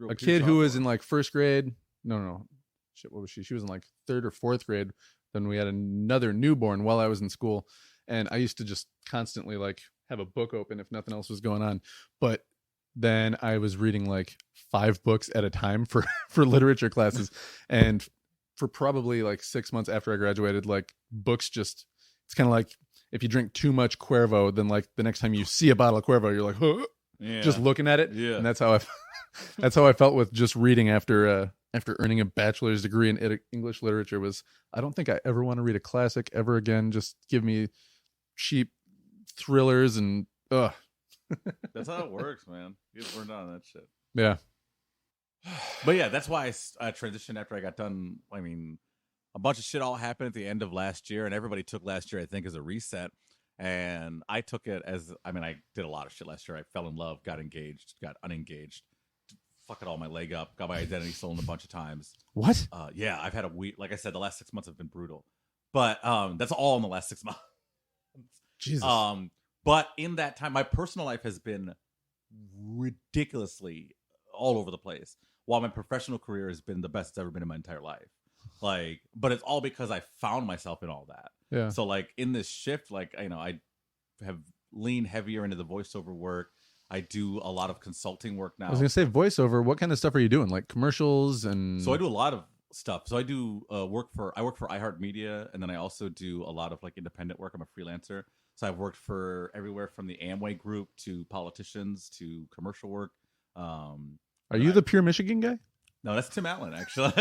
a kid who was in like first grade. No. Shit, what was she? She was in like third or fourth grade. Then we had another newborn while I was in school. And I used to just constantly like have a book open if nothing else was going on. But then I was reading like 5 books at a time for literature classes. And for probably like 6 months after I graduated, like books just, it's kind of like if you drink too much Cuervo, then like the next time you see a bottle of Cuervo, you're like, huh? Just looking at it. Yeah. And that's how I felt with just reading after earning a bachelor's degree in English literature. Was I don't think I ever want to read a classic ever again. Just give me cheap thrillers and That's how it works, man. You get burned out on that shit. Yeah. But yeah, that's why I transitioned after I got done. I mean, a bunch of shit all happened at the end of last year, and everybody took last year, I think, as a reset. And I took it as, I did a lot of shit last year. I fell in love, got engaged, got unengaged, fuck it all my leg up, got my identity stolen a bunch of times. What? Yeah, I've had a week. Like I said, the last 6 months have been brutal. But that's all in the last 6 months. Jesus. But in that time, my personal life has been ridiculously all over the place, while my professional career has been the best it's ever been in my entire life. Like, but it's all because I found myself in all that. Yeah. So like in this shift, like, I have leaned heavier into the voiceover work. I do a lot of consulting work now. I was gonna say voiceover. What kind of stuff are you doing? Like commercials and? So I do a lot of stuff. So I do work for iHeartMedia, and then I also do a lot of like independent work. I'm a freelancer. So I've worked for everywhere from the Amway Group to politicians to commercial work. Are you the Pure Michigan guy? No, that's Tim Allen, actually.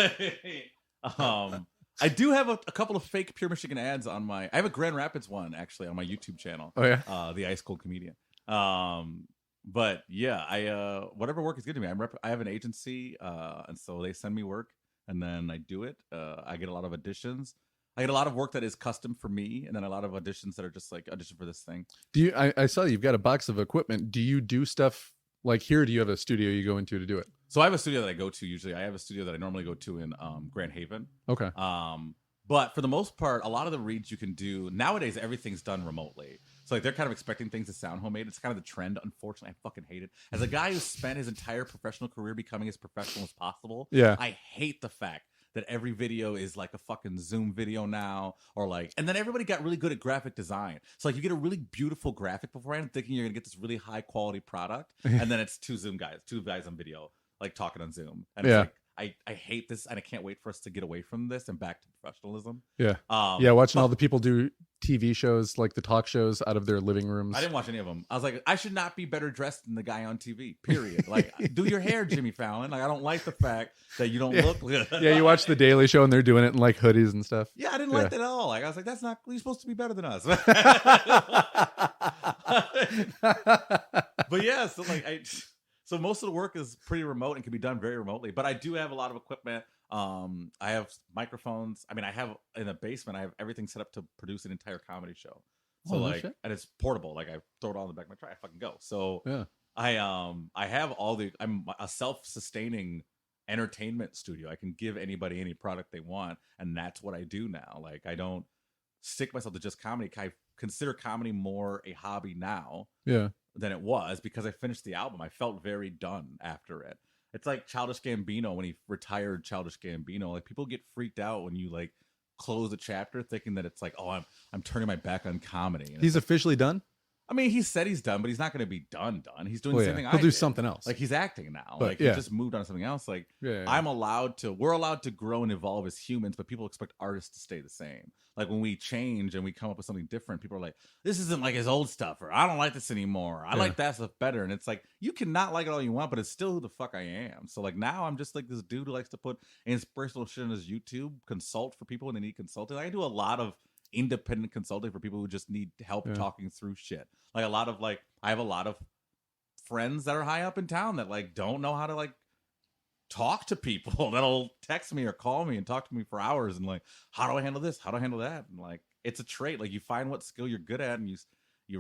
I do have a couple of fake Pure Michigan ads on I have a Grand Rapids one, actually, on my YouTube channel. Oh, yeah? The Ice Cold Comedian. But yeah, I whatever work is good to me. I have an agency, and so they send me work, and then I do it. I get a lot of auditions. I get a lot of work that is custom for me, and then a lot of auditions that are just like audition for this thing. I saw you've got a box of equipment. Do you do stuff like here? Do you have a studio you go into to do it? So I have a studio that I go to usually. I have a studio that I normally go to in Grand Haven. Okay. But for the most part, a lot of the reads you can do nowadays, everything's done remotely. So like they're kind of expecting things to sound homemade. It's kind of the trend. Unfortunately, I fucking hate it. As a guy who spent his entire professional career becoming as professional as possible, I hate the fact that every video is like a fucking Zoom video now, or like, and then everybody got really good at graphic design. So like you get a really beautiful graphic beforehand, thinking you're gonna get this really high quality product, and then it's two guys on video, like talking on Zoom. And it's like, I hate this, and I can't wait for us to get away from this and back to professionalism. Yeah. Watching all the people do TV shows, like the talk shows, out of their living rooms. I didn't watch any of them. I was like, I should not be better dressed than the guy on TV, period. Like, do your hair, Jimmy Fallon. Like, I don't like the fact that you don't look good. Yeah, you watch The Daily Show, and they're doing it in, like, hoodies and stuff. Yeah, I didn't like that at all. Like, I was like, that's not, you're supposed to be better than us. But yeah, so, like, so most of the work is pretty remote and can be done very remotely. But I do have a lot of equipment. I have microphones. I mean, I have in the basement, I have everything set up to produce an entire comedy show. So and it's portable. Like I throw it all in the back of my truck, I fucking go. So I have I'm a self-sustaining entertainment studio. I can give anybody any product they want, and that's what I do now. Like I don't stick myself to just comedy. I consider comedy more a hobby now than it was because I finished the album. I felt very done after it. It's like Childish Gambino when he retired. Childish Gambino, like people get freaked out when you like close a chapter thinking that it's like, oh, I'm turning my back on comedy. And he's officially done. I mean, he said he's done, but he's not going to be done. He's doing the same thing. He'll do something else. Like he's acting now. But, like he just moved on to something else. Like we're allowed to grow and evolve as humans, but people expect artists to stay the same. Like when we change and we come up with something different, people are like, this isn't like his old stuff, or I don't like this anymore. I like that stuff better. And it's like, you cannot like it all you want, but it's still who the fuck I am. So like now I'm just like this dude who likes to put inspirational shit on his YouTube, consult for people when they need consulting. I do a lot of independent consulting for people who just need help talking through shit. Like I have a lot of friends that are high up in town that like don't know how to like talk to people that'll text me or call me and talk to me for hours and like, how do I handle this? How do I handle that? And like, it's a trait. Like you find what skill you're good at and you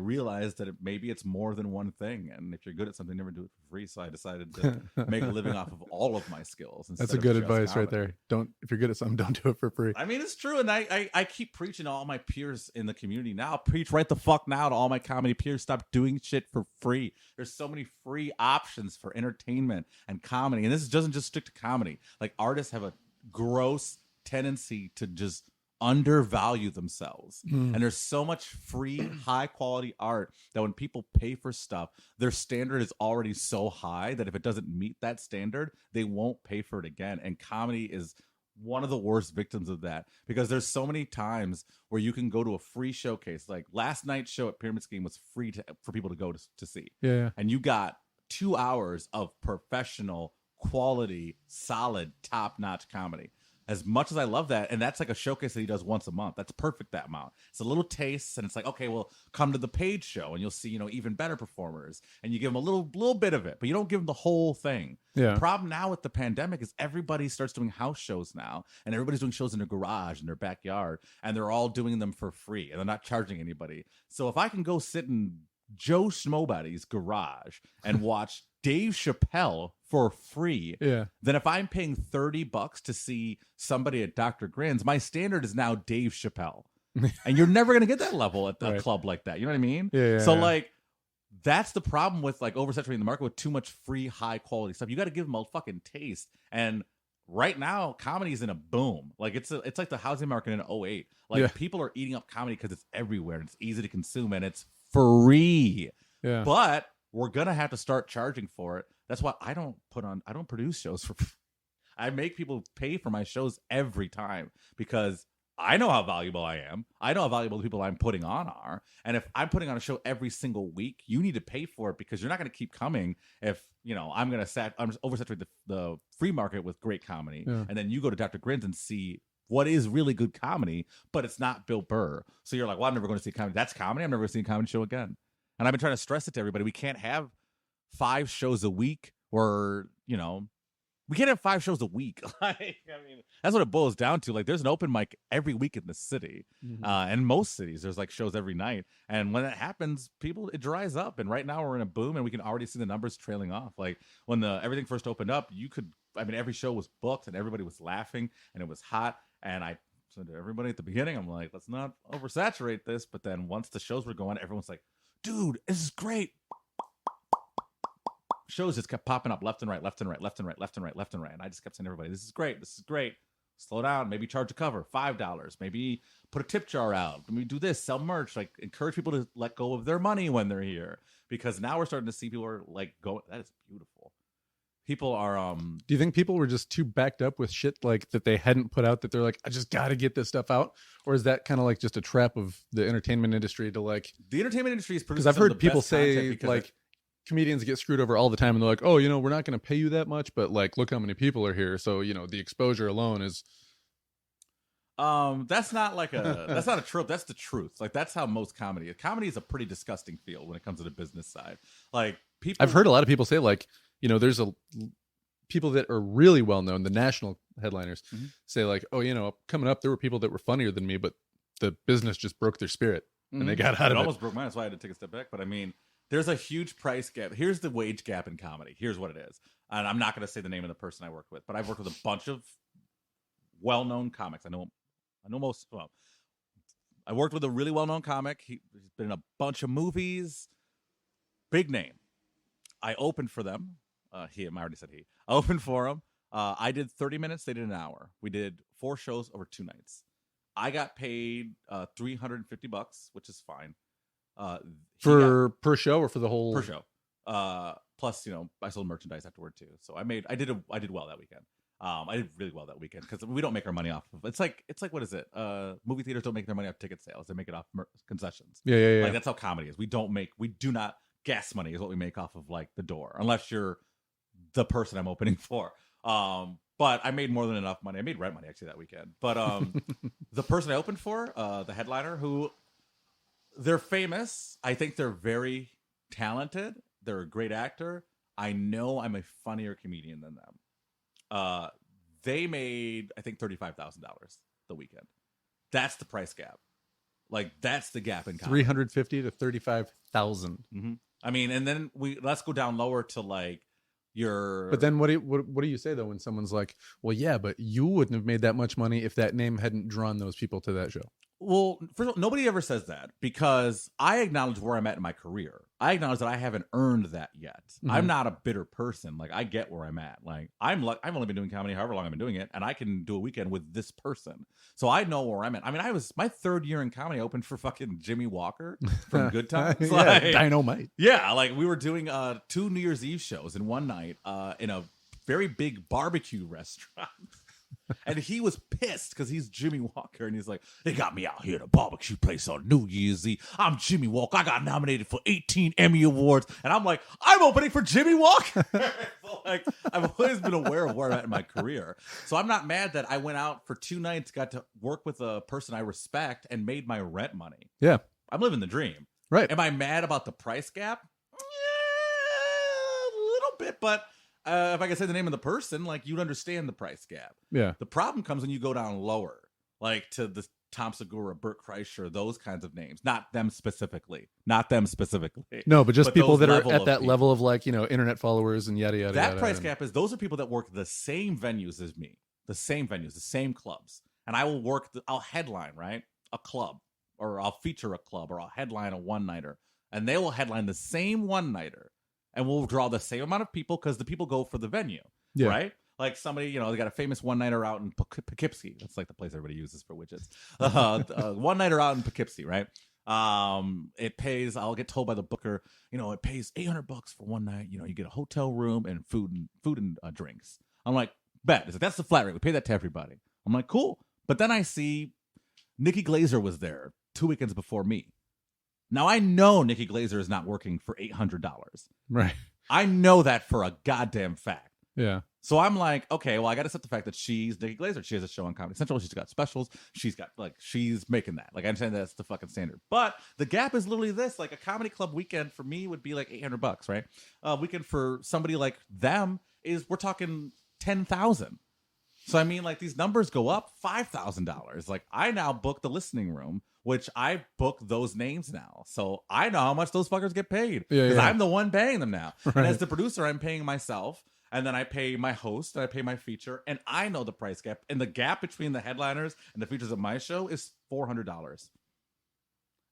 realize that maybe it's more than one thing. And if you're good at something, never do it for free. So I decided to make a living off of all of my skills. That's a good advice right there. If you're good at something, don't do it for free. I mean, it's true. And I keep preaching to all my peers in the community now. Preach right the fuck now to all my comedy peers. Stop doing shit for free. There's so many free options for entertainment and comedy. And this doesn't just stick to comedy. Like artists have a gross tendency to just undervalue themselves. And there's so much free high quality art that when people pay for stuff, their standard is already so high that if it doesn't meet that standard, they won't pay for it again. And comedy is one of the worst victims of that because there's so many times where you can go to a free showcase. Like last night's show at Pyramid Scheme was free for people to go to see. And you got 2 hours of professional quality, solid, top-notch comedy. As much as I love that, and that's like a showcase that he does once a month. That's perfect, that amount. It's a little taste, and it's like, okay, well, come to the Page show, and you'll see, even better performers, and you give them a little bit of it, but you don't give them the whole thing. The problem now with the pandemic is everybody starts doing house shows now, and everybody's doing shows in their garage, in their backyard, and they're all doing them for free, and they're not charging anybody. So if I can go sit in Joe Schmobody's garage and watch Dave Chappelle for free, then if I'm paying $30 to see somebody at Dr. Grin's, my standard is now Dave Chappelle. And you're never going to get that level at a club like that. You know what I mean? So like, that's the problem with like oversaturating the market with too much free, high quality stuff. You got to give them a fucking taste. And right now, comedy is in a boom. Like it's like the housing market in 2008. Like people are eating up comedy because it's everywhere and it's easy to consume and it's free. But we're gonna have to start charging for it. That's why I don't produce shows for I make people pay for my shows every time because I know how valuable I am. I know how valuable the people I'm putting on are. And if I'm putting on a show every single week, you need to pay for it because you're not going to keep coming if, I'm oversaturate the free market with great comedy. And then you go to Dr. Grin's and see what is really good comedy, but it's not Bill Burr. So you're like, well, I'm never going to see comedy. That's comedy. I'm never going to see a comedy show again. And I've been trying to stress it to everybody. We can't have 5 shows a week or, we can't have 5 shows a week. That's what it boils down to. Like, there's an open mic every week in the city. And most cities, there's like shows every night. And when that happens, it dries up. And right now we're in a boom and we can already see the numbers trailing off. Like when everything first opened up, every show was booked and everybody was laughing and it was hot. And I said to everybody at the beginning, I'm like, let's not oversaturate this. But then once the shows were going, everyone's like, dude, this is great. Shows just kept popping up left and right, left and right, left and right, left and right, left and right. And I just kept saying to everybody, this is great. This is great. Slow down. Maybe charge a cover, $5. Maybe put a tip jar out. Maybe do this, sell merch. Like encourage people to let go of their money when they're here. Because now we're starting to see people are like going, that is beautiful. People are Do you think people were just too backed up with shit like that they hadn't put out that they're like, I just gotta get this stuff out? Or is that kind of like just a trap of the entertainment industry to like the entertainment industry is because I've heard people say like comedians get screwed over all the time and they're like, oh, we're not gonna pay you that much, but like look how many people are here. So, the exposure alone is that's not a trope. That's the truth. Like that's how most comedy is a pretty disgusting field when it comes to the business side. Like people I've heard a lot of people say like, there's people that are really well known, the national headliners say like, oh, coming up, there were people that were funnier than me, but the business just broke their spirit and they got out of it. It almost broke mine. That's why I had to take a step back. But I mean, there's a huge price gap. Here's the wage gap in comedy. Here's what it is. And I'm not going to say the name of the person I worked with, but I've worked with a bunch of well-known comics. I know most, well, I worked with a really well-known comic. He's been in a bunch of movies. Big name. I opened for them. I already said he. I opened for him. I did 30 minutes. They did an hour. We did 4 shows over 2 nights. I got paid $350, which is fine. Per show or for the whole? Per show. Plus, I sold merchandise afterward too. So I did well that weekend. I did really well that weekend because we don't make our money off of it's like what is it? Movie theaters don't make their money off ticket sales. They make it off concessions. Yeah. Like that's how comedy is. We do not gas money is what we make off of like the door, unless you're the person I'm opening for. But I made more than enough money. I made rent money actually that weekend. But the person I opened for, the headliner, who they're famous. I think they're very talented. They're a great actor. I know I'm a funnier comedian than them. They made, I think, $35,000 the weekend. That's the price gap. Like that's the gap in comedy. 350 to 35,000. Mm-hmm. I mean, and then let's go down lower to like your. But then what do you say though when someone's like, well, yeah, but you wouldn't have made that much money if that name hadn't drawn those people to that show? Well, first of all, nobody ever says that because I acknowledge where I'm at in my career. I acknowledge that I haven't earned that yet. Mm-hmm. I'm not a bitter person. Like I get where I'm at. Like I've only been doing comedy however long I've been doing it, and I can do a weekend with this person. So I know where I'm at. I mean, I was my 3rd year in comedy. I opened for fucking Jimmy Walker from Good Times. Like, Dynamite. Yeah, like we were doing 2 New Year's Eve shows in one night in a very big barbecue restaurant. And he was pissed because he's Jimmy Walker. And he's like, they got me out here at a barbecue place on New Year's Eve. I'm Jimmy Walker. I got nominated for 18 Emmy Awards. And I'm like, I'm opening for Jimmy Walker. So like, I've always been aware of where I'm at in my career. So I'm not mad that I went out for 2 nights, got to work with a person I respect, and made my rent money. Yeah. I'm living the dream. Right. Am I mad about the price gap? Yeah, a little bit, but... if I could say the name of the person, like you'd understand the price gap. Yeah. The problem comes when you go down lower, like to the Tom Segura, Burt Kreischer, those kinds of names. Not them specifically. No, but just people that are at that level of like, internet followers and yada, yada, That yada, price gap is those are people that work the same venues as me. The same venues, the same clubs. And I will I'll headline, right? A club. Or I'll feature a club. Or I'll headline a one-nighter. And they will headline the same one-nighter. And we'll draw the same amount of people because the people go for the venue, right? Like somebody, they got a famous one-nighter out in Poughkeepsie. That's like the place everybody uses for widgets. One-nighter out in Poughkeepsie, right? It pays, I'll get told by the booker, it pays $800 for one night. You get a hotel room and food and drinks. I'm like, bet. It's like, that's the flat rate. We pay that to everybody. I'm like, cool. But then I see Nikki Glaser was there 2 weekends before me. Now, I know Nikki Glaser is not working for $800. Right. I know that for a goddamn fact. Yeah. So I'm like, okay, well, I got to set the fact that she's Nikki Glaser. She has a show on Comedy Central. She's got specials. She's making that. Like, I'm saying that's the fucking standard. But the gap is literally this. Like, a comedy club weekend for me would be like $800, right? A weekend for somebody like them we're talking $10,000. So, I mean, like, these numbers go up $5,000. Like, I now book the listening room, which I book those names now. So I know how much those fuckers get paid. Because I'm the one paying them now. Right. And as the producer, I'm paying myself. And then I pay my host, and I pay my feature. And I know the price gap. And the gap between the headliners and the features of my show is $400.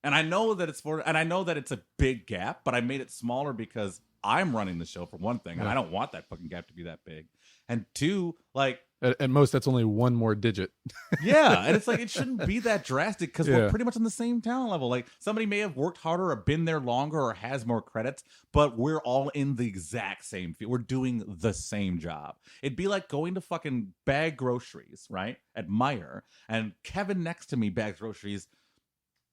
And I know that it's a big gap, but I made it smaller because I'm running the show for one thing. And I don't want that fucking gap to be that big. And two, like... At most, that's only one more digit. Yeah, and it's like, it shouldn't be that drastic because we're pretty much on the same talent level. Like, somebody may have worked harder or been there longer or has more credits, but we're all in the exact same field. We're doing the same job. It'd be like going to fucking bag groceries, right, at Meijer, and Kevin next to me bags groceries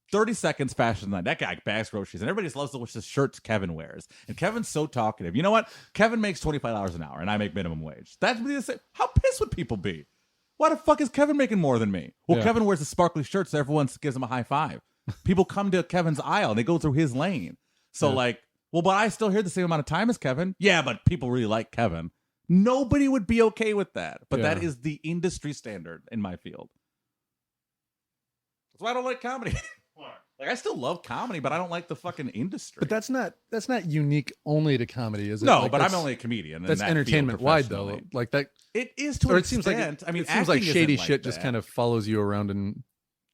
30 seconds faster than that guy bags groceries, and everybody just loves to watch the shirts Kevin wears. And Kevin's so talkative. You know what? Kevin makes $25 an hour, and I make minimum wage. That's what he say. How pissed would people be? Why the fuck is Kevin making more than me? Well, Kevin wears the sparkly shirts, so everyone gives him a high five. People come to Kevin's aisle, and they go through his lane. So, but I still hear the same amount of time as Kevin. Yeah, but people really like Kevin. Nobody would be okay with that. But that is the industry standard in my field. That's why I don't like comedy. Like, I still love comedy, but I don't like the fucking industry. But that's not unique only to comedy, is it? No, like, but I'm only a comedian. That's entertainment wide, though. Like that, it is to an extent. It seems like shady shit just kind of follows you around and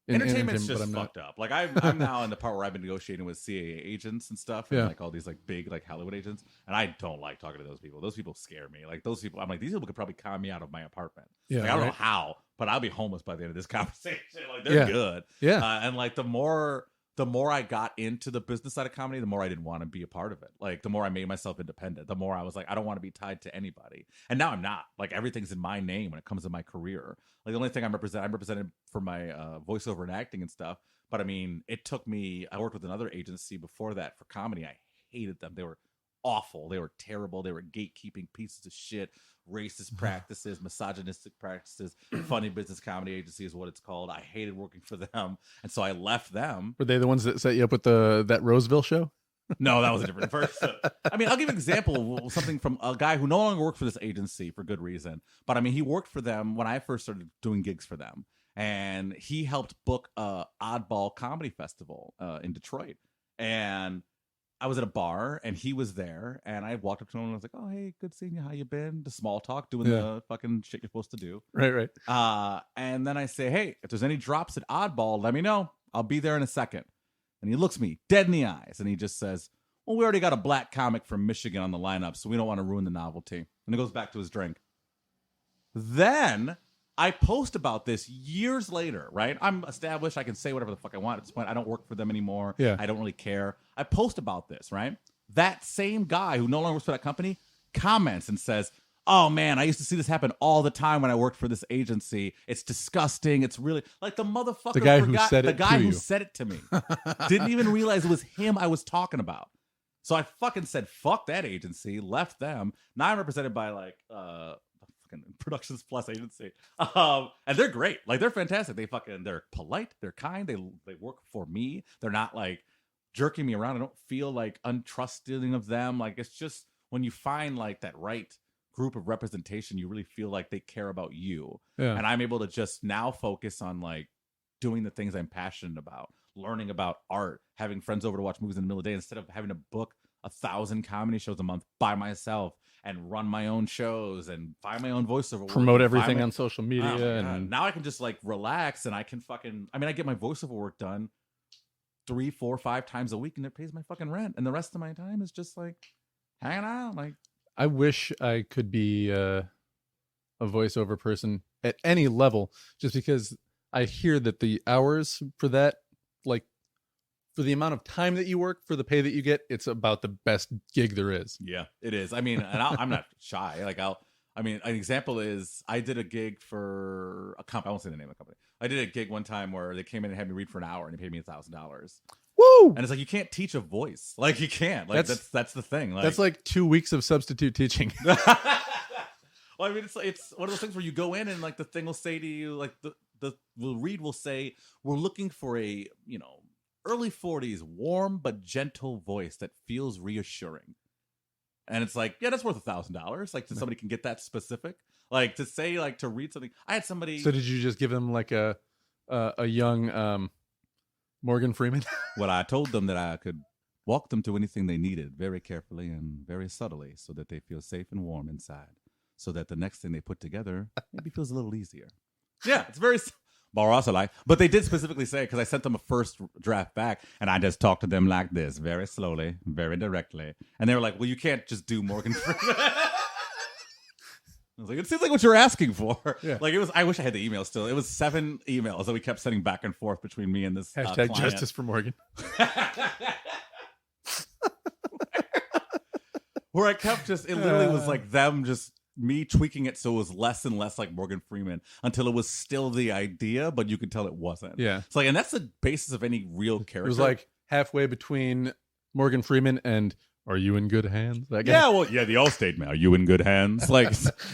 Entertainment's but just I'm not. fucked up. Like I'm now in the part where I've been negotiating with CAA agents and stuff, and like all these like big like Hollywood agents, and I don't like talking to those people. Those people scare me. Like those people, I'm like, these people could probably con me out of my apartment. Yeah, like, I don't know how, but I'll be homeless by the end of this conversation. Like they're good. Yeah, and like the more I got into the business side of comedy, the more I didn't want to be a part of it. Like the more I made myself independent, the more I was like, I don't want to be tied to anybody. And now I'm not. Like everything's in my name when it comes to my career. Like the only thing I'm represented for my voiceover and acting and stuff. But I mean, it took me. I worked with another agency before that for comedy. I hated them. They were awful. They were terrible. They were gatekeeping pieces of shit, racist practices, misogynistic practices. Funny business comedy agency is what it's called. I hated working for them, and so I left them. Were they the ones that set you up with that Roseville show? No, that was a different person. I mean, I'll give you an example of something from a guy who no longer works for this agency for good reason. But I mean, he worked for them when I first started doing gigs for them. And he helped book a Oddball Comedy Festival in Detroit. And I was at a bar and he was there. And I walked up to him and I was like, oh, hey, good seeing you. How you been? The small talk, doing the fucking shit you're supposed to do. Right. And then I say, hey, if there's any drops at Oddball, let me know. I'll be there in a second. And he looks me dead in the eyes and he just says, well, we already got a black comic from Michigan on the lineup, so we don't want to ruin the novelty. And he goes back to his drink. Then I post about this years later, right? I'm established. I can say whatever the fuck I want at this point. I don't work for them anymore. Yeah. I don't really care. I post about this, right? That same guy who no longer works for that company comments and says, oh man, I used to see this happen all the time when I worked for this agency. It's disgusting. It's really like the motherfucker. The guy who said it to me didn't even realize it was him I was talking about. So I fucking said, fuck that agency, left them. Now I'm represented by like fucking Productions Plus agency. And they're great. Like they're fantastic. They're polite, they're kind, they work for me. They're not like jerking me around. I don't feel like untrusting of them. Like it's just when you find like that right group of representation, you really feel like they care about you. Yeah. And I'm able to just now focus on like doing the things I'm passionate about, learning about art, having friends over to watch movies in the middle of the day instead of having to book 1,000 comedy shows a month by myself and run my own shows and find my own voiceover, promote everything on social media. And now I can just like relax and I can I get my voiceover work done 3, 4, 5 times a week and it pays my fucking rent. And the rest of my time is just like hanging out. Like, I wish I could be a voiceover person at any level, just because I hear that the hours for that, like for the amount of time that you work, for the pay that you get, it's about the best gig there is. Yeah, it is. I mean, and I'm not shy. Like an example is I did a gig for a company. I won't say the name of the company. I did a gig one time where they came in and had me read for an hour and they paid me $1,000. Woo! And it's like, you can't teach a voice. Like you can't. Like that's the thing. Like, that's like 2 weeks of substitute teaching. Well, I mean, it's one of those things where you go in and like the thing will say to you, like the read will say, we're looking for a, early 40s warm but gentle voice that feels reassuring. And it's like, yeah, that's worth $1,000. Like, somebody can get that specific. Like to say, like to read something. I had somebody. So did you just give them like a young Morgan Freeman? Well, I told them that I could walk them to anything they needed very carefully and very subtly, so that they feel safe and warm inside. So that the next thing they put together maybe feels a little easier. Yeah, it's very like, but they did specifically say, because I sent them a first draft back, and I just talked to them like this, very slowly, very directly, and they were like, "Well, you can't just do Morgan Freeman." I was like, it seems like what you're asking for. Yeah. Like it was. I wish I had the email still. It was 7 emails that we kept sending back and forth between me and this hashtag client. Justice for Morgan. Where I kept it literally was like them just me tweaking it so it was less and less like Morgan Freeman until it was still the idea, but you could tell it wasn't. Yeah. It's like, and that's the basis of any real character. It was like halfway between Morgan Freeman and Are You in Good Hands? That guy? Yeah, well, yeah, the Allstate man. Are you in good hands? Like,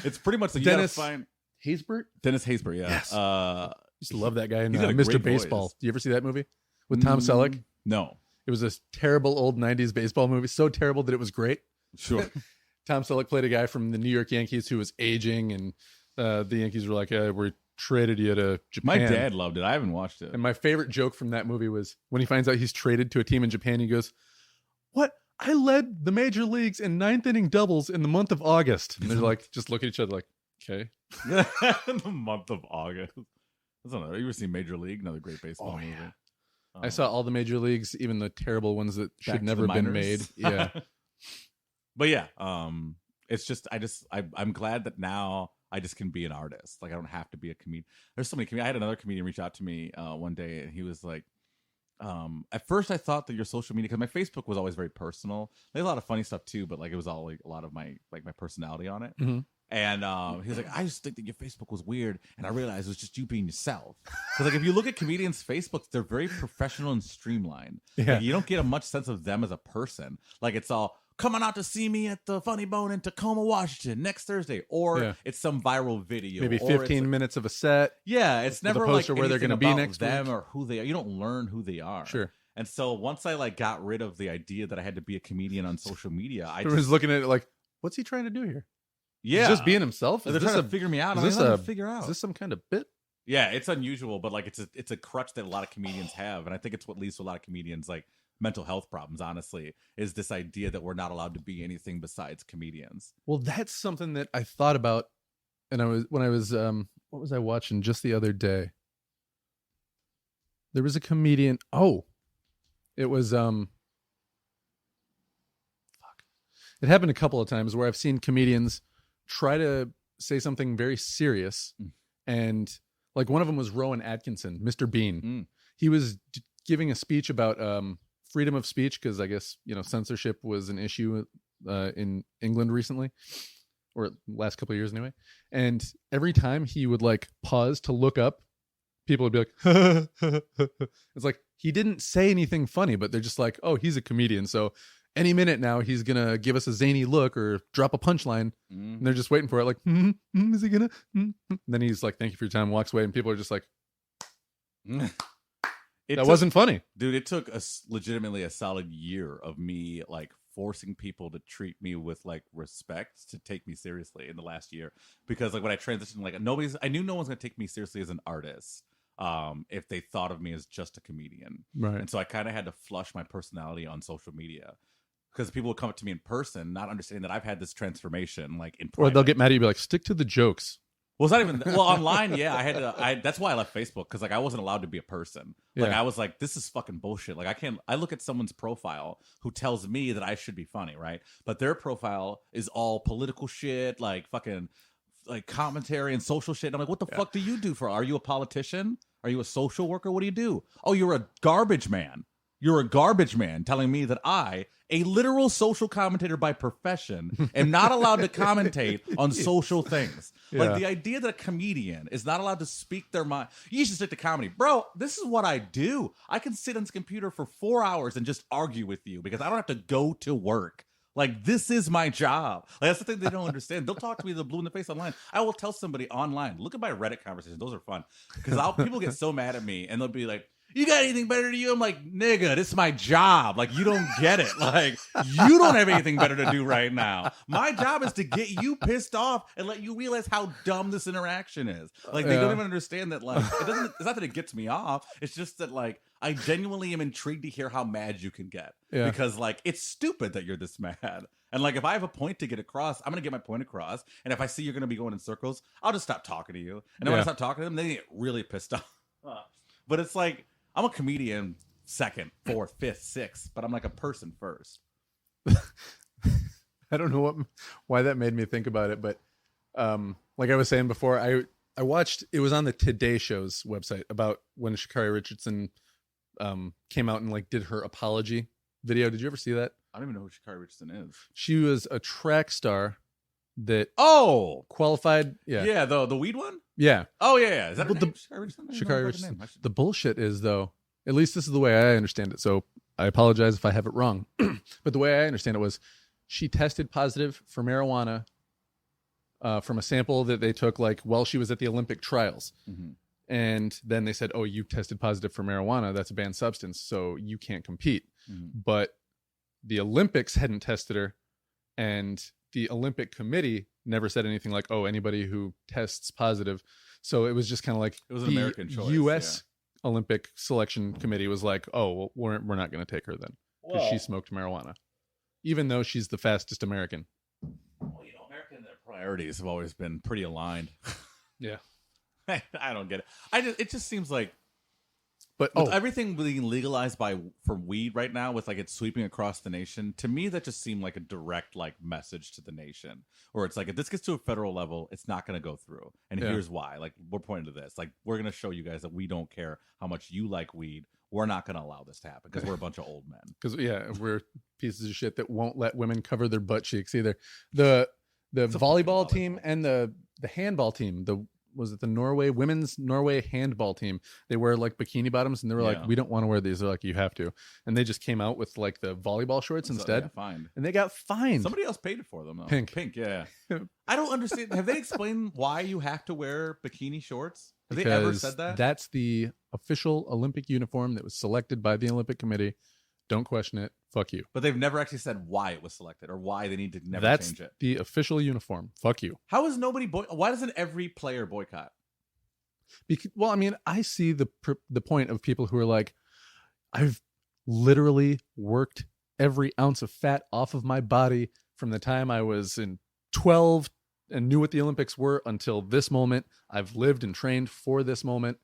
it's pretty much like Dennis find Haysbert? Dennis Haysbert, yeah. Yes. Used to love that guy in Mr. Great Baseball. voice. Do you ever see that movie with Tom Selleck? No. It was this terrible old 90s baseball movie. So terrible that it was great. Sure. Tom Selleck played a guy from the New York Yankees who was aging, and the Yankees were like, we traded you to Japan. My dad loved it. I haven't watched it. And my favorite joke from that movie was when he finds out he's traded to a team in Japan, he goes, what? I led the major leagues in 9th inning doubles in the month of August. And they're like, just look at each other like, okay. The month of August. I don't know. You ever seen Major League? Another great baseball movie. Yeah. I saw all the major leagues, even the terrible ones that should never been made. Yeah. But yeah, it's just I'm glad that now I just can be an artist. Like I don't have to be a comedian. There's so many comedians. I had another comedian reach out to me one day, and he was like, at first I thought that your social media, because my Facebook was always very personal. There's a lot of funny stuff too, but like it was all like a lot of my personality on it. Mm-hmm. And he was like, I just think that your Facebook was weird, and I realized it was just you being yourself. Because like if you look at comedians' Facebooks, they're very professional and streamlined. Yeah. Like, you don't get a much sense of them as a person. Like it's all coming out to see me at the Funny Bone in Tacoma, Washington next Thursday, or it's some viral video, maybe 15 minutes of a set. Yeah, it's never like where they're going to be next them week. or who they are. You don't learn who they are. Sure. And so once I like got rid of the idea that I had to be a comedian on social media, I was looking at it like, what's he trying to do here? Yeah, he's just being himself. They're trying to figure me out. Is this some kind of bit? Yeah, it's unusual, but like it's a crutch that a lot of comedians have, and I think it's what leads to a lot of comedians like mental health problems. Honestly, is this idea that we're not allowed to be anything besides comedians. Well, that's something that I thought about, and what was I watching just the other day? There was a comedian. Oh, it was It happened a couple of times where I've seen comedians try to say something very serious, and like one of them was Rowan Atkinson, Mr. Bean. He was giving a speech about freedom of speech, because I guess censorship was an issue in England recently, or last couple of years anyway. And every time he would like pause to look up, people would be like, it's like he didn't say anything funny, but they're just like, oh, he's a comedian, so any minute now he's gonna give us a zany look or drop a punchline, and they're just waiting for it. Like, is he gonna? Then he's like, "Thank you for your time," walks away, and people are just like, "That wasn't funny, dude." It took legitimately a solid year of me like forcing people to treat me with like respect, to take me seriously in the last year, because like when I transitioned, like I knew no one's gonna take me seriously as an artist. If they thought of me as just a comedian, right? And so I kind of had to flush my personality on social media. Because people would come up to me in person, not understanding that I've had this transformation, like in private. Or they'll get mad at you, be like, "Stick to the jokes." Well, it's not even online. Yeah, I had to. That's why I left Facebook, because like I wasn't allowed to be a person. Like I was like, this is fucking bullshit. Like I can't. I look at someone's profile who tells me that I should be funny, right? But their profile is all political shit, like fucking like commentary and social shit. And I'm like, what the fuck do you do are you a politician? Are you a social worker? What do you do? Oh, you're a garbage man. You're a garbage man telling me that I, a literal social commentator by profession, am not allowed to commentate on social things. Yeah. Like the idea that a comedian is not allowed to speak their mind. You should stick to comedy. Bro, this is what I do. I can sit on this computer for 4 hours and just argue with you because I don't have to go to work. Like, this is my job. Like, that's the thing they don't understand. They'll talk to me, they're blue in the face online. I will tell somebody online, look at my Reddit conversations. Those are fun. Because people get so mad at me and they'll be like, you got anything better to you? I'm like, nigga, this is my job. Like, you don't get it. Like, you don't have anything better to do right now. My job is to get you pissed off and let you realize how dumb this interaction is. Like, they don't even understand that, like, it's not that it gets me off. It's just that, like, I genuinely am intrigued to hear how mad you can get. Yeah. Because, like, it's stupid that you're this mad. And, like, if I have a point to get across, I'm going to get my point across. And if I see you're going to be going in circles, I'll just stop talking to you. And then when I stop talking to them, they get really pissed off. But it's like, I'm a comedian second, fourth, fifth, sixth, but I'm like a person first. I don't know why that made me think about it, but like I was saying before, I watched, it was on the Today Show's website about when Sha'Carri Richardson came out and like did her apology video. Did you ever see that? I don't even know who Sha'Carri Richardson is. She was a track star that qualified. Yeah, the weed one. Yeah. Oh yeah. Is that her name? Sha'Carri Richardson. The bullshit is, though, at least this is the way I understand it, so I apologize if I have it wrong. But the way I understand it was she tested positive for marijuana from a sample that they took like while she was at the Olympic trials. Mm-hmm. And then they said, oh, you tested positive for marijuana. That's a banned substance, so you can't compete. Mm-hmm. But the Olympics hadn't tested her, and the Olympic Committee never said anything like, oh, anybody who tests positive. So it was just kind of like it was an American choice. U.S. Olympic Selection Committee was like, oh, well, we're not going to take her then because she smoked marijuana, even though she's the fastest American. Well, American priorities have always been pretty aligned. Yeah. I don't get it. It just seems like, but with everything being legalized for weed right now, with like it sweeping across the nation, to me that just seemed like a direct like message to the nation, or it's like if this gets to a federal level, it's not going to go through, and here's why. Like we're pointing to this, like we're going to show you guys that we don't care how much you like weed. We're not going to allow this to happen because we're a bunch of old men. Because we're pieces of shit that won't let women cover their butt cheeks either. The volleyball team and the handball team, was it the women's Norway handball team? They wear like bikini bottoms, and they were like, we don't want to wear these. They're like, you have to. And they just came out with like the volleyball shorts instead. Fined. And they got fined. Somebody else paid it for them though. Pink, yeah. I don't understand. Have they explained why you have to wear bikini shorts? Have because they ever said that? That's the official Olympic uniform that was selected by the Olympic Committee. Don't question it. Fuck you. But they've never actually said why it was selected or why they need to never change it. That's the official uniform. Fuck you. How is nobody why doesn't every player boycott? Because, well, I mean, I see the point of people who are like, I've literally worked every ounce of fat off of my body from the time I was in 12 and knew what the Olympics were until this moment. I've lived and trained for this moment.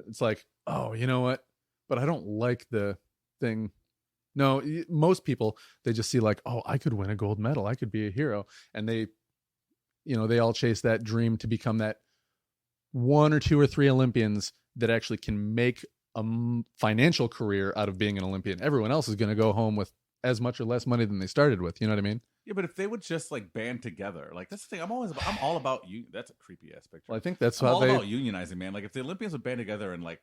It's like, oh, you know what? But I don't like the thing. No, most people, they just see like, oh, I could win a gold medal. I could be a hero. And they all chase that dream to become that one or two or three Olympians that actually can make a financial career out of being an Olympian. Everyone else is going to go home with as much or less money than they started with. You know what I mean? Yeah, but if they would just like band together, like that's the thing. I'm all about you. That's a creepy ass picture. Well, I think that's all about unionizing, man. Like if the Olympians would band together and like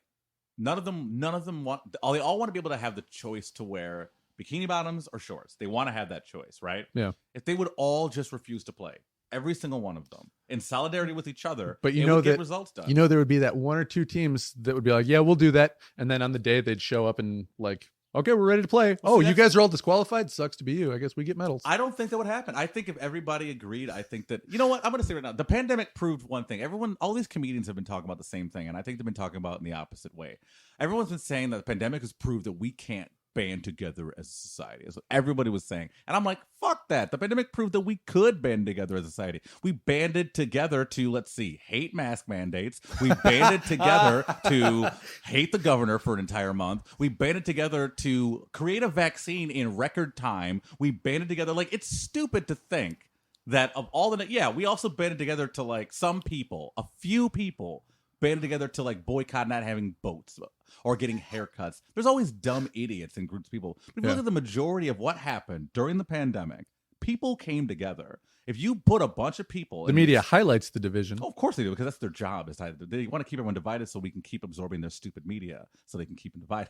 none of them want. They all want to be able to have the choice to wear bikini bottoms or shorts. They want to have that choice, right? Yeah. If they would all just refuse to play. Every single one of them in solidarity with each other, but get results done. You know, there would be that one or two teams that would be like, yeah, we'll do that. And then on the day they'd show up and like, okay, we're ready to play. Well, you guys are all disqualified. Sucks to be you. I guess we get medals. I don't think that would happen. I think if everybody agreed, I think that, you know what? I'm going to say right now, the pandemic proved one thing. All these comedians have been talking about the same thing. And I think they've been talking about it in the opposite way. Everyone's been saying that the pandemic has proved that we can't band together as a society. That's what everybody was saying. And I'm like, fuck that. The pandemic proved that we could band together as a society. We banded together to, hate mask mandates. We banded together to hate the governor for an entire month. We banded together to create a vaccine in record time. We banded together. Like, it's stupid to think that of all we also banded together to some people, a few people banded together to boycott not having boats or getting haircuts. There's always dumb idiots and groups of people. But if you look at the majority of what happened during the pandemic, people came together. If you put a bunch of people... The media highlights the division. Oh, of course they do, because that's their job. They want to keep everyone divided so we can keep absorbing their stupid media, so they can keep them divided.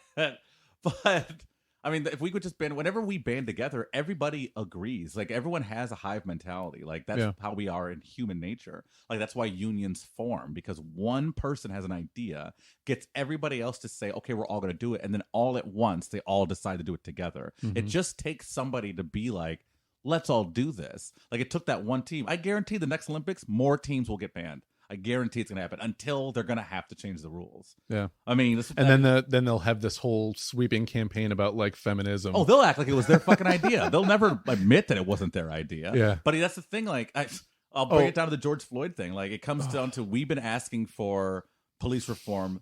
But... I mean, if we could just band, whenever we band together, everybody agrees. Everyone has a hive mentality. That's how we are in human nature. That's why unions form, because one person has an idea, gets everybody else to say, okay, we're all going to do it. And then all at once, they all decide to do it together. Mm-hmm. It just takes somebody to be like, let's all do this. It took that one team. I guarantee the next Olympics, more teams will get banned. I guarantee it's going to happen until they're going to have to change the rules. Yeah. I mean, then they'll have this whole sweeping campaign about feminism. Oh, they'll act like it was their fucking idea. They'll never admit that it wasn't their idea. Yeah. But that's the thing. I'll bring it down to the George Floyd thing. It comes down to, we've been asking for police reform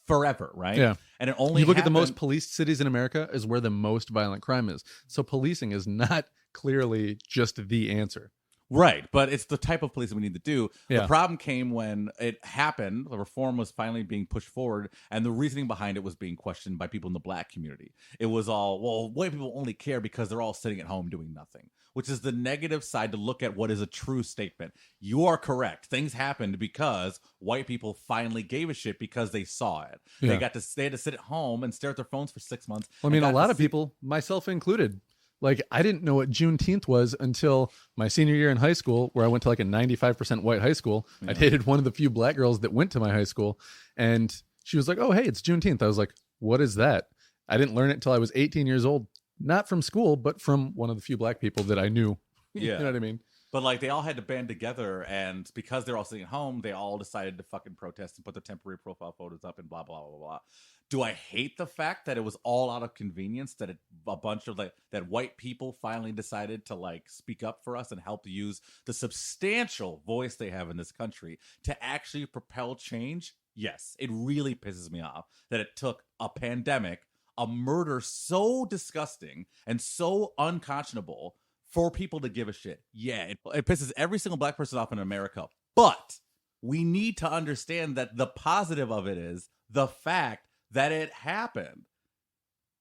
forever, right? Yeah. And it only you look at the most policed cities in America is where the most violent crime is. So policing is not clearly just the answer. Right, but it's the type of policing we need to do. Yeah. The problem came when it happened. The reform was finally being pushed forward, and the reasoning behind it was being questioned by people in the black community. It was all, well, white people only care because they're all sitting at home doing nothing, which is the negative side to look at what is a true statement. You are correct. Things happened because white people finally gave a shit because they saw it. Yeah. They had to sit at home and stare at their phones for 6 months. Well, I mean, a lot of people, myself included, I didn't know what Juneteenth was until my senior year in high school, where I went to a 95% white high school. Yeah. I dated one of the few black girls that went to my high school, and she was like, oh, hey, it's Juneteenth. I was like, what is that? I didn't learn it until I was 18 years old, not from school, but from one of the few black people that I knew. Yeah. You know what I mean? But like they all had to band together, and because they're all sitting at home, they all decided to fucking protest and put their temporary profile photos up and blah blah blah blah blah. Do I hate the fact that it was all out of convenience, that a bunch of that white people finally decided to like speak up for us and help use the substantial voice they have in this country to actually propel change? Yes, it really pisses me off that it took a pandemic, a murder so disgusting and so unconscionable for people to give a shit. Yeah, it pisses every single black person off in America. But we need to understand that the positive of it is the fact that it happened.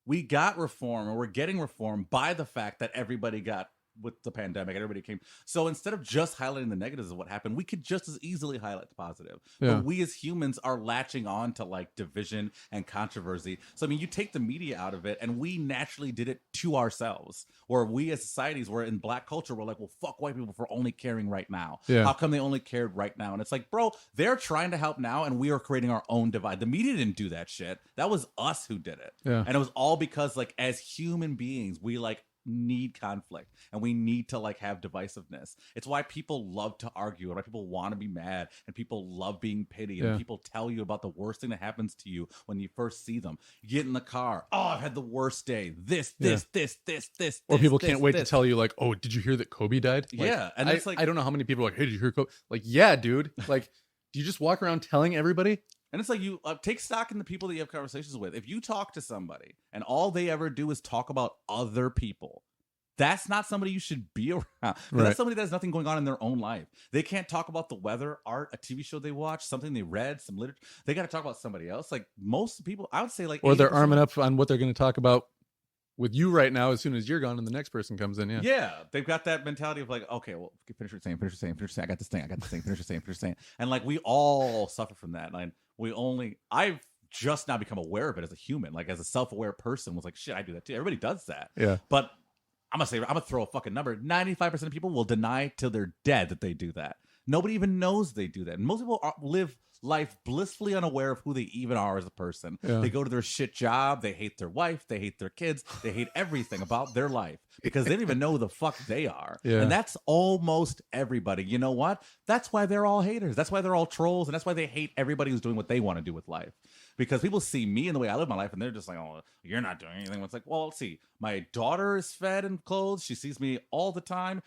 We got reform, or we're getting reform by the fact that everybody got with the pandemic, everybody came. So instead of just highlighting the negatives of what happened, we could just as easily highlight the positive. Yeah. But we as humans are latching on to like division and controversy. So I mean, you take the media out of it, and we naturally did it to ourselves. Where we as societies, were in black culture, we're like, well, fuck white people for only caring right now. Yeah. How come they only cared right now? And it's like, bro, they're trying to help now, and we are creating our own divide. The media didn't do that shit. That was us who did it. Yeah. And it was all because like as human beings, we like need conflict, and we need to like have divisiveness. It's why people love to argue, and why people want to be mad, and people love being pitied, and people tell you about the worst thing that happens to you when you first see them. You get in the car, oh, I've had the worst day, this or people can't wait to tell you like, oh, did you hear that Kobe died? Like, yeah. And it's like, I don't know how many people are like, hey, did you hear Kobe? Like, yeah, dude. Like, do you just walk around telling everybody? And it's like, you take stock in the people that you have conversations with. If you talk to somebody and all they ever do is talk about other people, that's not somebody you should be around. Right. That's somebody that has nothing going on in their own life. They can't talk about the weather, art, a TV show they watch, something they read, some literature. They got to talk about somebody else. Like most people, I would say like, or they're arming up on what they're going to talk about with you right now as soon as you're gone and the next person comes in. Yeah, they've got that mentality of like, okay, well, finish your saying, I got this thing, finish your saying. And like we all suffer from that. Like I've just now become aware of it as a human, like as a self-aware person, was like, shit, I do that too. Everybody does that. Yeah. But I'm gonna throw a fucking number. 95% of people will deny till they're dead that they do that. Nobody even knows they do that. And most people live life blissfully unaware of who they even are as a person. Yeah. They go to their shit job. They hate their wife. They hate their kids. They hate everything about their life because they don't even know who the fuck they are. Yeah. And that's almost everybody. You know what? That's why they're all haters. That's why they're all trolls. And that's why they hate everybody who's doing what they want to do with life. Because people see me and the way I live my life, and they're just like, oh, you're not doing anything. It's like, well, let's see. My daughter is fed and clothed. She sees me all the time.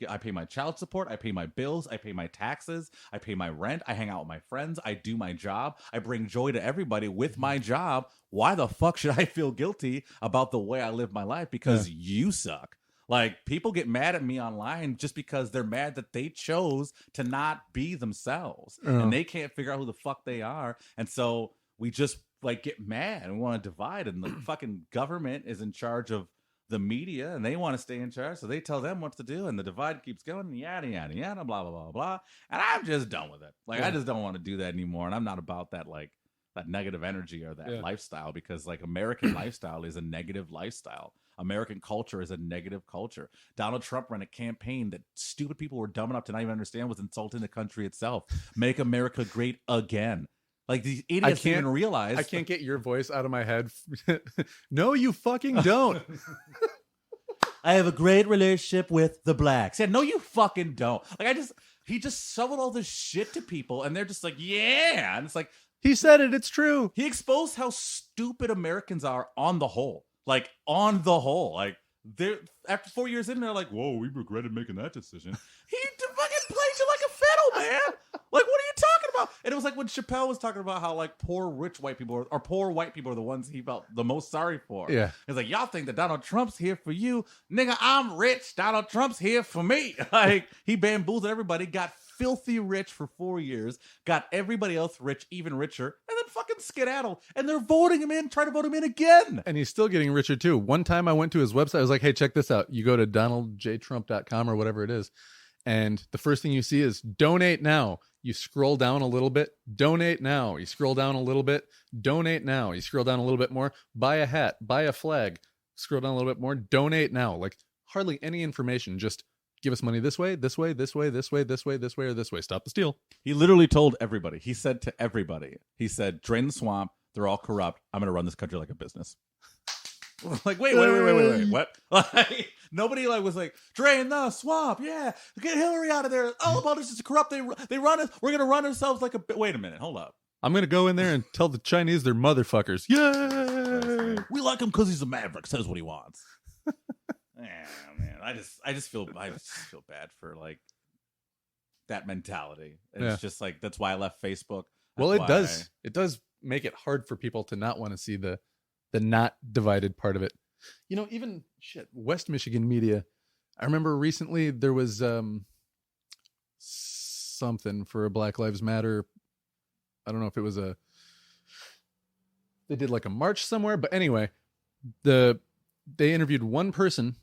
I pay my child support. I pay my bills. I pay my taxes. I pay my rent. I hang out with my friends. I do my job. I bring joy to everybody with my job. Why the fuck should I feel guilty about the way I live my life? Because you suck. Like, people get mad at me online just because they're mad that they chose to not be themselves. And they can't figure out who the fuck they are. And so we just like get mad and want to divide, and the fucking government is in charge of the media and they want to stay in charge, so they tell them what to do, and the divide keeps going, and yada yada yada, blah blah blah blah. And I'm just done with it. Like, I just don't want to do that anymore, and I'm not about that like that negative energy or that lifestyle, because like American lifestyle is a negative lifestyle. American culture is a negative culture. Donald Trump ran a campaign that stupid people were dumb enough to not even understand was insulting the country itself. Make America great again. Like, these idiots can't even realize. I can't get your voice out of my head. No, you fucking don't. I have a great relationship with the blacks. Yeah, no, you fucking don't. Like, he just shoveled all this shit to people, and they're just like, yeah. And it's like, he said it. It's true. He exposed how stupid Americans are on the whole. Like, on the whole. Like, they're after 4 years in, they're like, whoa, we regretted making that decision. He fucking played you like a fiddle, man. Like, what are you talking about? And it was like when Chappelle was talking about how like poor white people are the ones he felt the most sorry for. Yeah. It's like, y'all think that Donald Trump's here for you. Nigga, I'm rich. Donald Trump's here for me. Like, he bamboozled everybody, got filthy rich for 4 years, got everybody else rich, even richer, and then fucking skedaddle. And they're voting him in, trying to vote him in again. And he's still getting richer too. One time I went to his website. I was like, hey, check this out. You go to donaldjtrump.com or whatever it is. And the first thing you see is donate now. You scroll down a little bit, donate now. You scroll down a little bit, donate now. You scroll down a little bit more, buy a hat, buy a flag. Scroll down a little bit more, donate now. Like, hardly any information, just give us money this way, this way, this way, this way, this way, this way, or this way. Stop the steal. He literally told everybody. He said to everybody, he said, drain the swamp. They're all corrupt. I'm going to run this country like a business. Like, wait. What? Like, nobody like was like, drain the swamp. Yeah. Get Hillary out of there. All about us is corrupt. They run us. We're going to run ourselves like a... Wait a minute. Hold up. I'm going to go in there and tell the Chinese they're motherfuckers. Yay! We like him because he's a maverick. Says what he wants. Man. I just feel bad for like that mentality. It's just like, that's why I left Facebook. It does make it hard for people to not want to see the not divided part of it. You know, even West Michigan media. I remember recently there was something for a Black Lives Matter. I don't know if it was they did like a march somewhere, but anyway, they interviewed one person,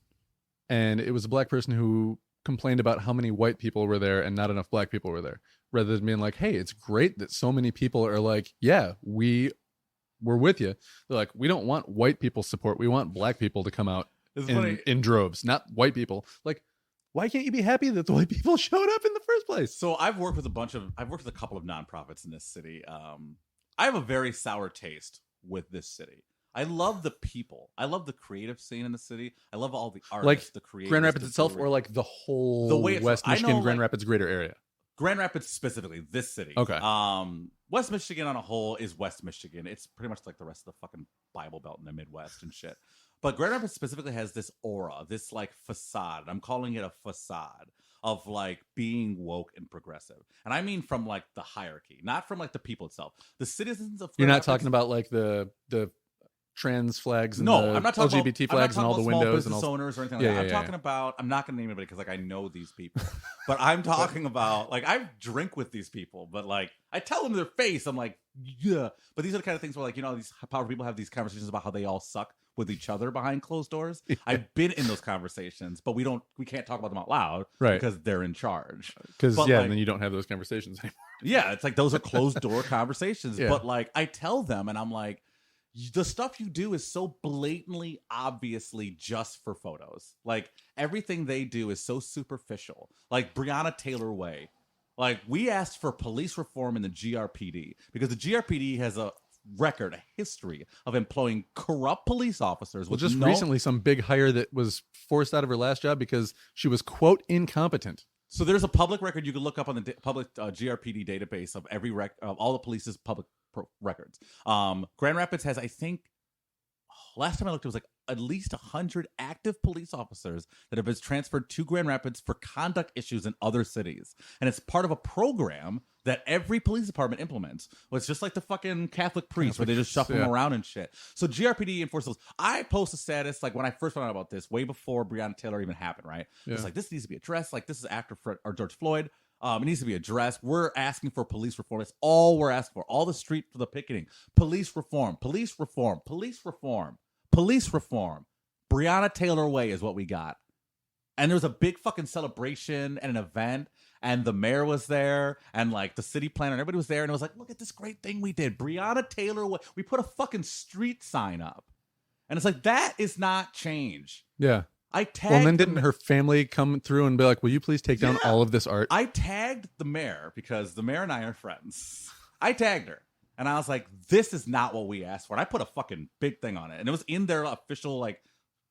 and it was a black person who complained about how many white people were there and not enough black people were there, rather than being like, hey, it's great that so many people are like, yeah, we're with you. They're like, we don't want white people's support. We want black people to come out in droves, not white people. Like, why can't you be happy that the white people showed up in the first place? So I've worked with a couple of nonprofits in this city. I have a very sour taste with this city. I love the people. I love the creative scene in the city. I love all the artists, like the creators. Grand Rapids itself, or like the whole West Michigan, Grand Rapids greater area? Grand Rapids specifically, this city. Okay. West Michigan on a whole is West Michigan. It's pretty much like the rest of the fucking Bible Belt in the Midwest and shit. But Grand Rapids specifically has this aura, this like facade. I'm calling it a facade of like being woke and progressive. And I mean from like the hierarchy, not from like the people itself. The citizens of Grand You're not Rapids, talking about like the trans flags and no, the I'm not talking LGBT about, flags I'm not and all the small windows business and all owners or anything like that. I'm talking about, I'm not going to name anybody because like I know these people, but I'm talking about like I drink with these people, but like I tell them to their face, I'm like, yeah. But these are the kind of things where like, you know, these powerful people have these conversations about how they all suck with each other behind closed doors. I've been in those conversations, but we can't talk about them out loud, right? Because they're in charge. Because like, and then you don't have those conversations anymore. Yeah, it's like those are closed door conversations. Yeah. But like I tell them, and I'm like, the stuff you do is so blatantly, obviously just for photos. Like everything they do is so superficial. Like Breonna Taylor Way. Like we asked for police reform in the GRPD because the GRPD has a record, a history of employing corrupt police officers. Well, just recently, some big hire that was forced out of her last job because she was, quote, incompetent. So there's a public record you can look up on the public GRPD database of every of all the police's public records. Grand Rapids has, I think, last time I looked, it was like at least 100 active police officers that have been transferred to Grand Rapids for conduct issues in other cities. And it's part of a program that every police department implements. Well, it's just like the fucking Catholic priests where they just shuffle them around and shit. So GRPD enforces. I post a status like when I first found out about this, way before Breonna Taylor even happened, right? Yeah. It's like, this needs to be addressed. Like, this is after George Floyd. It needs to be addressed. We're asking for police reform. That's all we're asking for. All the street for the picketing. Police reform. Police reform. Police reform. Police reform. Breonna Taylor Way is what we got. And there was a big fucking celebration and an event, and the mayor was there, and like the city planner, and everybody was there, and it was like, look at this great thing we did. Breonna Taylor Way. We put a fucking street sign up. And it's like, that is not change. Yeah. I tagged. Well, and then didn't her family come through and be like, will you please take down all of this art? I tagged the mayor because the mayor and I are friends. I tagged her. And I was like, this is not what we asked for. And I put a fucking big thing on it. And it was in their official like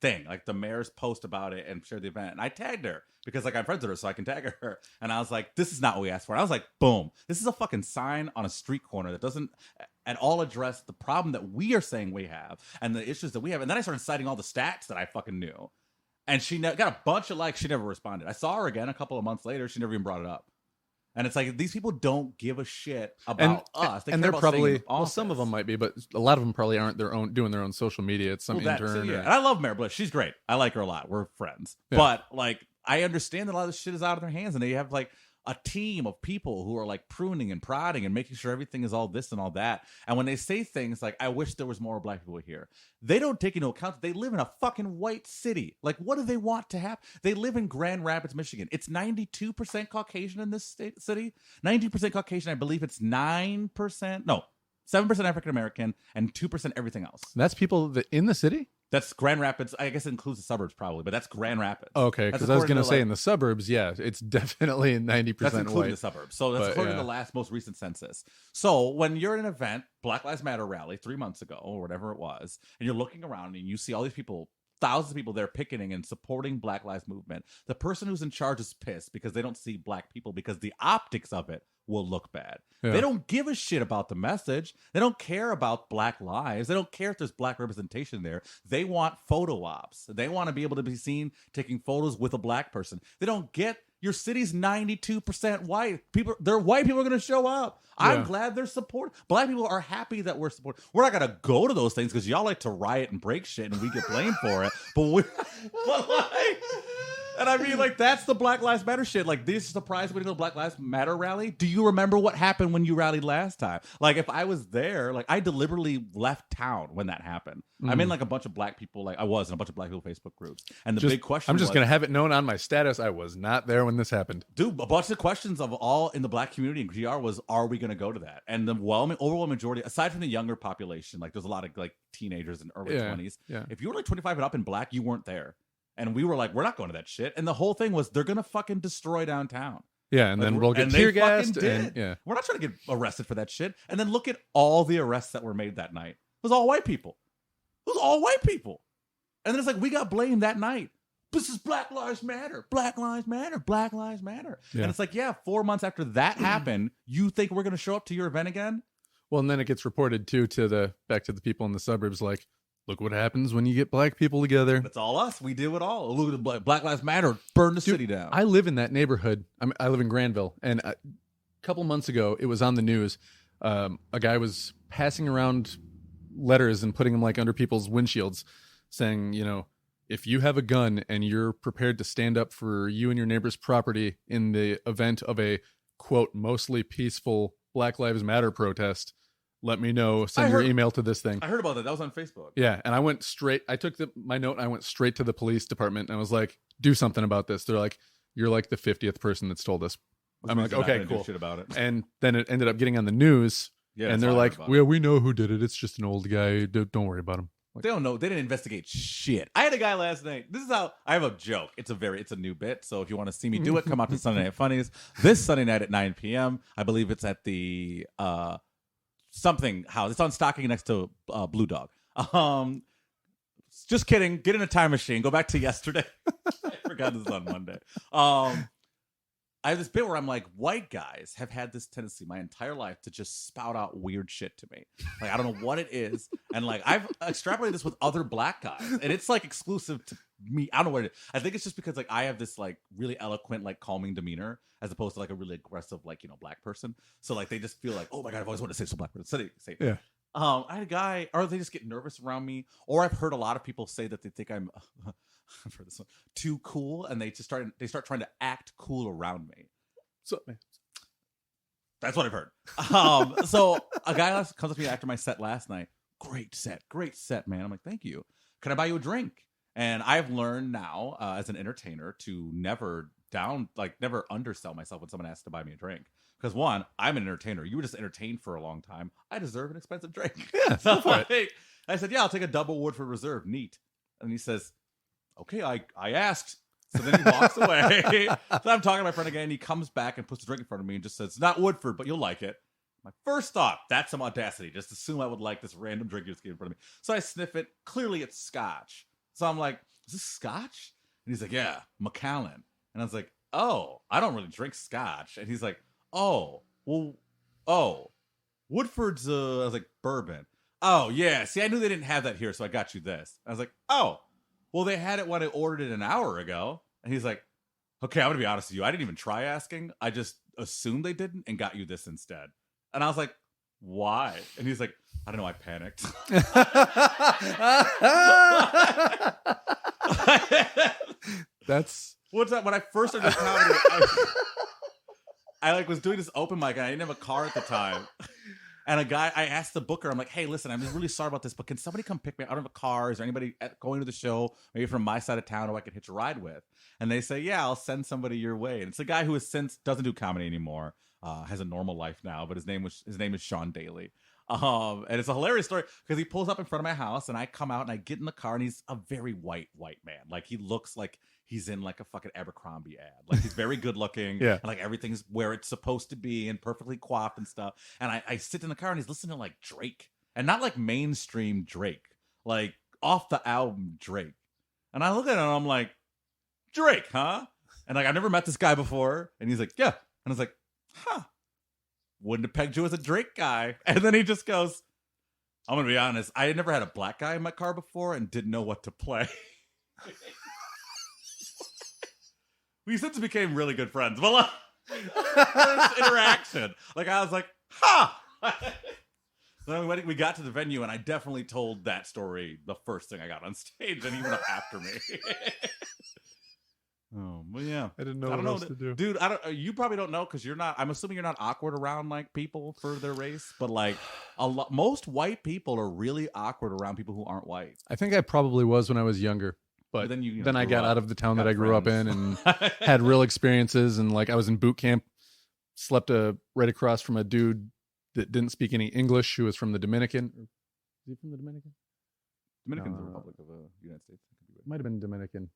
thing, like the mayor's post about it and shared the event. And I tagged her because like I'm friends with her, so I can tag her. And I was like, this is not what we asked for. And I was like, boom, this is a fucking sign on a street corner that doesn't at all address the problem that we are saying we have and the issues that we have. And then I started citing all the stats that I fucking knew. And she got a bunch of likes. She never responded. I saw her again a couple of months later. She never even brought it up. And it's like, these people don't give a shit about us. And they're probably, well, some of them might be, but a lot of them probably aren't doing their own social media. It's some intern. Yeah. And I love Mayor Bliss. She's great. I like her a lot. We're friends. Yeah. But like, I understand that a lot of this shit is out of their hands, and they have like a team of people who are like pruning and prodding and making sure everything is all this and all that. And when they say things like, I wish there was more black people here, they don't take into account that they live in a fucking white city. Like, what do they want to have? They live in Grand Rapids, Michigan. It's 92% Caucasian in this city. 90% Caucasian. I believe it's 7% African-American and 2% everything else. That's people that in the city? That's Grand Rapids. I guess it includes the suburbs probably, but that's Grand Rapids. Okay, because I was going to say in the suburbs, yeah, it's definitely 90% that's including white. the suburbs. So that's according to the most recent census. So when you're at an event, Black Lives Matter rally 3 months ago or whatever it was, and you're looking around and you see all these people, thousands of people there picketing and supporting Black Lives Movement, the person who's in charge is pissed because they don't see black people because the optics of it will look bad. Yeah. They don't give a shit about the message. They don't care about black lives. They don't care if there's black representation there. They want photo ops. They want to be able to be seen taking photos with a black person. They don't get your city's 92% white. They're white people are going to show up. Yeah. I'm glad they're supported. Black people are happy that we're supported. We're not going to go to those things because y'all like to riot and break shit and we get blamed for it. And I mean, like, that's the Black Lives Matter shit. Like, this is surprised when you go to Black Lives Matter rally. Do you remember what happened when you rallied last time? Like, if I was there, like, I deliberately left town when that happened. I'm in, like, a bunch of black people, like, I was in a bunch of black people Facebook groups. And the big question I'm just going to have it known on my status, I was not there when this happened. Dude, a bunch of questions of all in the black community in GR was, are we going to go to that? And the overwhelming majority, aside from the younger population, like, there's a lot of, like, teenagers in early 20s. Yeah. If you were, like, 25 and up in black, you weren't there. And we were like, we're not going to that shit. And the whole thing was, they're going to fucking destroy downtown. Yeah, and then we'll get tear gassed. Yeah. We're not trying to get arrested for that shit. And then look at all the arrests that were made that night. It was all white people. It was all white people. And then it's like, we got blamed that night. This is Black Lives Matter. Black Lives Matter. Black Lives Matter. Yeah. And it's like, 4 months after that happened, you think we're going to show up to your event again? Well, and then it gets reported, too, back to the people in the suburbs, like, look what happens when you get black people together. That's all us. We do it all. Look at the Black Lives Matter. Burn the city down. I live in that neighborhood. I live in Granville. And a couple months ago, it was on the news. A guy was passing around letters and putting them like under people's windshields saying, you know, if you have a gun and you're prepared to stand up for you and your neighbor's property in the event of a, quote, mostly peaceful Black Lives Matter protest, let me know. Send your email to this thing. I heard about that. That was on Facebook. Yeah, and I took my note and I went straight to the police department and I was like, do something about this. They're like, you're like the 50th person that's told us. I'm like, okay, cool. Do shit about it. And then it ended up getting on the news. Yeah, and they're like, we know who did it. It's just an old guy. Don't worry about him. Like, they don't know. They didn't investigate shit. I had a guy last night. This is how I have a joke. It's a new bit. So if you want to see me do it, come out to Sunday Night Funnies this Sunday night at 9 p.m. I believe it's at the something house. It's on Stocking next to Blue Dog. Just kidding. Get in a time machine. Go back to yesterday. I forgot this is on Monday. I have this bit where I'm like, white guys have had this tendency my entire life to just spout out weird shit to me. Like, I don't know what it is. And like, I've extrapolated this with other black guys and it's like exclusive to me. I don't know what it is. I think it's just because like I have this like really eloquent, like calming demeanor as opposed to like a really aggressive, like, you know, black person. So like, they just feel like, oh my God, I've always wanted to say some black person. Say yeah. I had a guy, or they just get nervous around me, or I've heard a lot of people say that they think I'm, I've heard this one, too cool, and they start trying to act cool around me. So, man. That's what I've heard. So a guy comes up to me after my set last night. Great set, man. I'm like, thank you. Can I buy you a drink? And I've learned now as an entertainer to never undersell myself when someone asks to buy me a drink. Because one, I'm an entertainer. You were just entertained for a long time. I deserve an expensive drink. Yeah, so I said, yeah, I'll take a double Woodford Reserve. Neat. And he says, okay, I asked. So then he walks away. So I'm talking to my friend again. And he comes back and puts the drink in front of me and just says, it's not Woodford, but you'll like it. My first thought, that's some audacity. Just assume I would like this random drink you just gave in front of me. So I sniff it. Clearly it's scotch. So I'm like, is this scotch? And he's like, yeah, Macallan. And I was like, oh, I don't really drink scotch. And he's like, Woodford's, I was like, bourbon. Oh, yeah. See, I knew they didn't have that here, so I got you this. I was like, oh, well, they had it when I ordered it an hour ago. And he's like, okay, I'm going to be honest with you. I didn't even try asking. I just assumed they didn't and got you this instead. And I was like, why? And he's like, I don't know. I panicked. That's... What's that? When I first started comedy, I like was doing this open mic and I didn't have a car at the time. And I asked the booker, I'm like, hey, listen, I'm really sorry about this, but can somebody come pick me up? I don't have a car. Is there anybody going to the show, maybe from my side of town who I could hitch a ride with? And they say, yeah, I'll send somebody your way. And it's a guy who has since doesn't do comedy anymore, has a normal life now, but his name is Sean Daly. And it's a hilarious story because he pulls up in front of my house and I come out and I get in the car and he's a very white man. Like he looks like he's in like a fucking Abercrombie ad. Like he's very good looking. Yeah. And like everything's where it's supposed to be and perfectly coiffed and stuff. And I sit in the car and he's listening to like Drake and not like mainstream Drake, like off the album Drake. And I look at him and I'm like, Drake, huh? And like, I've never met this guy before. And he's like, yeah. And I was like, huh. Wouldn't have pegged you as a Drake guy. And then he just goes, I'm going to be honest. I had never had a black guy in my car before and didn't know what to play. We since became really good friends. Well, first interaction. Like, I was like, huh. Then we got to the venue and I definitely told that story the first thing I got on stage and he went up after me. Oh, well, yeah. I didn't know what else to do. Dude, you probably don't know because you're not, I'm assuming you're not awkward around like people for their race, but like most white people are really awkward around people who aren't white. I think I probably was when I was younger, but then I got out of the town that I grew up in and had real experiences. And like I was in boot camp, slept right across from a dude that didn't speak any English who was from the Dominican. Is he from the Dominican? Dominican's the Republic of the United States. Might have been Dominican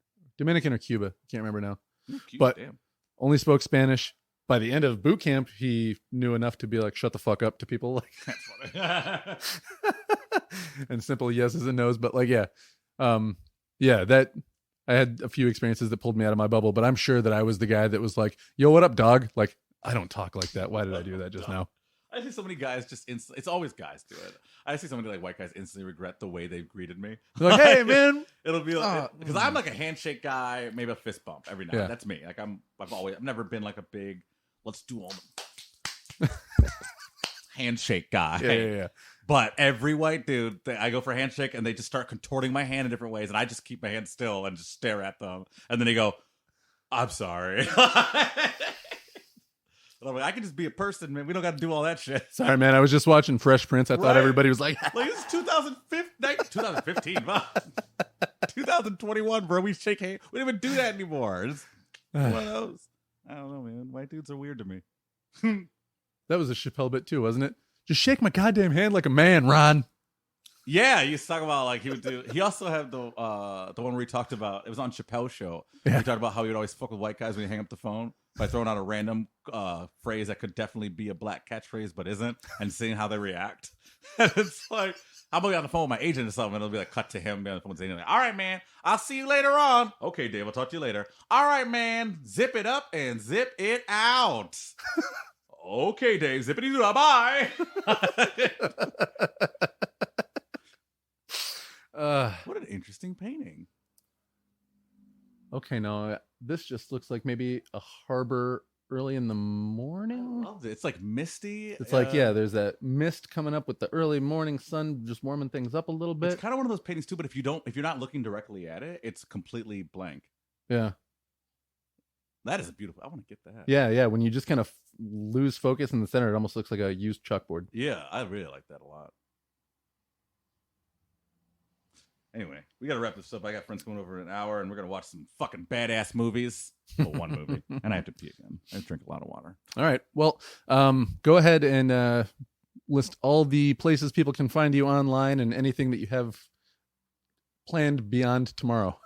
or Cuba. Can't remember now. Cuba, but damn. Only spoke Spanish. By the end of boot camp, he knew enough to be like, shut the fuck up to people. Like, that's funny. And simple yeses and nos. But like, yeah. That I had a few experiences that pulled me out of my bubble, but I'm sure that I was the guy that was like, yo, what up, dog? Like, I don't talk like that. Why did I do that just now? I see so many guys just it's always guys do it. I see so many like white guys instantly regret the way they've greeted me. They're like, hey man, it'll be like because I'm like a handshake guy, maybe a fist bump every now. Yeah. That's me. Like I've never been like a big let's do all the handshake guy. Yeah. But every white dude, I go for a handshake and they just start contorting my hand in different ways, and I just keep my hand still and just stare at them, and then they go, "I'm sorry." I'm like, I can just be a person, man. We don't got to do all that shit. Sorry, man. I was just watching Fresh Prince. I thought everybody was like, like this is 2015, 2021, bro. We shake hands. We don't even do that anymore. Just one of those. I don't know, man. White dudes are weird to me. That was a Chappelle bit too, wasn't it? Just shake my goddamn hand like a man, Ron. Yeah, he used to talk about like he would do. He also had the one where he talked about it was on Chappelle's show. Yeah. He talked about how he would always fuck with white guys when he hang up the phone by throwing out a random phrase that could definitely be a black catchphrase but isn't, and seeing how they react. And it's like I'm gonna be on the phone with my agent or something, and it'll be like cut to him on the phone saying, like, "All right, man, I'll see you later on." Okay, Dave, I'll talk to you later. All right, man, zip it up and zip it out. Okay, Dave, zippity doo, bye. What an interesting painting. Okay, no, this just looks like maybe a harbor early in the morning. I love it. It's like misty. It's like, yeah, there's that mist coming up with the early morning sun just warming things up a little bit. It's kind of one of those paintings too, but if you're not looking directly at it, it's completely blank. Yeah. That is a beautiful. I want to get that. Yeah. When you just kind of lose focus in the center, it almost looks like a used chalkboard. Yeah, I really like that a lot. Anyway, we got to wrap this up. I got friends coming over in an hour, and we're going to watch some fucking badass movies. Well, one movie. And I have to pee again. I drink a lot of water. All right. Well, go ahead and list all the places people can find you online and anything that you have planned beyond tomorrow.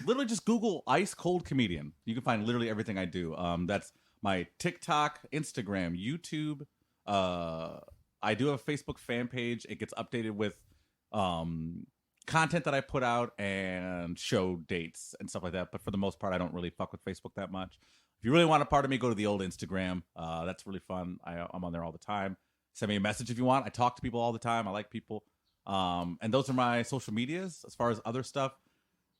Literally just Google Ice Cold Comedian. You can find literally everything I do. That's my TikTok, Instagram, YouTube, I do have a Facebook fan page. It gets updated with content that I put out and show dates and stuff like that. But for the most part, I don't really fuck with Facebook that much. If you really want a part of me, go to the old Instagram. That's really fun. I'm on there all the time. Send me a message if you want. I talk to people all the time. I like people. And those are my social medias. As far as other stuff,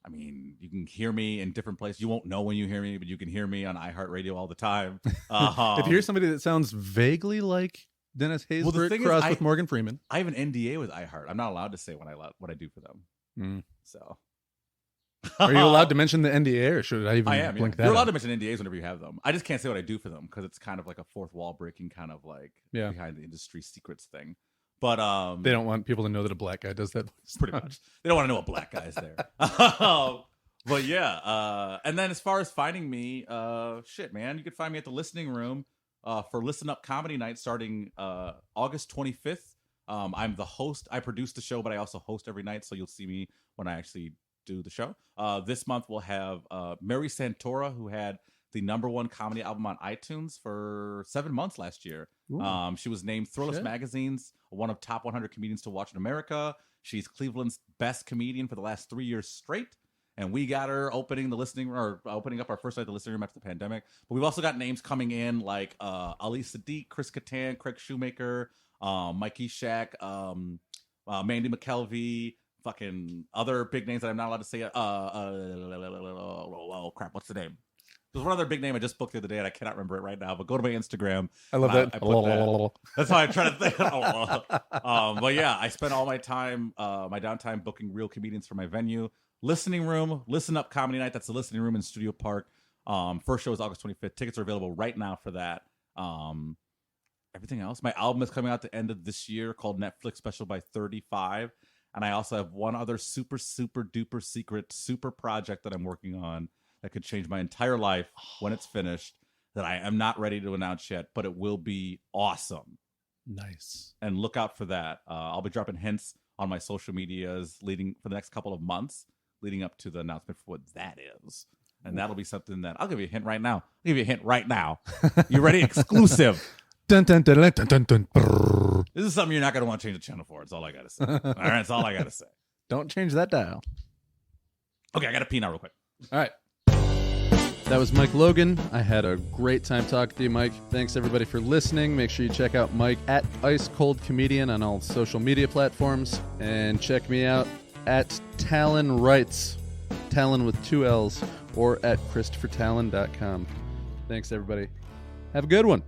I mean, you can hear me in different places. You won't know when you hear me, but you can hear me on iHeartRadio all the time. If you hear somebody that sounds vaguely like Dennis Haysbert crossed with Morgan Freeman. I have an NDA with iHeart. I'm not allowed to say what I do for them. So, are you allowed to mention the NDA, or should I even blink that? You're allowed to mention NDAs whenever you have them. I just can't say what I do for them because it's kind of like a fourth wall breaking, kind of like behind the industry secrets thing. But they don't want people to know that a black guy does that. Pretty much, they don't want to know a black guy is there. But yeah, and then as far as finding me, shit, man, you could find me at the Listening Room. for Listen Up Comedy Night starting August 25th. I'm the host. I produce the show, but I also host every night, so you'll see me when I actually do the show. This month we'll have Mary Santora, who had the #1 comedy album on iTunes for 7 months last year. She was named Thrillist Magazine's one of top 100 comedians to watch in America. She's Cleveland's best comedian for the last 3 years straight. And we got her opening up our first night at the listening room after the pandemic. But we've also got names coming in like Ali Sadiq, Chris Kattan, Craig Shoemaker, Mike Eshak, Mandy McKelvey, fucking other big names that I'm not allowed to say. Oh crap, what's the name? There's one other big name I just booked the other day, and I cannot remember it right now. But go to my Instagram. I love that. I put that. That's why I'm trying to think. But yeah, I spent all my time, my downtime, booking real comedians for my venue. Listening Room, Listen Up Comedy Night. That's the Listening Room in Studio Park. First show is August 25th. Tickets are available right now for that. Everything else, my album is coming out at the end of this year called Netflix Special by 35. And I also have one other super, super duper secret super project that I'm working on that could change my entire life when it's finished that I am not ready to announce yet, but it will be awesome. Nice. And look out for that. I'll be dropping hints on my social medias leading for the next couple of months, leading up to the announcement for what that is. And that'll be something that I'll give you a hint right now. You ready? Exclusive. Dun, dun, dun, dun, dun, dun, dun. This is something you're not going to want to change the channel for. That's all I got to say. All right. That's all I got to say. Don't change that dial. Okay. I got to pee now real quick. All right. That was Mike Logan. I had a great time talking to you, Mike. Thanks, everybody, for listening. Make sure you check out Mike at Ice Cold Comedian on all social media platforms. And check me out at Talon Writes, Talon with 2 L's, or at ChristopherTalon.com. Thanks, everybody. Have a good one.